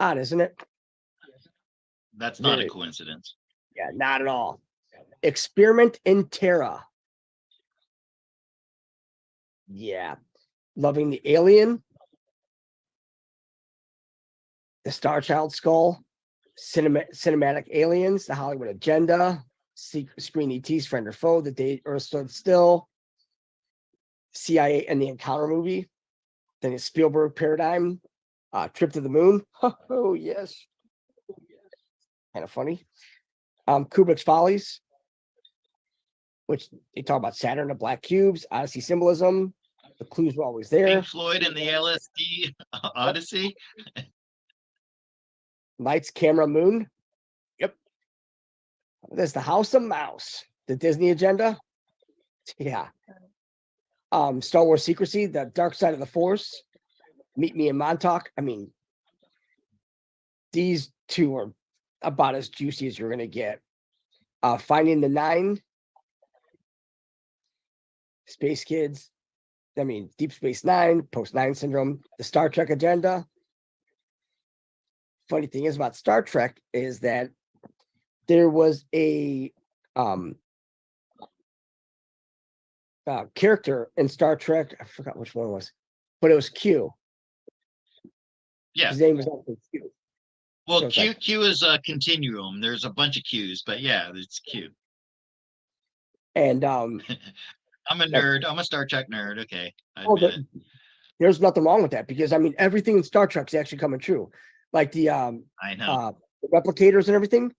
Odd, isn't it? That's not a Very. coincidence. Yeah, not at all. Experiment in Terra. Yeah. Loving the Alien. The Star Child Skull. Cinematic Aliens. The Hollywood Agenda. Screen ET's Friend or Foe. The Day Earth Stood Still. CIA and the Encounter movie. Then it's Spielberg Paradigm. Trip to the Moon. Oh, yes. Kind of funny. Kubrick's Follies, which they talk about Saturn, the black cubes, Odyssey symbolism. The clues were always there. Pink Floyd and the LSD Odyssey. Lights, Camera, Moon. Yep. There's the House of Mouse. The Disney Agenda. Yeah. Star Wars Secrecy, The Dark Side of the Force. Meet Me in Montauk. I mean, these two are about as juicy as you're going to get. Finding the Nine. Space Kids. I mean, Deep Space Nine, Post Nine Syndrome, the Star Trek Agenda. Funny thing is about Star Trek is that there was a character in Star Trek. I forgot which one it was, but it was Q. Yeah. His name was also Q. Well, So Q is a continuum. There's a bunch of Qs, but yeah, it's Q. And I'm a nerd. I'm a Star Trek nerd. Okay. There's nothing wrong with that because I mean everything in Star Trek is actually coming true. Like the I know. The replicators and everything.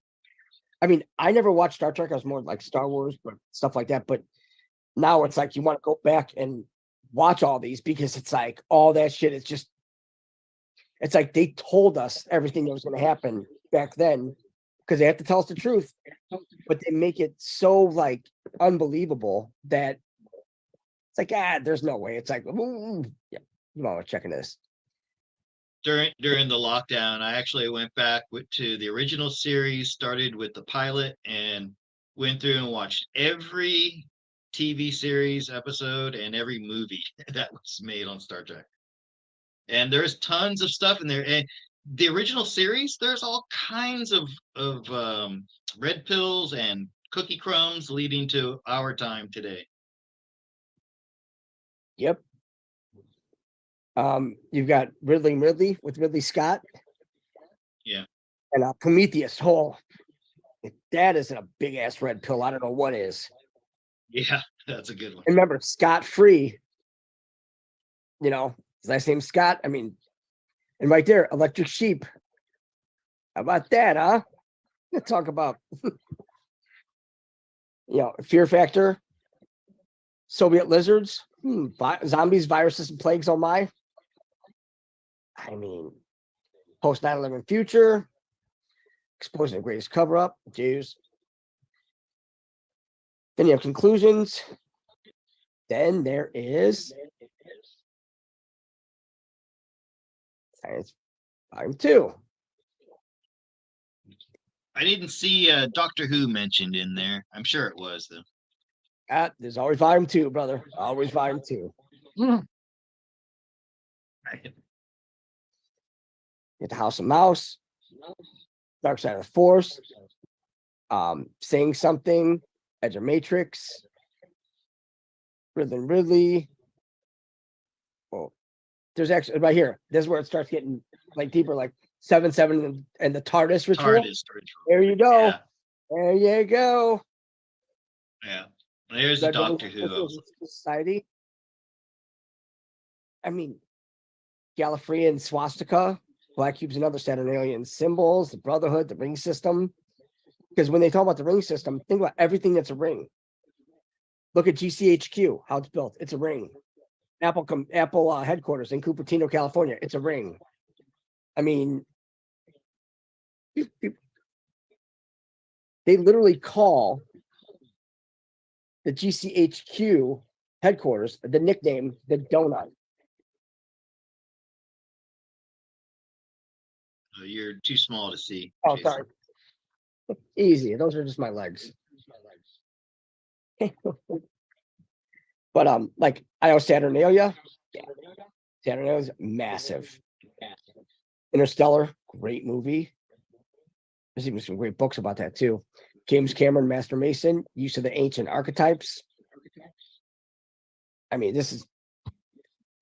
I mean, I never watched Star Trek. I was more like Star Wars, but stuff like that. But now it's like you want to go back and watch all these because it's like all that shit is just. It's like they told us everything that was going to happen back then because they have to tell us the truth, but they make it so like unbelievable that it's like there's no way. It's like yeah, you want to check into this. During the lockdown, I actually went back to the original series, started with the pilot, and went through and watched every TV series episode and every movie that was made on Star Trek. And there's tons of stuff in there. And the original series, there's all kinds of red pills and cookie crumbs leading to our time today. Yep. You've got Ridley with Ridley Scott. Yeah. And Prometheus. Oh, if that isn't a big ass red pill, I don't know what is. Yeah, that's a good one. And remember, Scott Free. You know, his last name's Scott. I mean, and right there, Electric Sheep. How about that, huh? Let's talk about Fear Factor, Soviet lizards, zombies, viruses, and plagues. Oh my! I mean, post 9/11 future, exposing the greatest cover up. Jeez. Then you have conclusions. Then there is Science Volume 2. I didn't see Doctor Who mentioned in there. I'm sure it was though. There's always Volume 2, brother. Always Volume 2. Get the House of Mouse, Dark Side of the Force, Saying Something, Edge of Matrix, Ridley. Oh, there's actually right here. This is where it starts getting like deeper, like 7 and the TARDIS ritual. TARDIS ritual. There you go. Yeah. There you go. Yeah. There's a Doctor Who. Society. I mean, Gallifreyan swastika, black cubes, and other Saturn alien symbols, the Brotherhood, the ring system. Because when they talk about the ring system, think about everything that's a ring. Look at GCHQ, how it's built. It's a ring. Apple headquarters in Cupertino, California. It's a ring. I mean, they literally call the GCHQ headquarters the nickname the donut. You're too small to see. Oh, Jason. sorry. Easy. Those are just my legs. But like I know Saturnalia. Yeah. Saturnalia is massive. Interstellar, great movie. There's even some great books about that too. James Cameron, Master Mason, use of the ancient archetypes. I mean, this is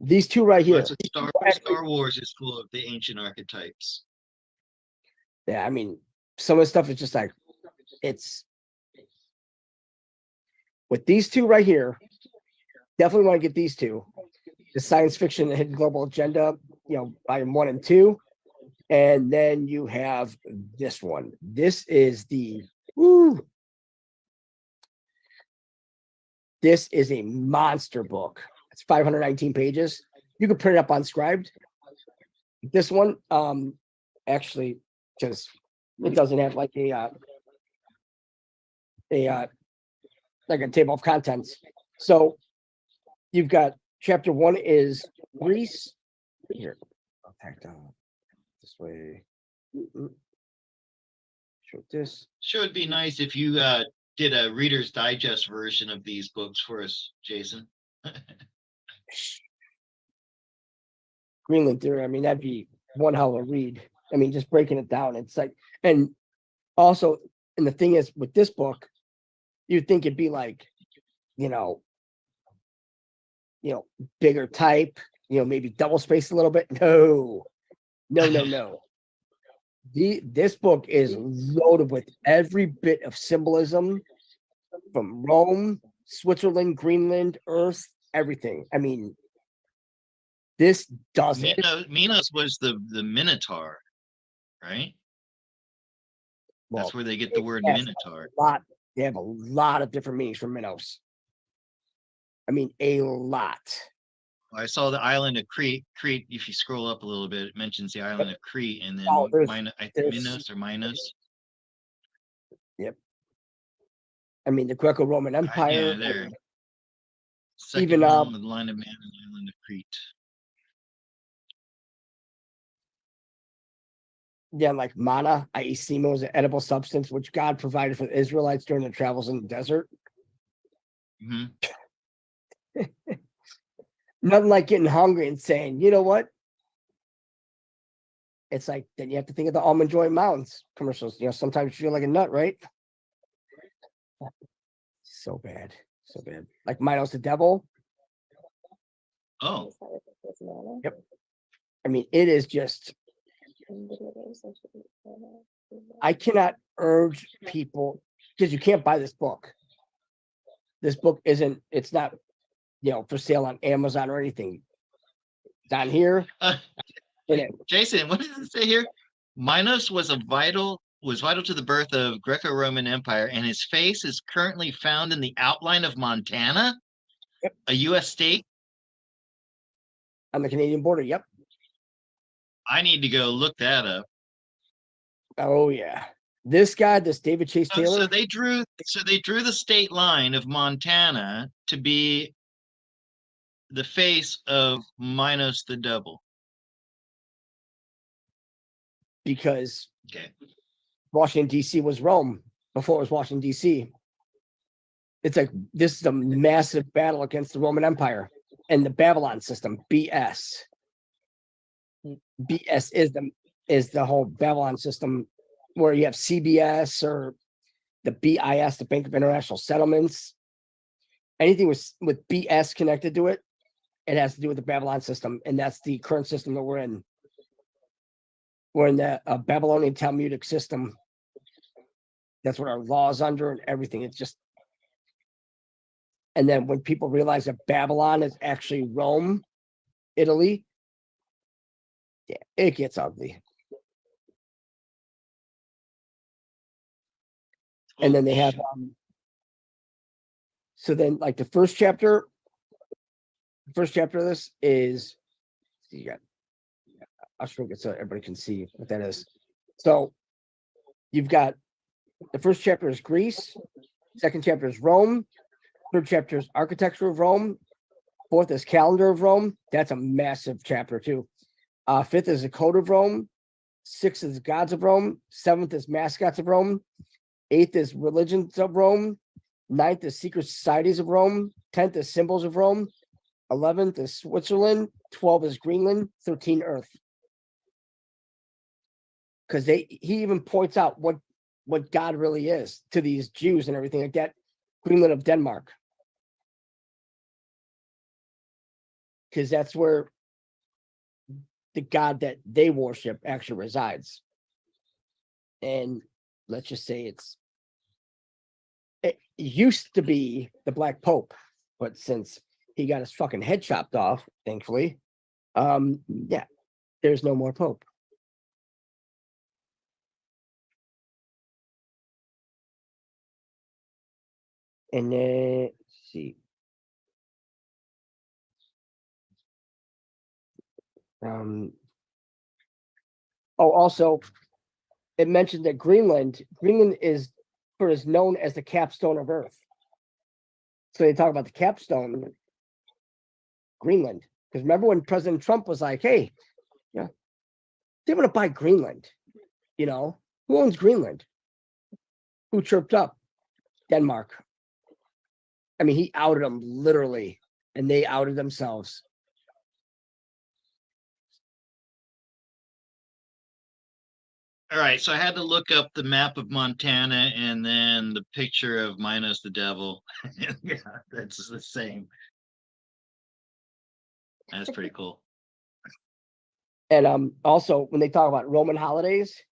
these two right here. That's what Star Wars is full of, the ancient archetypes. Yeah, I mean, some of the stuff is just like it's with these two right here. Definitely want to get these two. The science fiction and hidden global agenda, volume 1 and 2. And then you have this one. This is this is a monster book. It's 519 pages. You can print it up on Scribed. This one, actually, because it doesn't have like a table of contents. So you've got chapter 1 is Greece. Here, I'll tack down this way. Show this. Sure, it'd be nice if you did a Reader's Digest version of these books for us, Jason. Greenland Theory. I mean, that'd be one hell of a read. I mean, just breaking it down. It's like, and also, and the thing is, with this book, you'd think it'd be like, bigger type, maybe double spaced a little bit. No. This book is loaded with every bit of symbolism from Rome, Switzerland, Greenland, Earth, everything. I mean, this does it. Minos was the Minotaur, right? Well, that's where they get the word Minotaur. They have a lot of different meanings for Minos. I mean, a lot. I saw the island of Crete. Crete, if you scroll up a little bit, it mentions the island of Crete, and then Minos or Minos. Yep. I mean, the Greco-Roman Empire. Yeah, there. Second Even the line of man and the island of Crete. Yeah, like manna, i.e., semo, is an edible substance which God provided for the Israelites during their travels in the desert. Mm-hmm. Nothing like getting hungry and saying, you know what? It's like, then you have to think of the Almond Joy Mountains commercials. Sometimes you feel like a nut, right? So bad. Like Minos the Devil. Oh. Yep. I mean, it is just, I cannot urge people, because you can't buy this book. This book it's not, for sale on Amazon or anything. It's on here. Jason, what does it say here? Minos was vital to the birth of Greco-Roman Empire, and his face is currently found in the outline of Montana, yep. A U.S. state. On the Canadian border, yep. I need to go look that up. Oh yeah. This David Chase Taylor. So they drew the state line of Montana to be the face of Minos the Devil. Because Washington, D.C. was Rome before it was Washington, D.C. It's like this is a massive battle against the Roman Empire and the Babylon system, BS. BS is the whole Babylon system where you have CBS or the BIS, the Bank of International Settlements. Anything with BS connected to it, it has to do with the Babylon system, and that's the current system that we're in. We're in the Babylonian Talmudic system. That's what our law is under and everything. It's just, and then when people realize that Babylon is actually Rome, Italy, yeah, it gets ugly. And then they have, so then like the first chapter of this is, you got, I'll shrink it so everybody can see what that is. So you've got the first chapter is Greece, second chapter is Rome, third chapter is architecture of Rome, fourth is calendar of Rome. That's a massive chapter too. Fifth is the code of Rome, sixth is gods of Rome, seventh is mascots of Rome, eighth is religions of Rome, 9th is Secret Societies of Rome. 10th is Symbols of Rome. 11th is Switzerland. 12 is Greenland. 13 Earth. Because he even points out what God really is to these Jews and everything like that. Greenland of Denmark. Because that's where the God that they worship actually resides. And let's just say it used to be the Black Pope, but since he got his fucking head chopped off, thankfully, yeah, there's no more Pope. And then let's see. Also, it mentioned that Greenland is known as the capstone of Earth. So they talk about the capstone, Greenland. Because remember when President Trump was like, hey, yeah, they want to buy Greenland. You know, who owns Greenland? Who chirped up? Denmark. I mean, he outed them literally, and they outed themselves. All right, so I had to look up the map of Montana and then the picture of Minos the Devil. Yeah, that's the same. That's pretty cool. And also, when they talk about Roman holidays,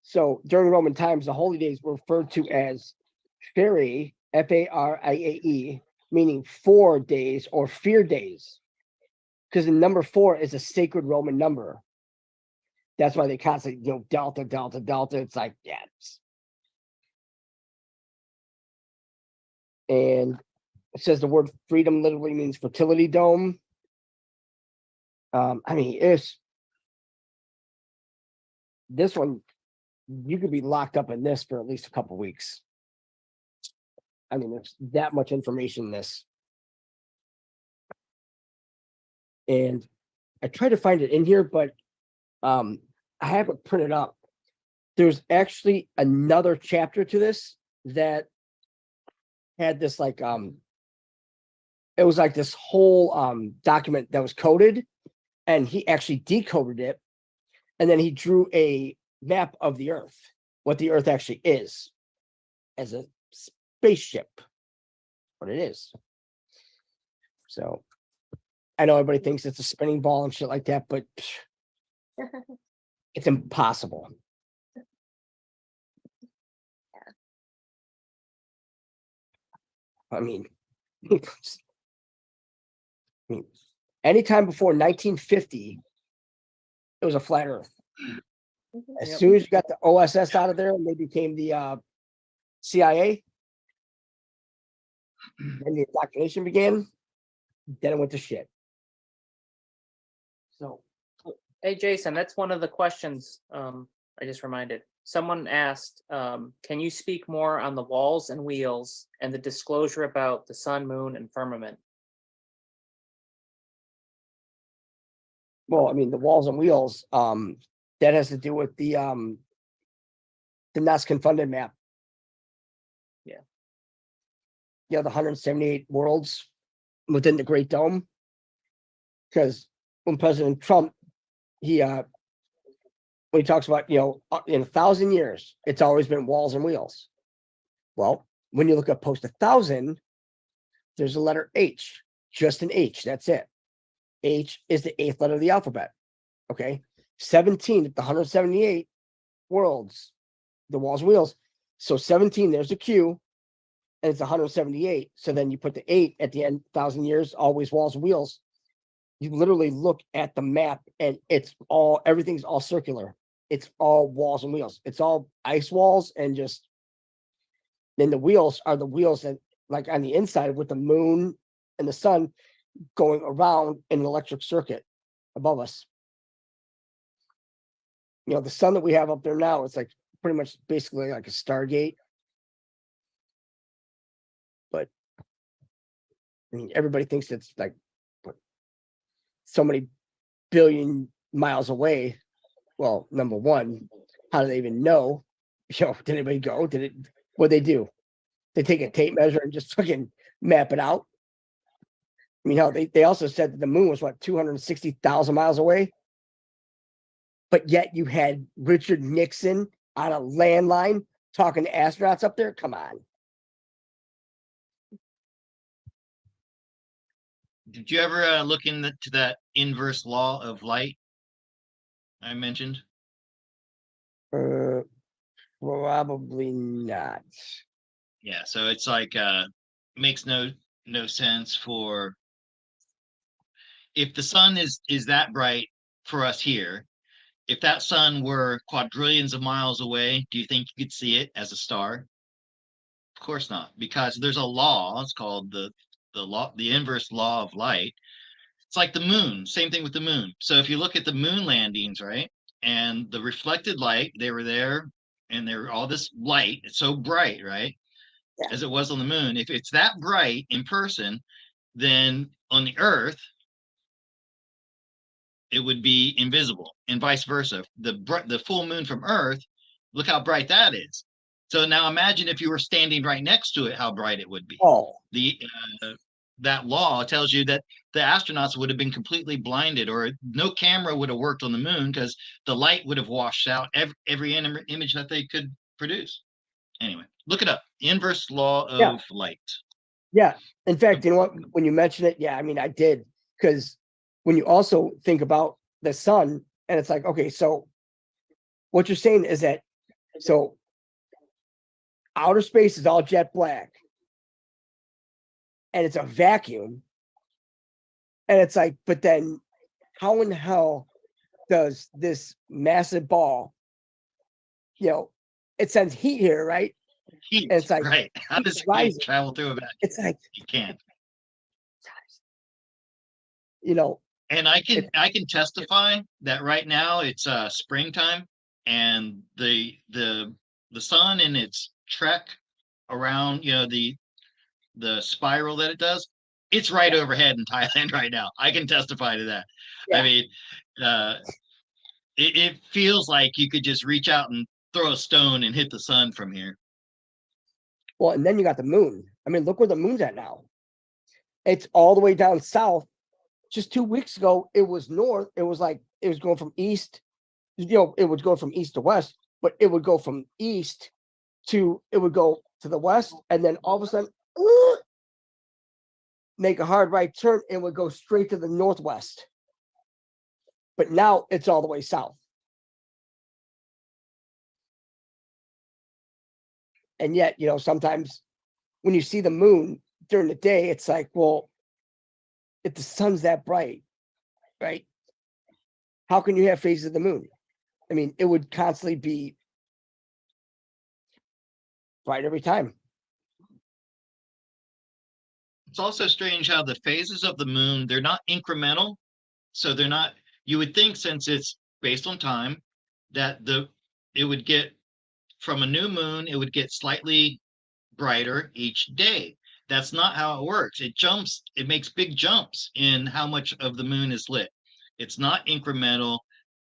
so during Roman times, the holy days were referred to as Feriae, Fariae, meaning 4 days or fear days, because the number 4 is a sacred Roman number. That's why they constantly, delta, delta, delta. It's like, yeah. And it says the word freedom literally means fertility dome. I mean, this one, you could be locked up in this for at least a couple weeks. I mean, there's that much information in this. And I tried to find it in here, but I have it printed up. There's actually another chapter to this that had this it was like this whole document that was coded, and he actually decoded it, and then he drew a map of the Earth, what the Earth actually is as a spaceship, what it is. So I know everybody thinks it's a spinning ball and shit like that, but it's impossible. I mean, anytime before 1950, it was a flat Earth. As soon as you got the OSS out of there and they became the CIA, and the indoctrination began, then it went to shit. So, Hey, Jason, that's one of the questions I just reminded. Someone asked, can you speak more on the walls and wheels and the disclosure about the sun, moon, and firmament? well, I mean, the walls and wheels, that has to do with the Nazca funded map. Yeah. Yeah, the 178 worlds within the Great Dome. Because when President Trump, when he talks about, in 1,000 years, it's always been walls and wheels. Well, when you look at post 1,000, there's a letter H, just an H. That's it. H is the 8th letter of the alphabet. Okay. 17 at the 178 worlds, the walls and wheels. So 17, there's a Q, and it's 178. So then you put the 8 at the end, 1,000 years, always walls and wheels. You literally look at the map and everything's all circular. It's all walls and wheels. It's all ice walls, and just then the wheels are the wheels that, like, on the inside with the moon and the sun going around in an electric circuit above us. The sun that we have up there now, it's like pretty much basically like a Stargate. But I mean, everybody thinks it's like so many billion miles away. Well, number one, how do they even know? Did anybody go? What'd they do? They take a tape measure and just fucking map it out. I mean, hell, they also said that the moon was what, 260,000 miles away? But yet you had Richard Nixon on a landline talking to astronauts up there. Come on. Did you ever look into that inverse law of light I mentioned? Probably not. Yeah, so it's like makes no sense for if the sun is that bright for us here. If that sun were quadrillions of miles away, do you think you could see it as a star? Of course not, because there's a law. It's called the inverse law of light. It's like the moon. Same thing with the moon. So if you look at the moon landings, right, and the reflected light, they were there, and they were all this light. It's so bright, right, as it was on the moon. If it's that bright in person, then on the Earth, it would be invisible, and vice versa. The full moon from Earth, look how bright that is. So now imagine if you were standing right next to it, how bright it would be. Oh, The that law tells you that the astronauts would have been completely blinded, or no camera would have worked on the moon because the light would have washed out every image that they could produce. Anyway, look it up. Inverse law of light. yeah. In fact, you know what? When you mention it, yeah, I mean, I did. Because when you also think about the sun, and it's like, okay, so what you're saying is that, so outer space is all jet black, and it's a vacuum. And it's like, but then how in the hell does this massive ball, it sends heat here, right? Heat, and it's like, right. How does heat rising. travel through a vacuum? It's like, You can't. And I can testify that right now it's springtime, and the sun in its trek around, the spiral that it does, it's right overhead in Thailand right now. I can testify to that. Yeah. I mean, it feels like you could just reach out and throw a stone and hit the sun from here. Well, and then you got the moon. I mean, look where the moon's at now. It's all the way down south. Just 2 weeks ago, it was north. It was like it was going from east. It would go from east to west, but it would go from east it would go to the west, and then all of a sudden, make a hard right turn, and would go straight to the northwest. But now it's all the way south. And yet, sometimes when you see the moon during the day, it's like, well, if the sun's that bright, right? How can you have phases of the moon? I mean, it would constantly be bright every time. It's also strange how the phases of the moon, they're not incremental. So they're not, you would think, since it's based on time, that it would get from a new moon, it would get slightly brighter each day. That's not how it works. It makes big jumps in how much of the moon is lit. It's not incremental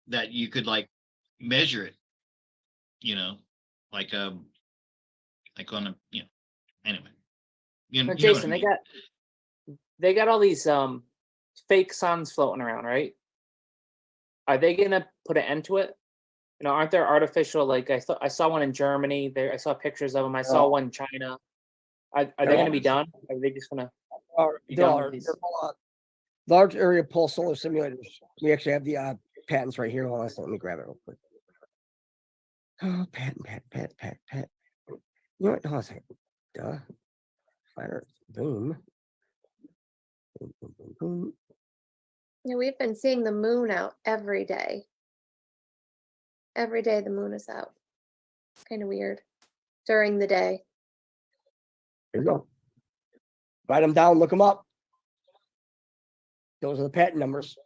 that you could like measure it, like on a, anyway. Jason, they got all these fake suns floating around, right? Are they gonna put an end to it? Aren't there artificial, like I saw one in Germany. I saw pictures of them. I saw one in China. Are they going to be done? Are they just going to be done with these? Large area pulse solar simulators. We actually have the patents right here. Hold on, let me grab it real quick. Oh, patent. You know what? Hold on a second. Duh. Fire. Boom. Boom, boom, boom, boom. Yeah, we've been seeing the moon out every day. Every day the moon is out. Kind of weird. During the day. Here you go. Write them down, look them up. Those are the patent numbers.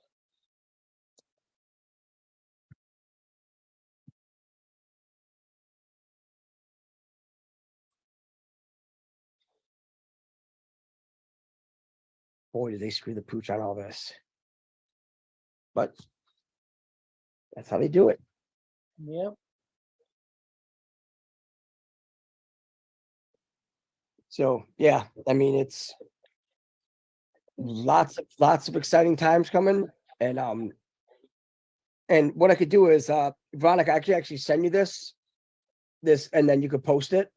Boy, did they screw the pooch on all this. But that's how they do it. Yep. So yeah, I mean it's lots of exciting times coming, and what I could do is Veronica, I could actually send you this, and then you could post it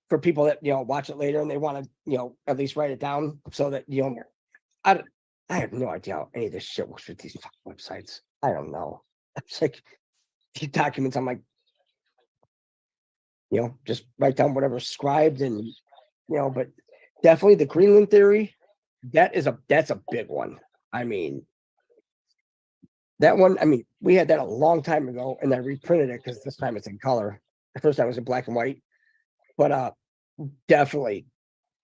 for people that watch it later and they want to at least write it down so that I have no idea how any of this shit works with these fucking websites. I don't know. It's like these documents. I'm like, just write down whatever's scribed, and but definitely the Greenland theory. That's a big one. I mean, that one. I mean, we had that a long time ago, and I reprinted it because this time it's in color. The first time it was in black and white, but definitely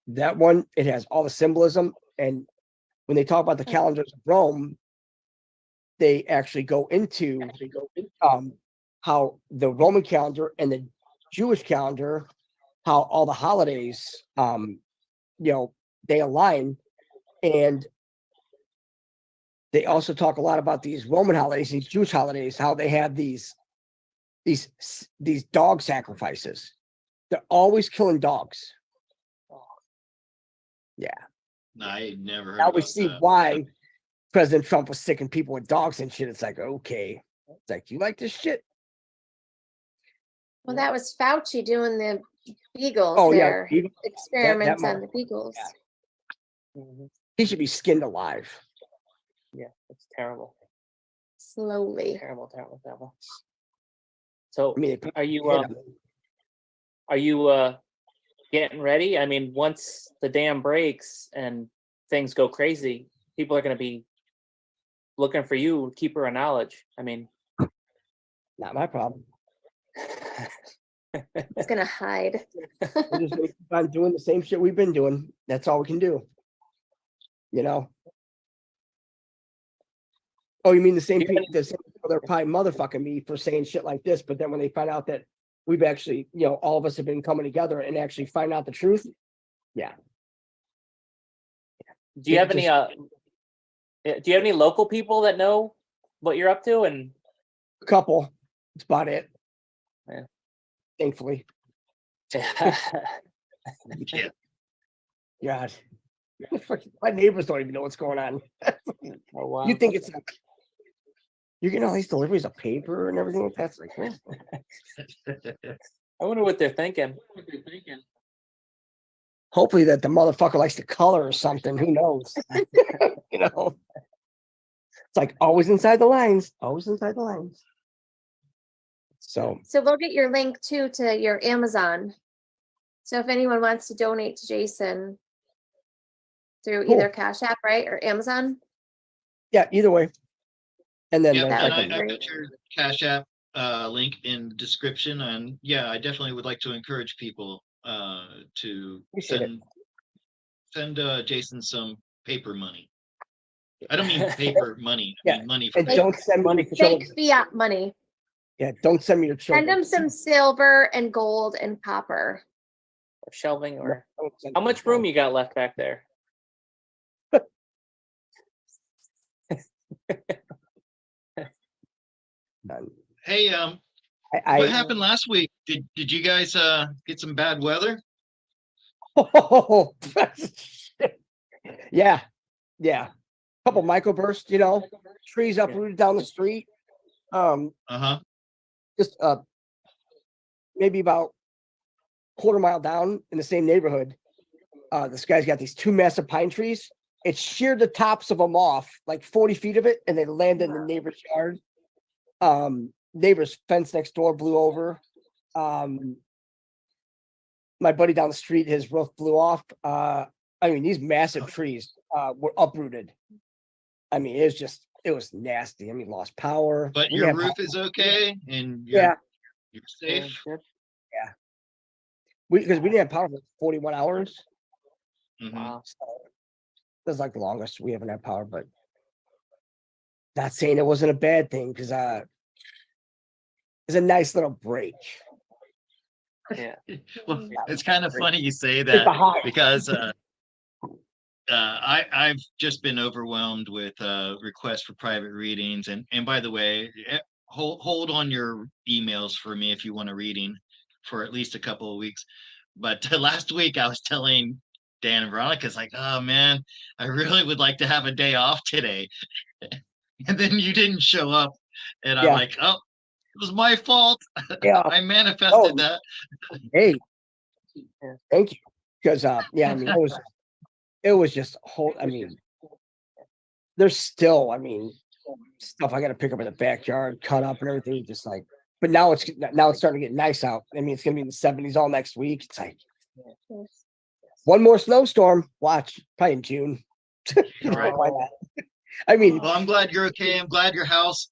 that one. It has all the symbolism, and when they talk about the calendars of Rome, they actually go into how the Roman calendar and the Jewish calendar, how all the holidays, they align, and they also talk a lot about these Roman holidays, these Jewish holidays, how they have these dog sacrifices. They're always killing dogs. Yeah. I never heard Now about we see that. why President Trump was sicking people with dogs and shit. It's like, okay. It's like, you like this shit? Well, that was Fauci doing the beagles Oh, yeah. there. Experiments on the motherfucker, beagles. yeah. He should be skinned alive. Yeah, it's terrible. Slowly. Terrible, terrible, terrible. So I mean, are you getting ready? I mean, once the dam breaks and things go crazy, people are going to be looking for you, keeper of knowledge. I mean, not my problem. It's gonna hide. We're just gonna keep on doing the same shit we've been doing. That's all we can do. Oh, you mean the same people? The same people that are probably motherfucking me for saying shit like this, but then when they find out that we've actually, all of us have been coming together and actually find out the truth. Yeah. do you have any local people that know what you're up to? And A couple. That's about it. Yeah. Thankfully. Yeah. God. My neighbors don't even know what's going on. Oh, wow. You think it's like you're getting all these deliveries of paper and everything like that? It's like, I wonder what they're thinking. hopefully that the motherfucker likes to color or something. Who knows? It's like always inside the lines. Always inside the lines. So we'll get your link too to your Amazon. So if anyone wants to donate to Jason through Cool. either Cash App, right, or Amazon. yeah, either way. And then Yeah, there's and like I put your Cash App link in the description, and yeah, I definitely would like to encourage people to Appreciate send Jason some paper money. I don't mean paper money. I Yeah, mean money for and paper. don't send me Money your Fake children. fiat money. Yeah, don't send me your Send children. them some silver and gold and copper. Or shelving, or Don't send how me much your room you got left back there? children. Hey, I what happened last week? Did you guys get some bad weather? Oh, yeah. Couple microbursts, trees uprooted down the street. Uh-huh. Just maybe about quarter mile down in the same neighborhood. This guy's got these two massive pine trees. It sheared the tops of them off, like 40 feet of it, and they landed in the neighbor's yard. Neighbor's fence next door blew over. My buddy down the street, his roof blew off. I mean, these massive trees were uprooted. I mean, it was nasty. I mean, lost power. But We your had roof power. is okay, and Yeah, you're safe. because we didn't have power for 41 hours. Mhm. Wow. So that's like the longest we haven't had power, but not saying it wasn't a bad thing because it's a nice little break. Yeah. Well, it's kind of funny you say It's that a high. because I've just been overwhelmed with requests for private readings, and by the way, hold on your emails for me if you want a reading for at least a couple of weeks. But last week I was telling Dan and Veronica, it's like, oh man, I really would like to have a day off today. And then you didn't show up. And I'm Yeah. like, oh, it was my fault. Yeah. I manifested Oh, that. hey, thank you. Because yeah, I mean, it was just whole. I mean, there's still, I mean, stuff I got to pick up in the backyard, cut up and everything. Just like, but now it's starting to get nice out. I mean, it's gonna be in the 70s all next week. It's like one more snowstorm. Watch, probably in June. Right. Why not? I mean, Well, I'm glad you're okay. I'm glad your house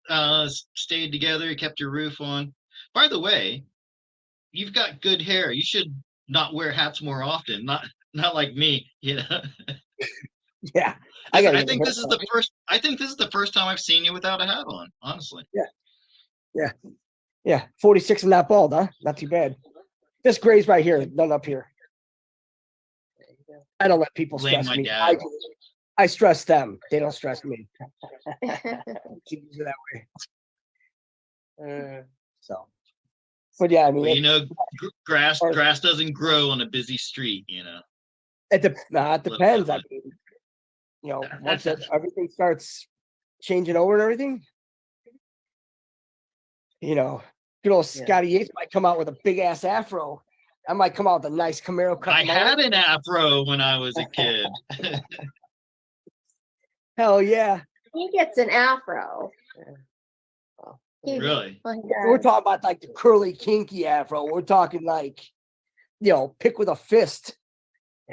stayed together. You kept your roof on. By the way, you've got good hair. You should not wear hats more often. Not like me, you know. yeah, I think this is the first. I think this is the first time I've seen you without a hat on. Honestly. Yeah. 46 and not bald, huh? Not too bad. Just grays right here, none up here. I don't let people Blame stress my me. dad. I stress them. They don't stress me. Keep it that way. So, but yeah, I mean, Well, you know, grass doesn't grow on a busy street. You know. it depends. I mean, you know, once everything starts changing over and everything, you know, good old Scotty Yates might come out with a big ass afro. I might come out with a nice Camaro cut. I had an afro when I was a kid. Hell yeah. He gets an afro. Really? We're talking about like the curly, kinky afro. We're talking like, you know, pick with a fist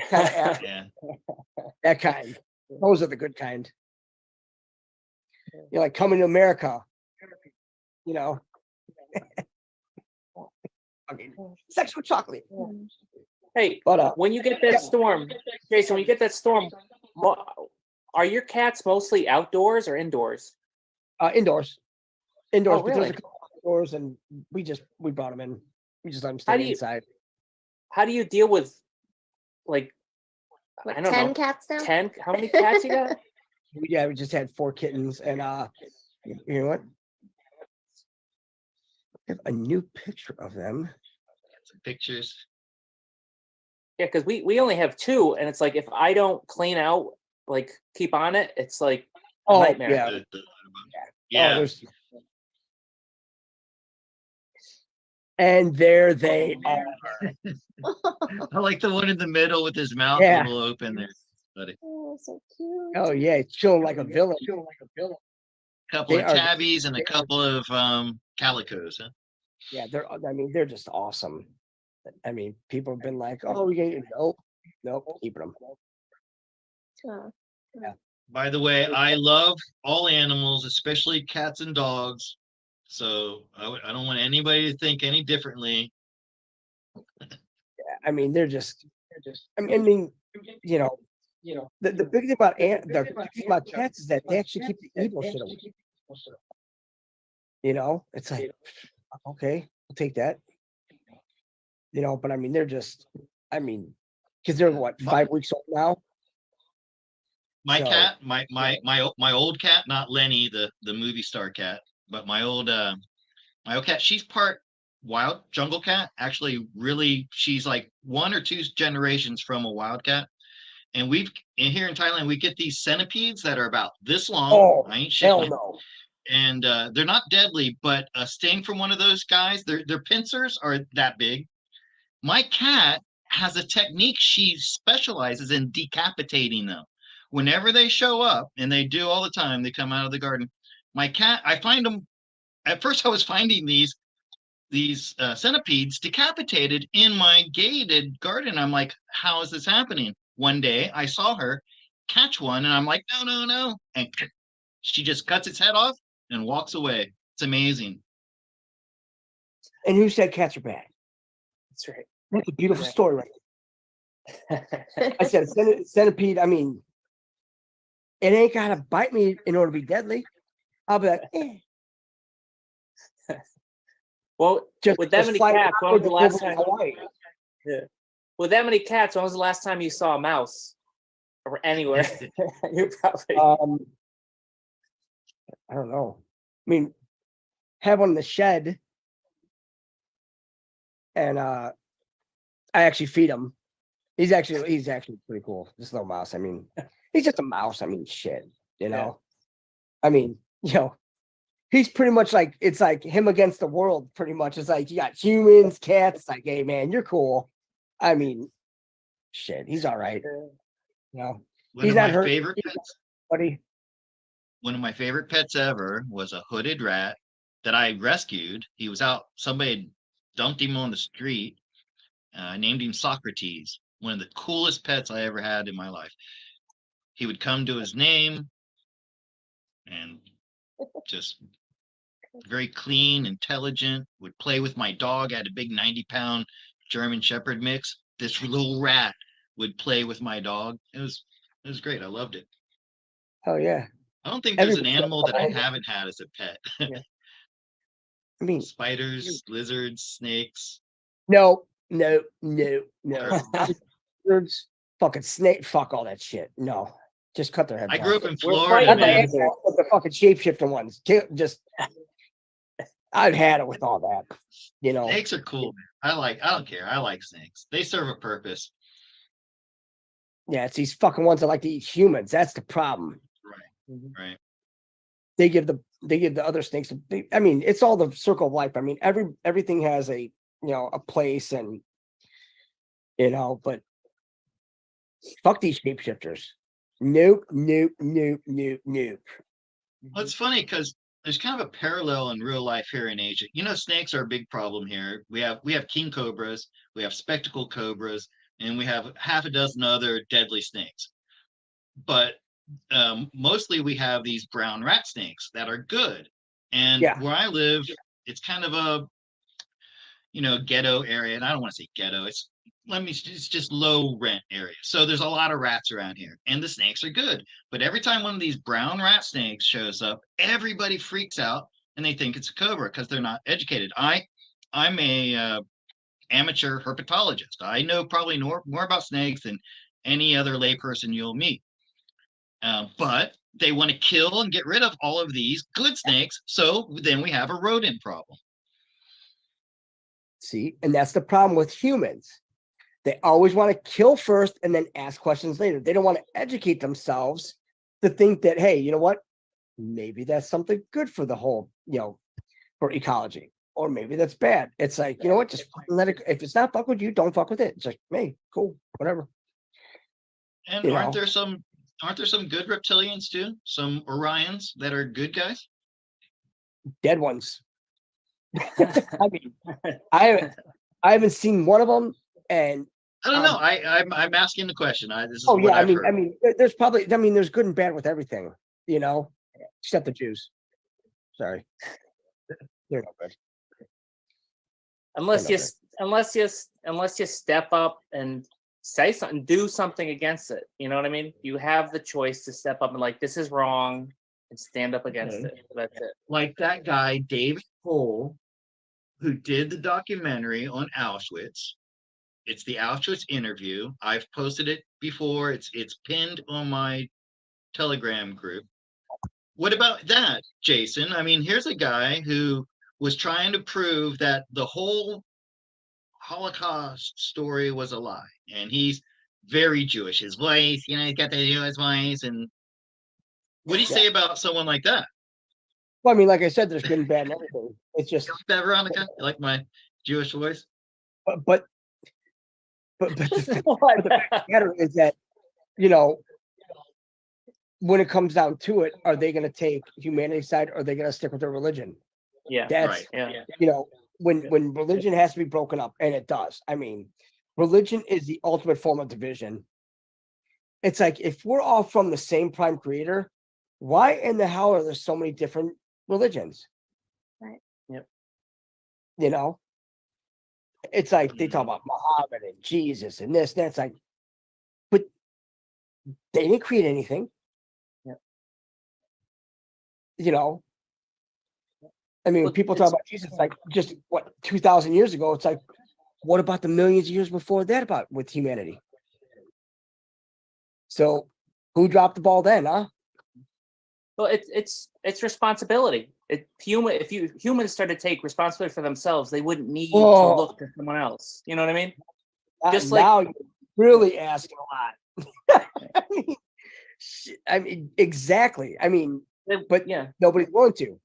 kind of afro. Yeah. That kind. Those are the good kind. You're like coming to America, you know. Okay. Sexual chocolate. Hey, But when you get that storm, Jason, when you get that storm, are your cats mostly outdoors or indoors? Indoors. Oh, But there's really? a couple outdoors, and we brought them in. We just let them How stay do you- inside. How do you deal with, like, What, I don't 10 know, cats now? 10? How many cats you got? We just had 4 kittens, and you know what? I have a new picture of them. Some pictures. Yeah, because we only have 2, and it's like if I don't clean out, like keep on it, it's like a nightmare. Yeah. Yeah. And there they are. I like the one in the middle with his mouth Yeah. a little open there. Buddy. Oh, so cute. Oh yeah, chilling like a villain. Couple They of are- tabbies and a couple of calicos, huh? Yeah, they're just awesome. I mean, people have been like, "Oh, we get nope, keeping them." Oh, By the way, I love all animals, especially cats and dogs. So I don't want anybody to think any differently. I mean, they're just. I mean, you know, the big thing about cats is that they actually keep the evil shit away. You know, it's like, okay, I'll take that. You know, but I mean, they're just. I mean, because they're what 5 weeks old now. My So- cat, my old cat, not Lenny, the movie star cat, but my old cat, she's part wild jungle cat. Actually, really, she's like 1 or 2 generations from a wild cat. And here in Thailand, we get these centipedes that are about this long. Oh, I ain't hell shitting. no. And they're not deadly, but a sting from one of those guys, their pincers are that big. My cat has a technique. She specializes in decapitating them. Whenever they show up, and they do all the time, they come out of the garden. My cat, I find them. At first, I was finding these centipedes decapitated in my gated garden. I'm like, how is this happening? One day, I saw her catch one, and I'm like, no, and she just cuts its head off and walks away. It's amazing. And who said cats are bad? That's right. That's a beautiful story, right? I said centipede. I mean, it ain't gotta bite me in order to be deadly. I'll be like, Well, just with that many fly cats, when was the last over time? Hawaii. With that many cats, when was the last time you saw a mouse or anywhere? You probably. I don't know. I mean, have one in the shed, and I I actually feed him. He's actually pretty cool. This little mouse. I mean, he's just a mouse. I mean, shit. You know. I mean, he's pretty much like, it's like him against the world. Pretty much. It's like you got humans, cats. It's like, hey man, you're cool. I mean, shit. He's all right. One he's of not my hurt, favorite pets. buddy. One of my favorite pets ever was a hooded rat that I rescued. He was out. Somebody had dumped him on the street. I named him Socrates. One of the coolest pets I ever had in my life. He would come to his name and just very clean, intelligent, would play with my dog. I had a big 90-pound German Shepherd mix. This little rat would play with my dog. It was great. I loved it. Oh yeah. I don't think there's an animal that I haven't had as a pet. I mean, spiders, lizards, snakes. No. Lizards, fucking snake, fuck all that shit. No, just cut their heads I off. grew up in Florida, man. The fucking shapeshifter ones. Just, I've had it with all that. Snakes are cool, man. I don't care. I like snakes. They serve a purpose. Yeah, it's these fucking ones that like to eat humans. That's the problem. Right. They give the other snakes. I mean, it's all the circle of life. I mean, everything has a a place, and but fuck these shapeshifters. Nope. Well, it's funny because there's kind of a parallel in real life here in Asia. Snakes are a big problem here. We have king cobras, we have spectacle cobras, and we have half a dozen other deadly snakes. But mostly we have these brown rat snakes that are good. And where I live, it's kind of a ghetto area, and I don't want to say ghetto. It's just low rent area. So there's a lot of rats around here, and the snakes are good. But every time one of these brown rat snakes shows up, everybody freaks out and they think it's a cobra because they're not educated. I'm a amateur herpetologist. I know probably more about snakes than any other layperson you'll meet. But they want to kill and get rid of all of these good snakes. So then we have a rodent problem. See, and that's the problem with humans. They always want to kill first and then ask questions later. They don't want to educate themselves to think that, hey, you know what? Maybe that's something good for the whole, for ecology. Or maybe that's bad. It's like, you know what? Just let it. If it's not fuck with you, don't fuck with it. It's like, hey, cool, whatever. And aren't there some good reptilians too? Some Orions that are good guys? Dead ones. I mean, I haven't seen one of them, and I don't know. I'm asking the question. This is what I've heard. I mean, there's probably, there's good and bad with everything, except the Jews. Sorry, they're not good. Unless you step up and say something, do something against it. You know what I mean? You have the choice to step up and like, this is wrong, and stand up against it. That's it. Like that guy, David Cole, who did the documentary on Auschwitz. It's the Auschwitz interview. I've posted it before. It's pinned on my Telegram group. What about that, Jason? I mean, here's a guy who was trying to prove that the whole Holocaust story was a lie. And he's very Jewish. His voice, he's got the Jewish voice. And what do you say about someone like that? Well, I mean, like I said, there's good and bad and everything. It's just, you like that, Veronica? You like my Jewish voice? But the matter is that, when it comes down to it, are they going to take humanity's side, or are they going to stick with their religion? Yeah, that's right. When religion has to be broken up, and it does. I mean, religion is the ultimate form of division. It's like, if we're all from the same prime creator, why in the hell are there so many different religions? Right. Yep. It's like they talk about Muhammad and Jesus and this and that. It's like, but they didn't create anything. Yep. I mean, when people talk about Jesus, like just 2,000 years ago, it's like, what about the millions of years before that about with humanity? So who dropped the ball then, huh? Well, it's responsibility. If humans started to take responsibility for themselves, they wouldn't need to look to someone else. You know what I mean? Just like- now you're really asking a lot. I mean, exactly. I mean, but yeah, nobody's willing to.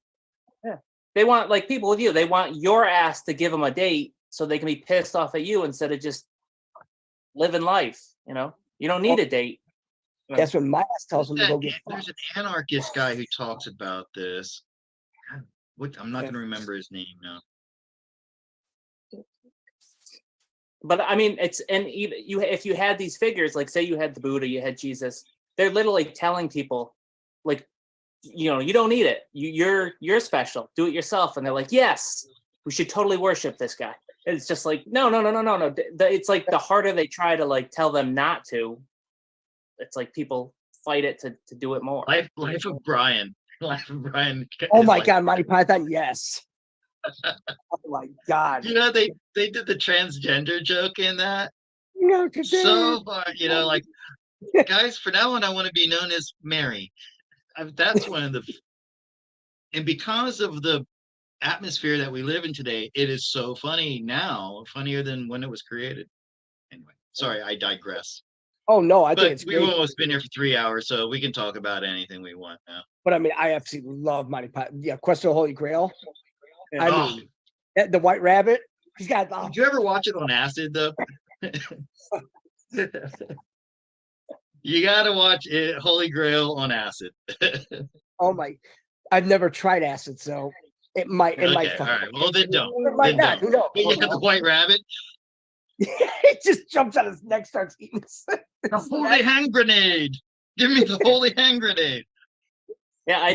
they want, like people with you, they want your ass to give them a date so they can be pissed off at you instead of just living life. You know, you don't need a date. You know? That's when my ass tells them to go get There's fucked. an anarchist guy who talks about this. I'm not going to remember his name now. But I mean, it's, and even you, if you had these figures, like say you had the Buddha, you had Jesus, they're literally telling people, like, you know, you don't need it. You're special. Do it yourself. And they're like, yes, we should totally worship this guy. And it's just like, no. It's like the harder they try to like tell them not to, it's like people fight it to do it more. Life of Brian. Life of Brian. Oh is my like- God, Monty Python, yes. Oh my God. You know, they did the transgender joke in that. No, today. So far, you know, like, guys, for now on, I want to be known as Mary. That's one of the, and because of the atmosphere that we live in today, it is so funny now, funnier than when it was created. Anyway, sorry, I digress. Oh no, I think But it's we've great. almost been here for 3 hours, so we can talk about anything we want now. But I mean, I absolutely love Monty Python. Yeah, Quest of the Holy Grail. I Oh, mean, the White Rabbit. He's got. Oh, did you ever watch it on acid though? You gotta watch it, Holy Grail on acid. oh my! I've never tried acid, so it might. It might. Okay, all fucking- right. Well, then don't. It might Then not. don't. Who knows? But you have the White Rabbit. It just jumps on his neck, starts eating. The holy hand grenade. Give me the holy hand grenade. Yeah,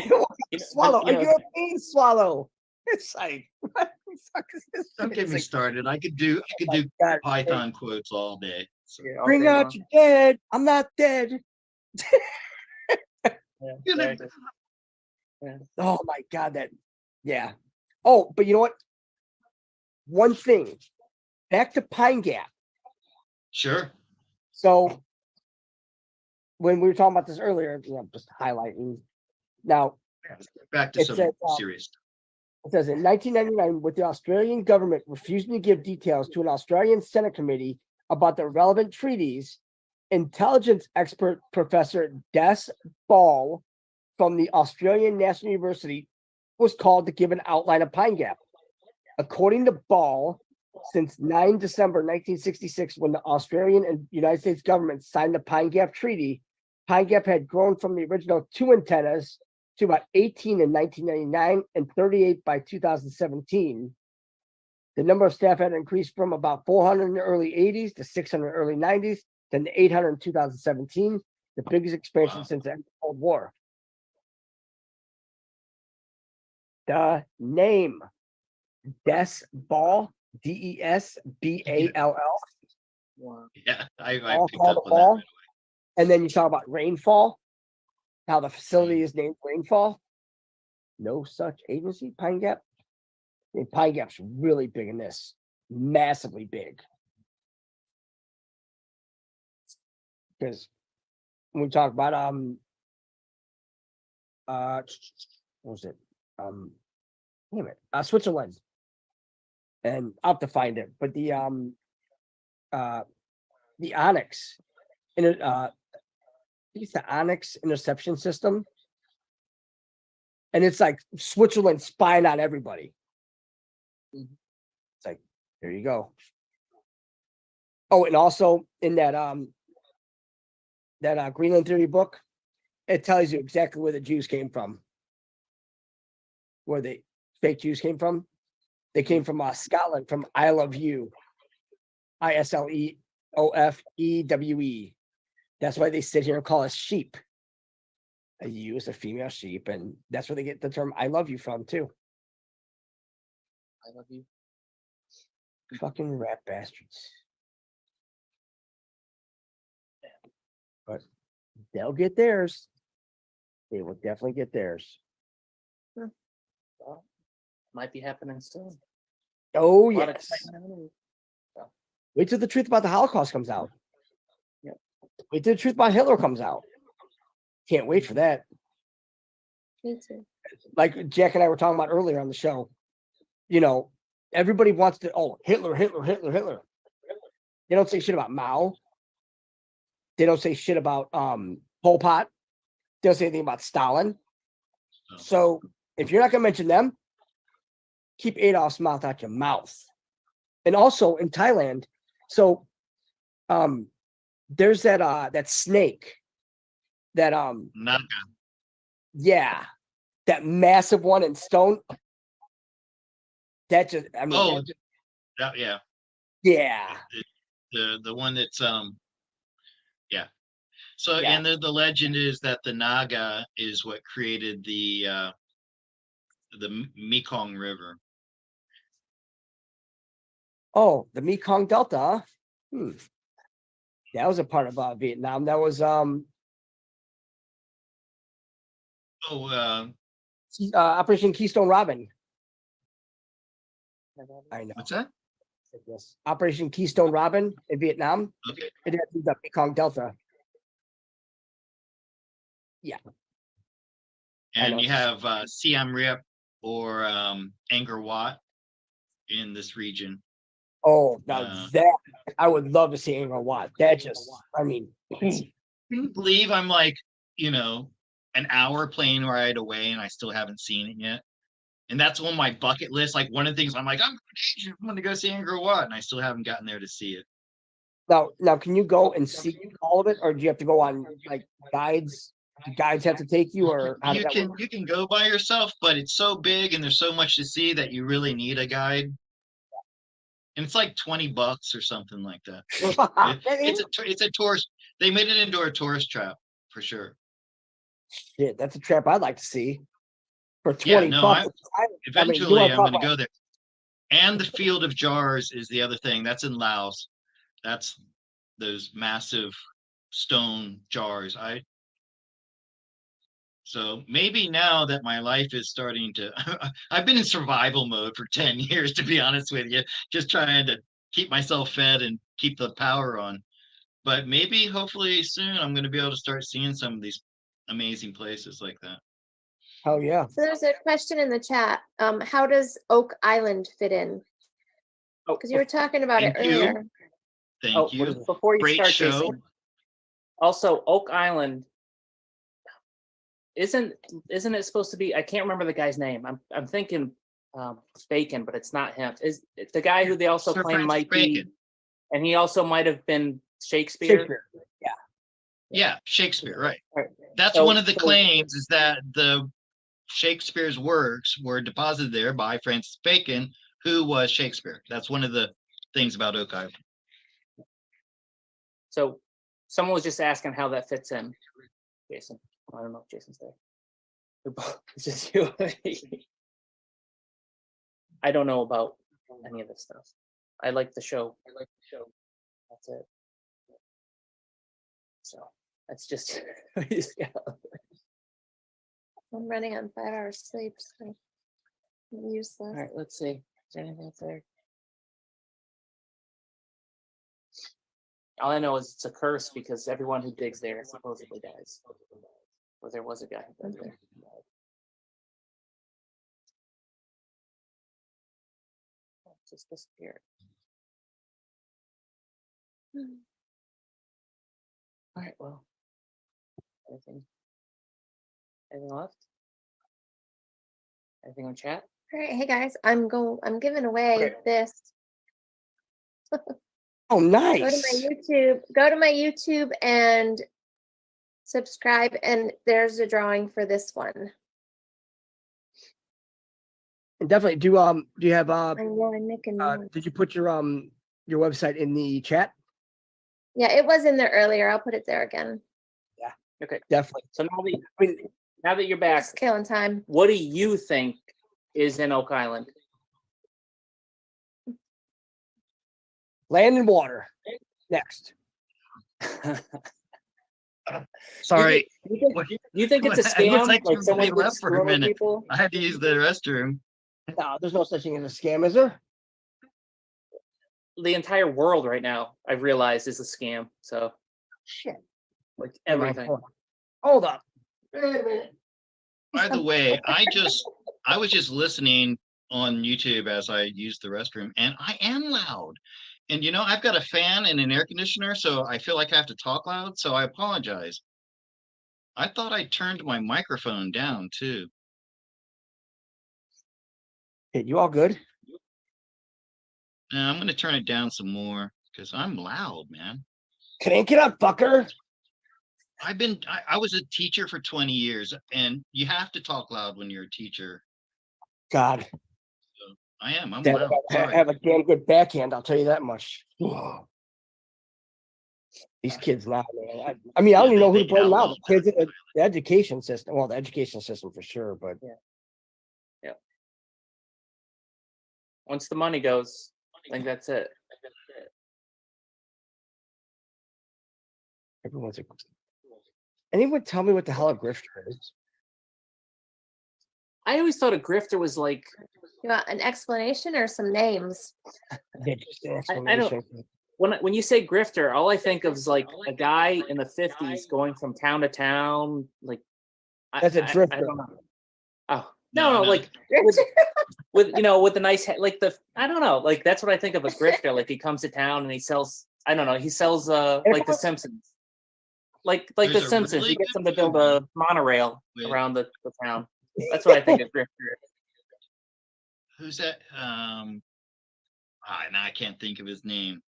Swallow you a know, European swallow. It's like what the fuck is this? Don't get It's me like, started. I could do my God, Python quotes all day. So, yeah, all bring day out long. your dead. I'm not dead. Yeah, You know, exactly. Oh my God, that. Yeah. Oh, but you know what? One thing. Back to Pine Gap. sure. So when we were talking about this earlier, you know, just highlighting. Now Back to It some says, serious. it says in 1999, with the Australian government refusing to give details to an Australian Senate committee about the relevant treaties, intelligence expert Professor Des Ball from the Australian National University was called to give an outline of Pine Gap. According to Ball, since 9 December 1966, when the Australian and United States governments signed the Pine Gap Treaty, Pine Gap had grown from the original 2 antennas to about 18 in 1999 and 38 by 2017. The number of staff had increased from about 400 in the early 80s to 600 in the early 90s, then to 800 in 2017, the biggest expansion Wow. since the end of the Cold War. The name Des Ball, DESBALL, Wow. Yeah, I Ball picked called up a on that. ball. And then you talk about rainfall, how the facility is named Rainfall. No such agency, Pine Gap. I mean, Pine Gap's really big in this, massively big. Because when we talk about what was it? Damn it, Switzerland. And I'll have to find it, but the Onyx, I think it's the Onyx interception system, and it's like Switzerland spying on everybody. It's like, there you go. Oh, and also in that Greenland Theory book, it tells you exactly where the Jews came from, where the fake Jews came from. They came from Scotland, from Isle of You, ISLEOFEWE. That's why they sit here and call us sheep. A ewe is a female sheep, and that's where they get the term "I love you" from too. I love you. Fucking rat bastards. But they'll get theirs. They will definitely get theirs. Well, might be happening soon. Oh A lot of yes. excitement happening. Wait till the truth about the Holocaust comes out. Yeah. Wait till the truth about Hitler comes out. Can't wait for that. Me too. Like Jack and I were talking about earlier on the show. You know, everybody wants to, oh, Hitler. They don't say shit about Mao. They don't say shit about Pol Pot. They don't say anything about Stalin. Oh. So if you're not gonna mention them, keep Adolf's mouth out your mouth. And also in Thailand, so there's that snake that Naga. yeah, that massive one in stone. That just, I mean, Oh, yeah. yeah. The one that's yeah. So Yeah. and the legend is that the Naga is what created the Mekong River. Oh, the Mekong Delta. Huh? That was a part of Vietnam. That was Operation Keystone Robin. I know. What's that? Yes. Operation Keystone Robin in Vietnam. Okay. It had the Mekong Delta. Yeah. And you have Siem Reap or Angkor Wat in this region. Oh, now that I would love to see Angkor Wat. That just, I mean, Can you believe I'm like, an hour plane ride away and I still haven't seen it yet? And that's on my bucket list. Like one of the things I'm like, I'm going to go see Angkor Wat, and I still haven't gotten there to see it. now, can you go and see all of it, or do you have to go on like guides? Do guides have to take you, or how does that work? You can go by yourself, but it's so big and there's so much to see that you really need a guide. And it's like $20 or something like that. It's a tourist. They made it into a tourist trap for sure. Shit, that's a trap I'd like to see for Yeah, $20. no, eventually I'm going to about go there. And the Field of Jars is the other thing. That's in Laos. That's those massive stone jars. So maybe now that my life is starting to, I've been in survival mode for 10 years, to be honest with you, just trying to keep myself fed and keep the power on. But maybe, hopefully soon, I'm going to be able to start seeing some of these amazing places like that. Hell yeah. So there's a question in the chat. How does Oak Island fit in? Because you were talking about it Thank you. earlier. Thank you. Before you Great start, show. Jason, also Oak Island isn't it supposed to be? I can't remember the guy's name. I'm thinking Bacon, but it's not him. Is it the guy who they also Sir claim Francis might be, Bacon. and he also might have been Shakespeare. Yeah. Yeah, Shakespeare, right. Right. That's So- one of the so- claims, is that the Shakespeare's works were deposited there by Francis Bacon, who was Shakespeare. That's one of the things about Oak Island. So someone was just asking how that fits in, Jason. I don't know if Jason's there. It's just you. I don't know about any of this stuff. I like the show. That's it. So that's just yeah. I'm running on 5 hours sleep, so I'm useless. All right, let's see. Is there anything up there? All I know is it's a curse because everyone who digs there supposedly dies. Or there was a guy who dug there. Oh, it just disappeared. All right, well. Anything left? Anything on chat? All right, hey guys, I'm giving away Okay. this. Oh, nice. Go to my YouTube and subscribe, and there's a drawing for this one. And definitely. Do you have I'm making noise. did you put your website in the chat? Yeah, it was in there earlier. I'll put it there again. Okay. Definitely. So now that you're back, Just killing time. what do you think is in Oak Island? Land and water. Next. Sorry. You think it's a It looks scam? like Like someone somebody left for a screwing minute. people? I had to use the restroom. No, there's no such thing as a scam, is there? The entire world right now, I realize, is a scam. So Shit. like everything. Hold up. Wait a minute. By the way, I was just listening on YouTube as I used the restroom, and I am loud. And I've got a fan and an air conditioner, so I feel like I have to talk loud. So I apologize. I thought I turned my microphone down too. Hey, you all good? I'm going to turn it down some more because I'm loud, man. Crank it up, fucker. I was a teacher for 20 years, and you have to talk loud when you're a teacher. God. So I am. I'm Damn, loud. I Sorry. have a damn good backhand, I'll tell you that much. These kids now, man. I mean, I don't even know who to blame now. The kids, the education system. Well, the education system for sure, but Yeah. Once the money goes, I think that's it. everyone's a. Anyone tell me what the hell a grifter is? I always thought a grifter was like, You want an explanation or some names? Yeah, just an I don't. explanation. When you say grifter, all I think of is like a guy in the 50s going from town to town. Like That's a I drifter. don't know. Oh No, no, no. like with with the nice like the I don't know, like that's what I think of a grifter. Like he comes to town and he sells. I don't know. He sells like the Simpsons. Like There's the a Simpsons. really He gets good them to build movie a monorail with- around the town. That's what I think of grifter. Who's that? Now I can't think of his name.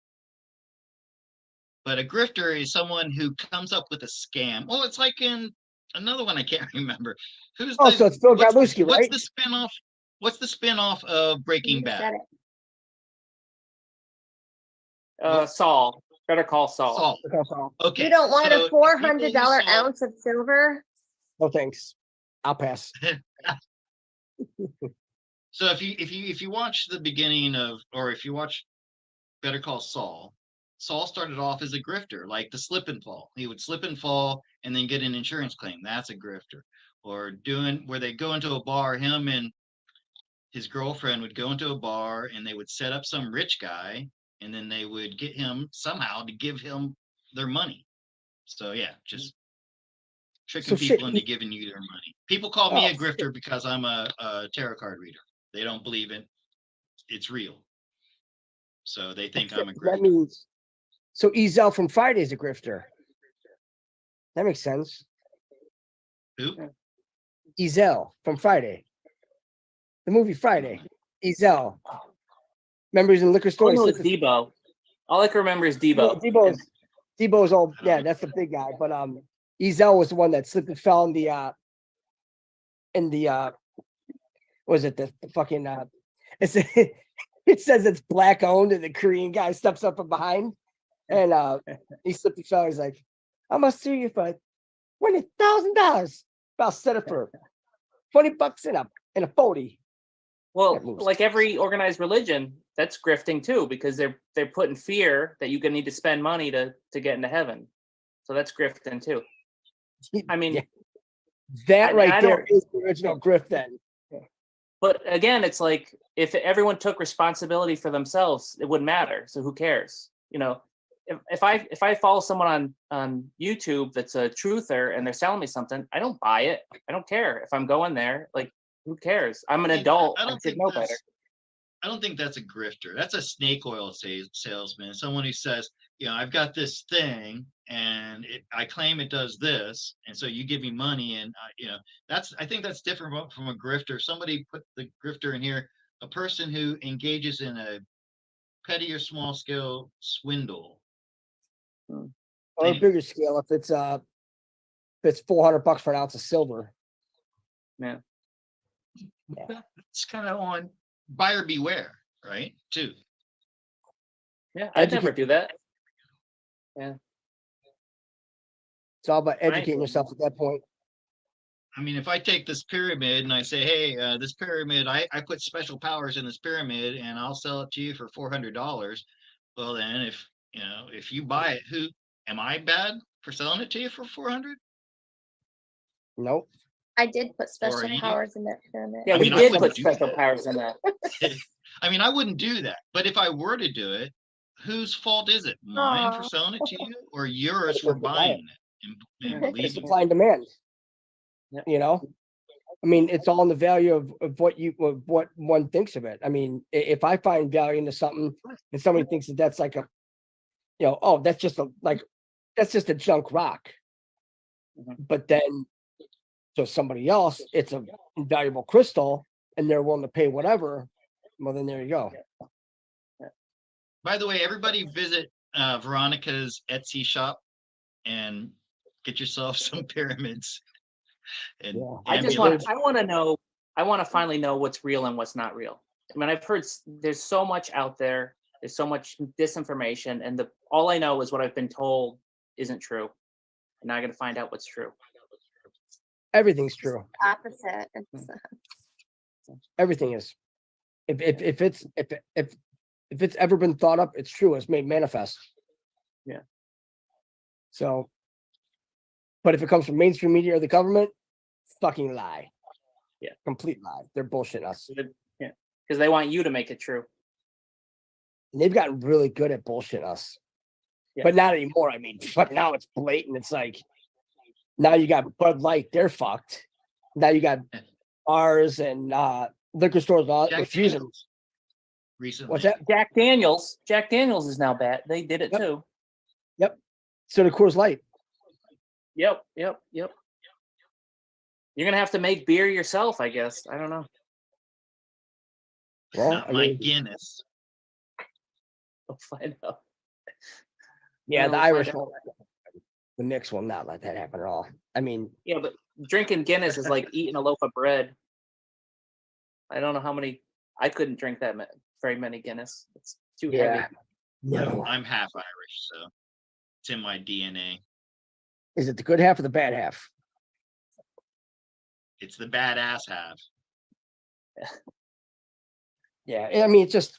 But a grifter is someone who comes up with a scam. Well, it's like in another one I can't remember. Who's Oh, the, so it's Phil what's, Godlewski, what's right? the spinoff? What's the spinoff of Breaking You Bad? said it. Saul. Better call Saul. Saul. Okay. You don't want so a $400 people who saw- ounce of silver? No thanks. I'll pass. So if you watch the beginning of, or if you watch Better Call Saul, Saul started off as a grifter, like the slip and fall. He would slip and fall and then get an insurance claim. That's a grifter. Or doing where they go into a bar, him and his girlfriend would go into a bar and they would set up some rich guy and then they would get him somehow to give him their money. So yeah, just tricking So shit, people into giving you their money. People call me Oh, a grifter because I'm a tarot card reader. They don't believe it's real. So they think I'm a grifter. That means so Ezel from Friday is a grifter. That makes sense. Who? Ezel from Friday. The movie Friday. Ezel. Remember he's in liquor All store. I know he is slipped- Debo. All I can remember is Debo. Debo's all yeah, that's the big guy. But Ezel was the one that slipped and fell in the was it the fucking it's it says it's black owned and the Korean guy steps up from behind and he slipped and fell. He's like, I'm gonna sue you for $20,000. I'll set it for $20 and a 40. Well, That moves. like every organized religion, that's grifting too, because they're putting fear that you're gonna need to spend money to get into heaven. So that's grifting too. I mean, Yeah. That right I there don't- is the original grift then. but again, it's like if everyone took responsibility for themselves, it wouldn't matter. So who cares? You know, if I follow someone on YouTube that's a truther and they're selling me something, I don't buy it. I don't care if I'm going there. Like, who cares? I'm an adult. I should know better. I don't think that's a grifter. That's a snake oil salesman. Someone who says, I've got this thing and I claim it does this. And so you give me money and, I think that's different from a grifter. Somebody put the grifter in here, a person who engages in a petty or small scale swindle. On a bigger scale, if it's $400 for an ounce of silver. Yeah. It's kind of on buyer beware, right? Too. Yeah, I'd never do that. Yeah. It's all about Right. educating yourself at that point. I mean, if I take this pyramid and I say, hey, this pyramid, I put special powers in this pyramid and I'll sell it to you for $400. Well, then if you buy it, am I bad for selling it to you for 400? Nope. I did put special Or you- powers in that pyramid. Yeah, I we mean, I did wouldn't put do special that. powers in that. I mean, I wouldn't do that. But if I were to do it, whose fault is it? Mine for Aw. selling it to you or yours for It's the buying it and It's believing supply and it? demand. Yeah. You know? I mean, it's all in the value of what one thinks of it. I mean, if I find value into something and somebody thinks that that's like a, oh, that's just a junk rock. But then to somebody else, it's a valuable crystal and they're willing to pay whatever. Well, then there you go. By the way, everybody visit Veronica's Etsy shop and get yourself some pyramids. And I just amulets. I want to finally know what's real and what's not real. I mean, I've heard there's so much out there. There's so much disinformation, and all I know is what I've been told isn't true. And now I got to find out what's true. Everything's true. Opposite. Everything is. If it's ever been thought up, it's true. It's made manifest. Yeah. So, but if it comes from mainstream media or the government, fucking lie. Yeah. Complete lie. They're bullshitting us. Yeah. Because they want you to make it true. And they've gotten really good at bullshitting us. Yeah. But not anymore. I mean, but now it's blatant. It's like, now you got Bud Light, they're fucked. Now you got bars and liquor stores all refusing. Recently. What's that? Jack Daniels is now bad. They did it too. Yep. So the Coors Light. Yep. You're gonna have to make beer yourself, I guess. I don't know. Well, Not my Guinness. We'll find out. Yeah, We'll the find Irish out. will. The Knicks will not let that happen at all. I mean, Yeah, but drinking Guinness is like eating a loaf of bread. I don't know how many. I couldn't drink that very many Guinness. It's too heavy. No. I'm half Irish, so it's in my DNA. Is it the good half or the bad half? It's the badass half. Yeah, I mean, it's just.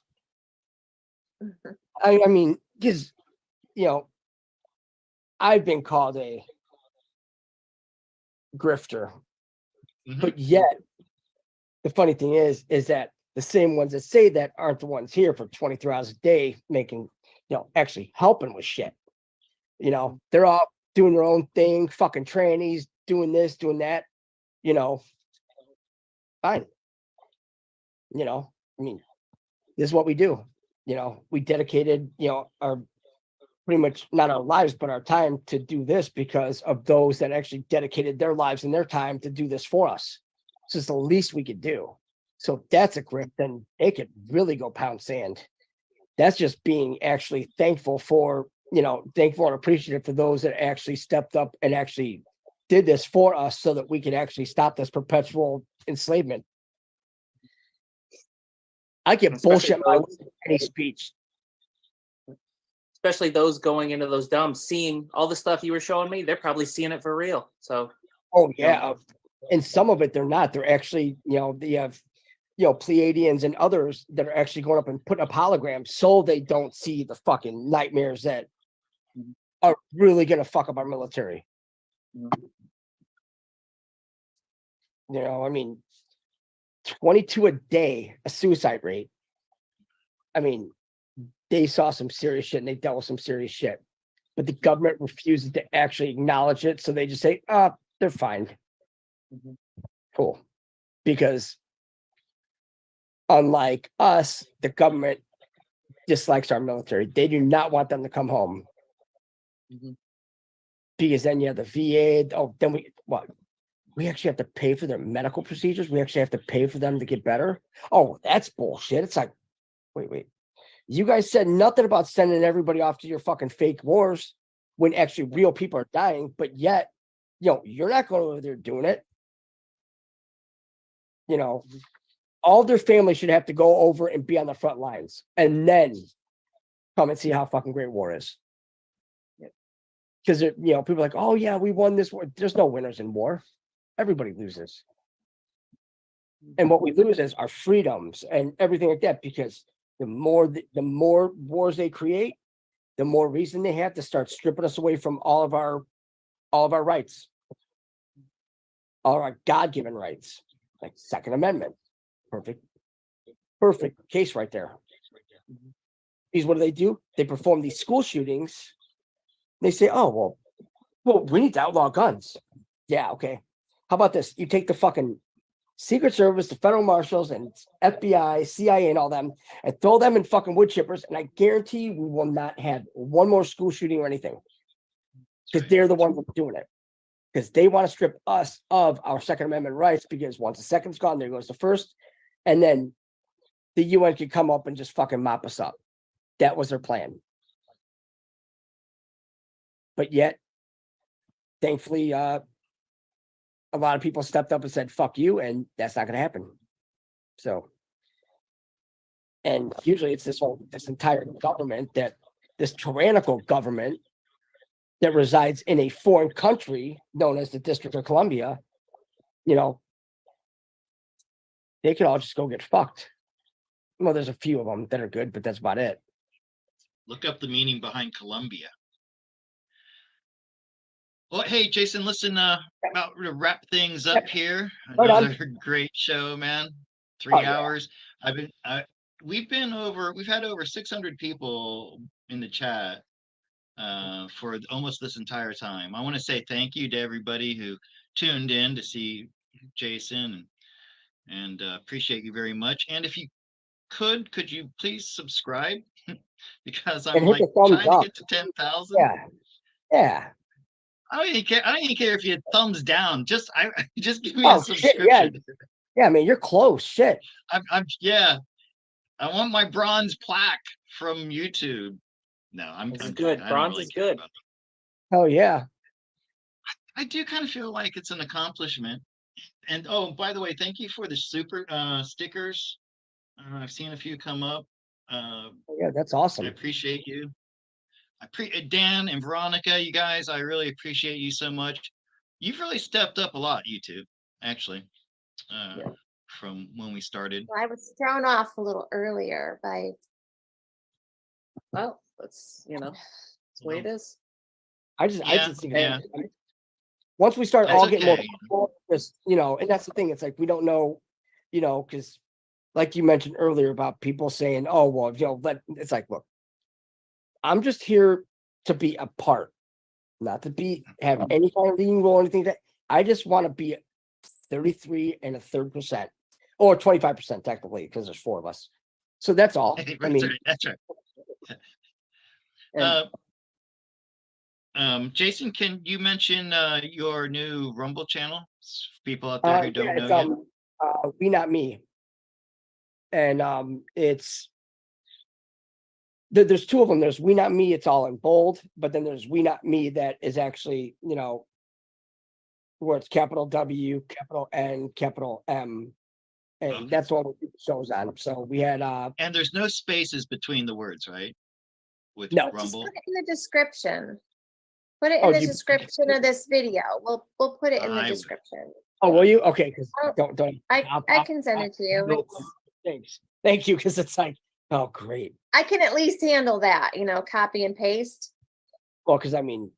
I mean, because I've been called a grifter, but yet the funny thing is that the same ones that say that aren't the ones here for 23 hours a day making, actually helping with shit. They're all doing their own thing, fucking trannies, doing this, doing that, fine. I mean, this is what we do. We dedicated, our pretty much not our lives, but our time to do this because of those that actually dedicated their lives and their time to do this for us. So it's the least we could do. So if that's a grip, then they could really go pound sand. That's just being actually thankful for, thankful and appreciative for those that actually stepped up and actually did this for us so that we could actually stop this perpetual enslavement. I get bullshit my any speech. Especially those going into those dumps, seeing all the stuff you were showing me, they're probably seeing it for real. So, oh yeah, and some of it they're not. They're actually, they have, Pleiadians and others that are actually going up and putting up holograms so they don't see the fucking nightmares that are really gonna fuck up our military. I mean, 22 a day, a suicide rate. I mean, they saw some serious shit and they dealt with some serious shit, but the government refuses to actually acknowledge it. So they just say, they're fine. Cool. Because unlike us, the government dislikes our military. They do not want them to come home. Because then you have the VA. Oh, then we actually have to pay for their medical procedures. We actually have to pay for them to get better. Oh, that's bullshit. It's like, wait. You guys said nothing about sending everybody off to your fucking fake wars when actually real people are dying, but yet, you're not going over there doing it. All their families should have to go over and be on the front lines and then come and see how fucking great war is. Because, people are like, oh yeah, we won this war. There's no winners in war. Everybody loses. And what we lose is our freedoms and everything like that, because the more wars they create, the more reason they have to start stripping us away from all of our rights, all our God-given rights, like Second Amendment. Perfect case right there. Because what do? They perform these school shootings. They say, oh, well, we need to outlaw guns. Yeah, okay. How about this? You take the fucking Secret Service, the federal marshals, and FBI, CIA, and all them, and throw them in fucking wood chippers. And I guarantee you we will not have one more school shooting or anything. Because they're the ones doing it. Because they want to strip us of our Second Amendment rights, because once the second's gone, there goes the first. And then the UN could come up and just fucking mop us up. That was their plan. But yet, thankfully, a lot of people stepped up and said, fuck you, and that's not going to happen. So, and usually it's this entire government, this tyrannical government that resides in a foreign country known as the District of Columbia, you know, they could all just go get fucked. Well, there's a few of them that are good, but that's about it. Look up the meaning behind Columbia. Well, hey, Jason, listen, about to wrap things up here. Right on. Another great show, man. 3 Oh, yeah. hours. We've had over 600 people in the chat for almost this entire time. I want to say thank you to everybody who tuned in to see Jason, and appreciate you very much. And if you could you please subscribe? Because I'm like trying to get to 10,000. Yeah. I don't even care if you thumbs down. Just give me Oh, a subscription. shit, yeah. I mean, you're close. Shit. Yeah. I want my bronze plaque from YouTube. No, I'm good. Bronze is good. Oh yeah. I do kind of feel like it's an accomplishment. And oh, by the way, thank you for the super stickers. I've seen a few come up. Yeah, that's awesome. I appreciate you. Dan and Veronica, you guys, I really appreciate you so much. You've really stepped up a lot, YouTube, actually, from when we started. Well, I was thrown off a little earlier by. Well, that's that's the way it is. I just think yeah. Once we start That's all getting okay. more, just and that's the thing. It's like we don't know, because like you mentioned earlier about people saying, "Oh, well, but it's like, look, I'm just here to be a part, not to have any kind of leading role or anything. That I just want to be 33 1/3%, or 25% technically, because there's 4 of us. So that's all. That's right. Jason, can you mention your new Rumble channel? People out there who don't know yet. We Not Me, and it's. There's 2 of them. There's We Not Me, it's all in bold, but then there's We Not Me that is actually, where it's capital W, capital N, capital M. And that's what we shows on. So we had and there's no spaces between the words, right? With No. Rumble. Just put it in the description. Put it in the description of this video. We'll put it in the description. Oh, will you? Okay, because don't. I can send it to you. Thanks. Thank you, because it's like, oh, great. I can at least handle that, copy and paste. Well, because I mean,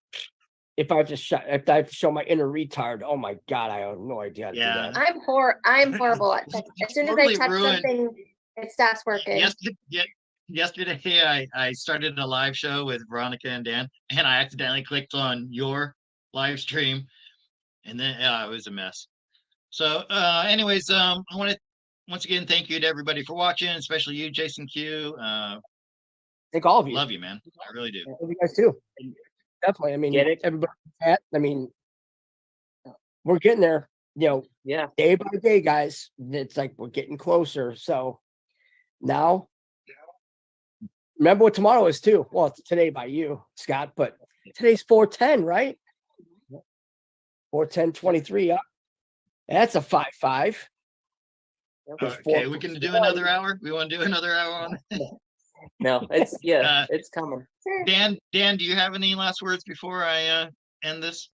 if I have to show my inner retard, oh my God, I have no idea how to do that. I'm horrible at tech. As soon as I touch something, it stops working. Yesterday, I started a live show with Veronica and Dan, and I accidentally clicked on your live stream, and then it was a mess. So, anyways, I want to once again thank you to everybody for watching, especially you, Jason Q. Thank all of you. Love you, man. I really do. Love you guys too. Definitely. I mean, everybody. I mean, we're getting there. Yeah. Day by day, guys. It's like we're getting closer. So now. Remember what tomorrow is too. Well, it's today by you, Scott, but today's 4/10, right? 4/10/23. That's a 5/5. Okay, we can do another hour. We want to do another hour on it? No, it's coming. Dan, do you have any last words before I end this?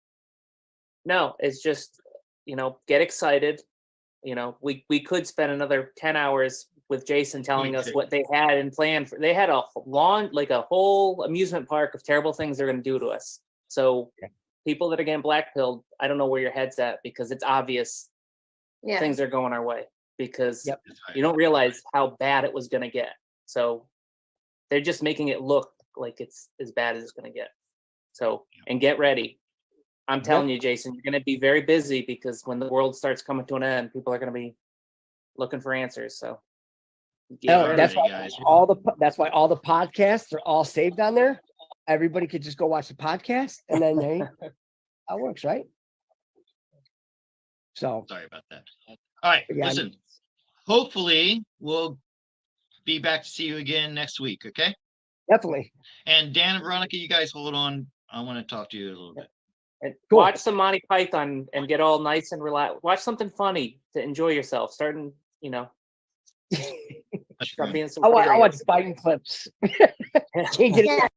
No, it's just get excited. We could spend another 10 hours with Jason telling us what they had in plan. They had a whole amusement park of terrible things they're going to do to us. So people that are getting blackpilled, I don't know where your head's at, because it's obvious things are going our way, because you don't realize how bad it was going to get. So they're just making it look like it's as bad as it's going to get. So, and get ready. I'm telling you, Jason, you're going to be very busy because when the world starts coming to an end, people are going to be looking for answers. So that's ready, why guys. that's why all the podcasts are all saved on there. Everybody could just go watch the podcast, and then that works, right? So Sorry about that. All right, Yeah, listen. Hopefully, we'll be back to see you again next week. Okay. definitely. And Dan and Veronica, you guys hold on. I want to talk to you a little bit. And Cool. watch some Monty Python and get all nice and relaxed. Watch something funny to enjoy yourself. Stop being so I want serious. Biden clips. Can't get it. Yeah.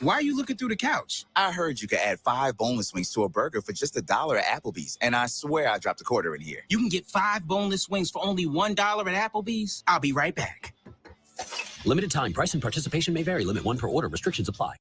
Why are you looking through the couch? I heard you could add 5 boneless wings to a burger for just $1 at Applebee's, and I swear I dropped a quarter in here. You can get 5 boneless wings for only $1 at Applebee's? I'll be right back. Limited time. Price and participation may vary. Limit 1 per order. Restrictions apply.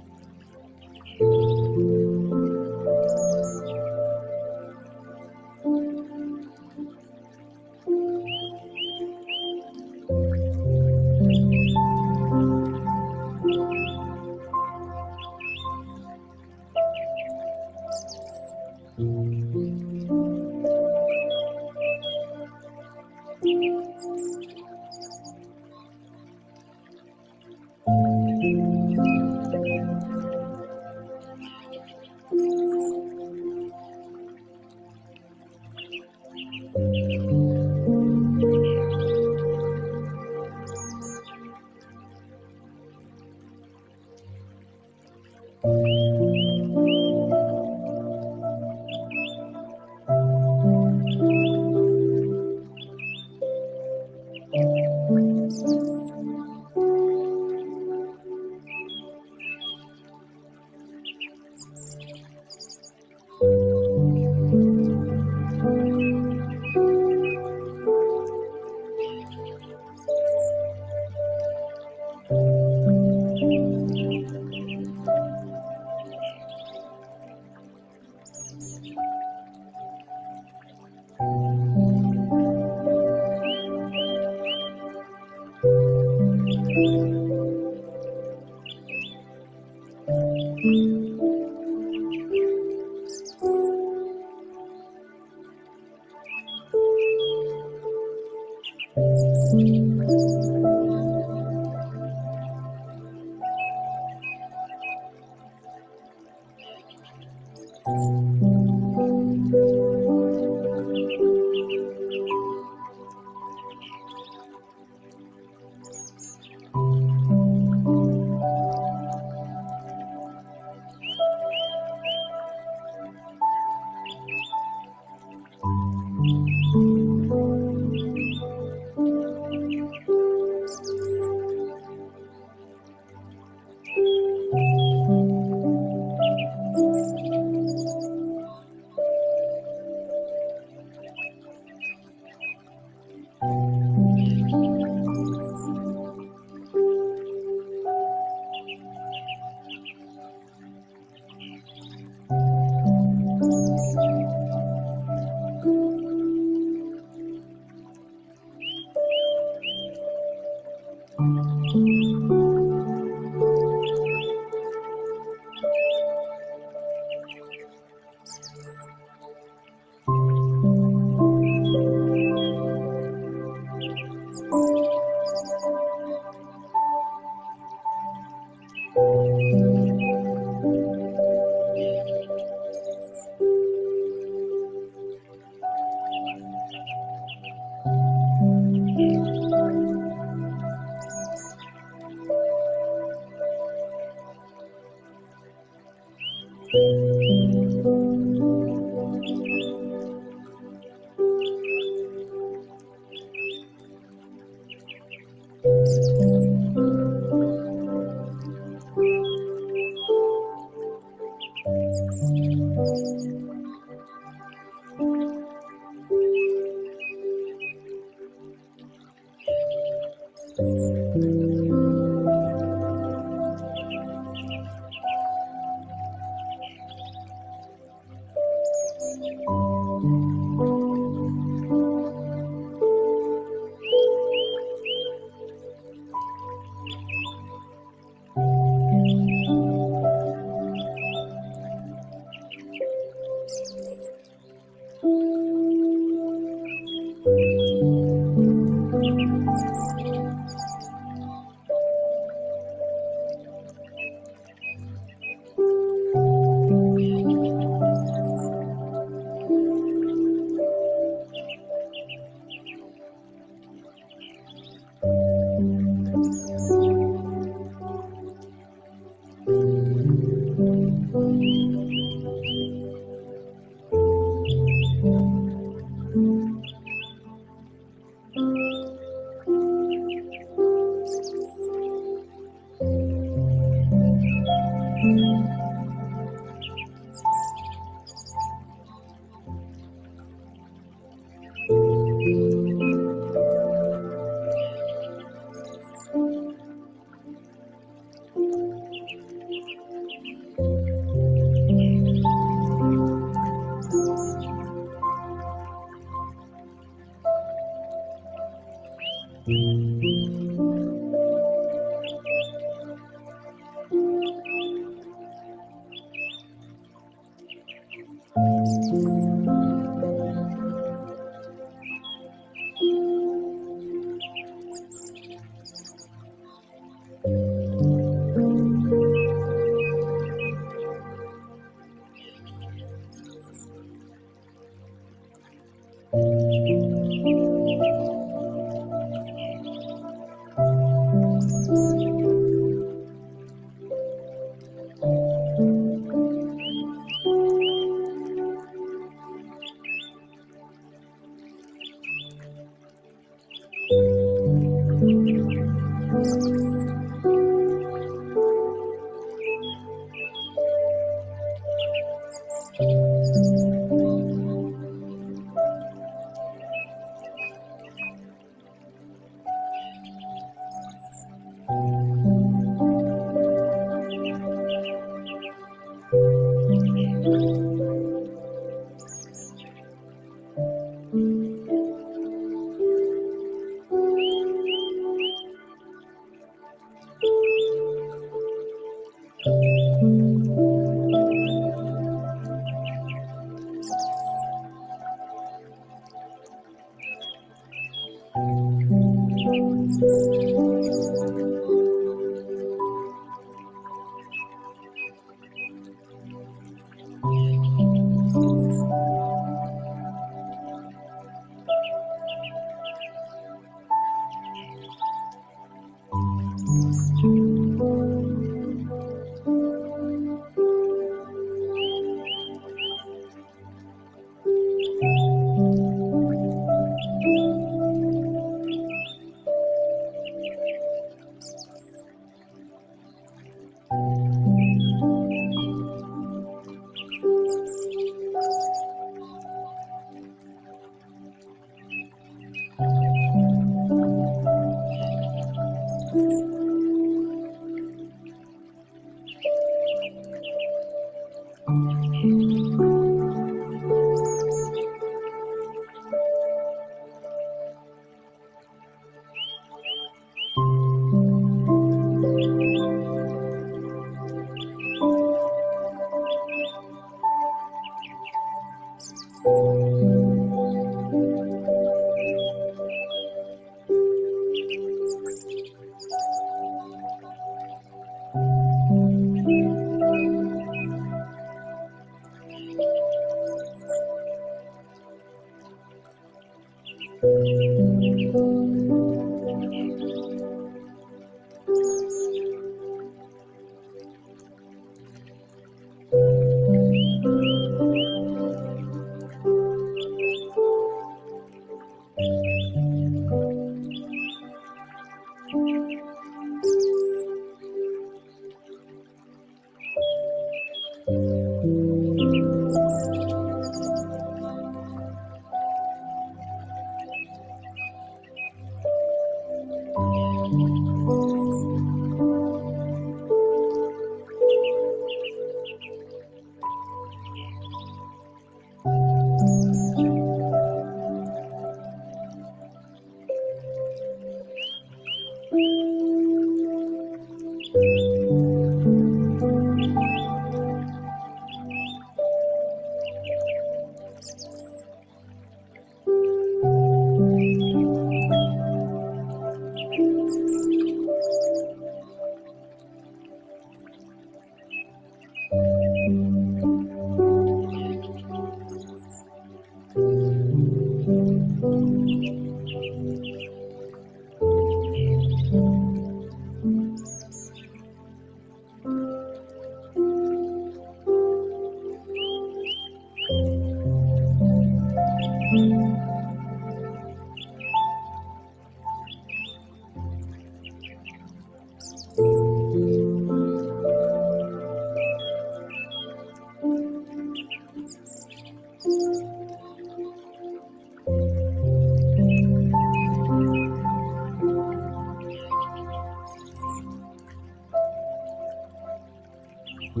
All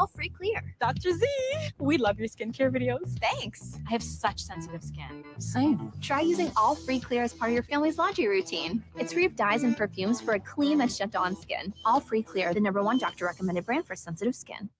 free clear. Dr. Z, we love your skincare videos. Thanks. I have such sensitive skin. Same. Try using All Free Clear as part of your family's laundry routine. It's free of dyes and perfumes for a clean and gentle on skin. All Free Clear, the #1 doctor recommended brand for sensitive skin.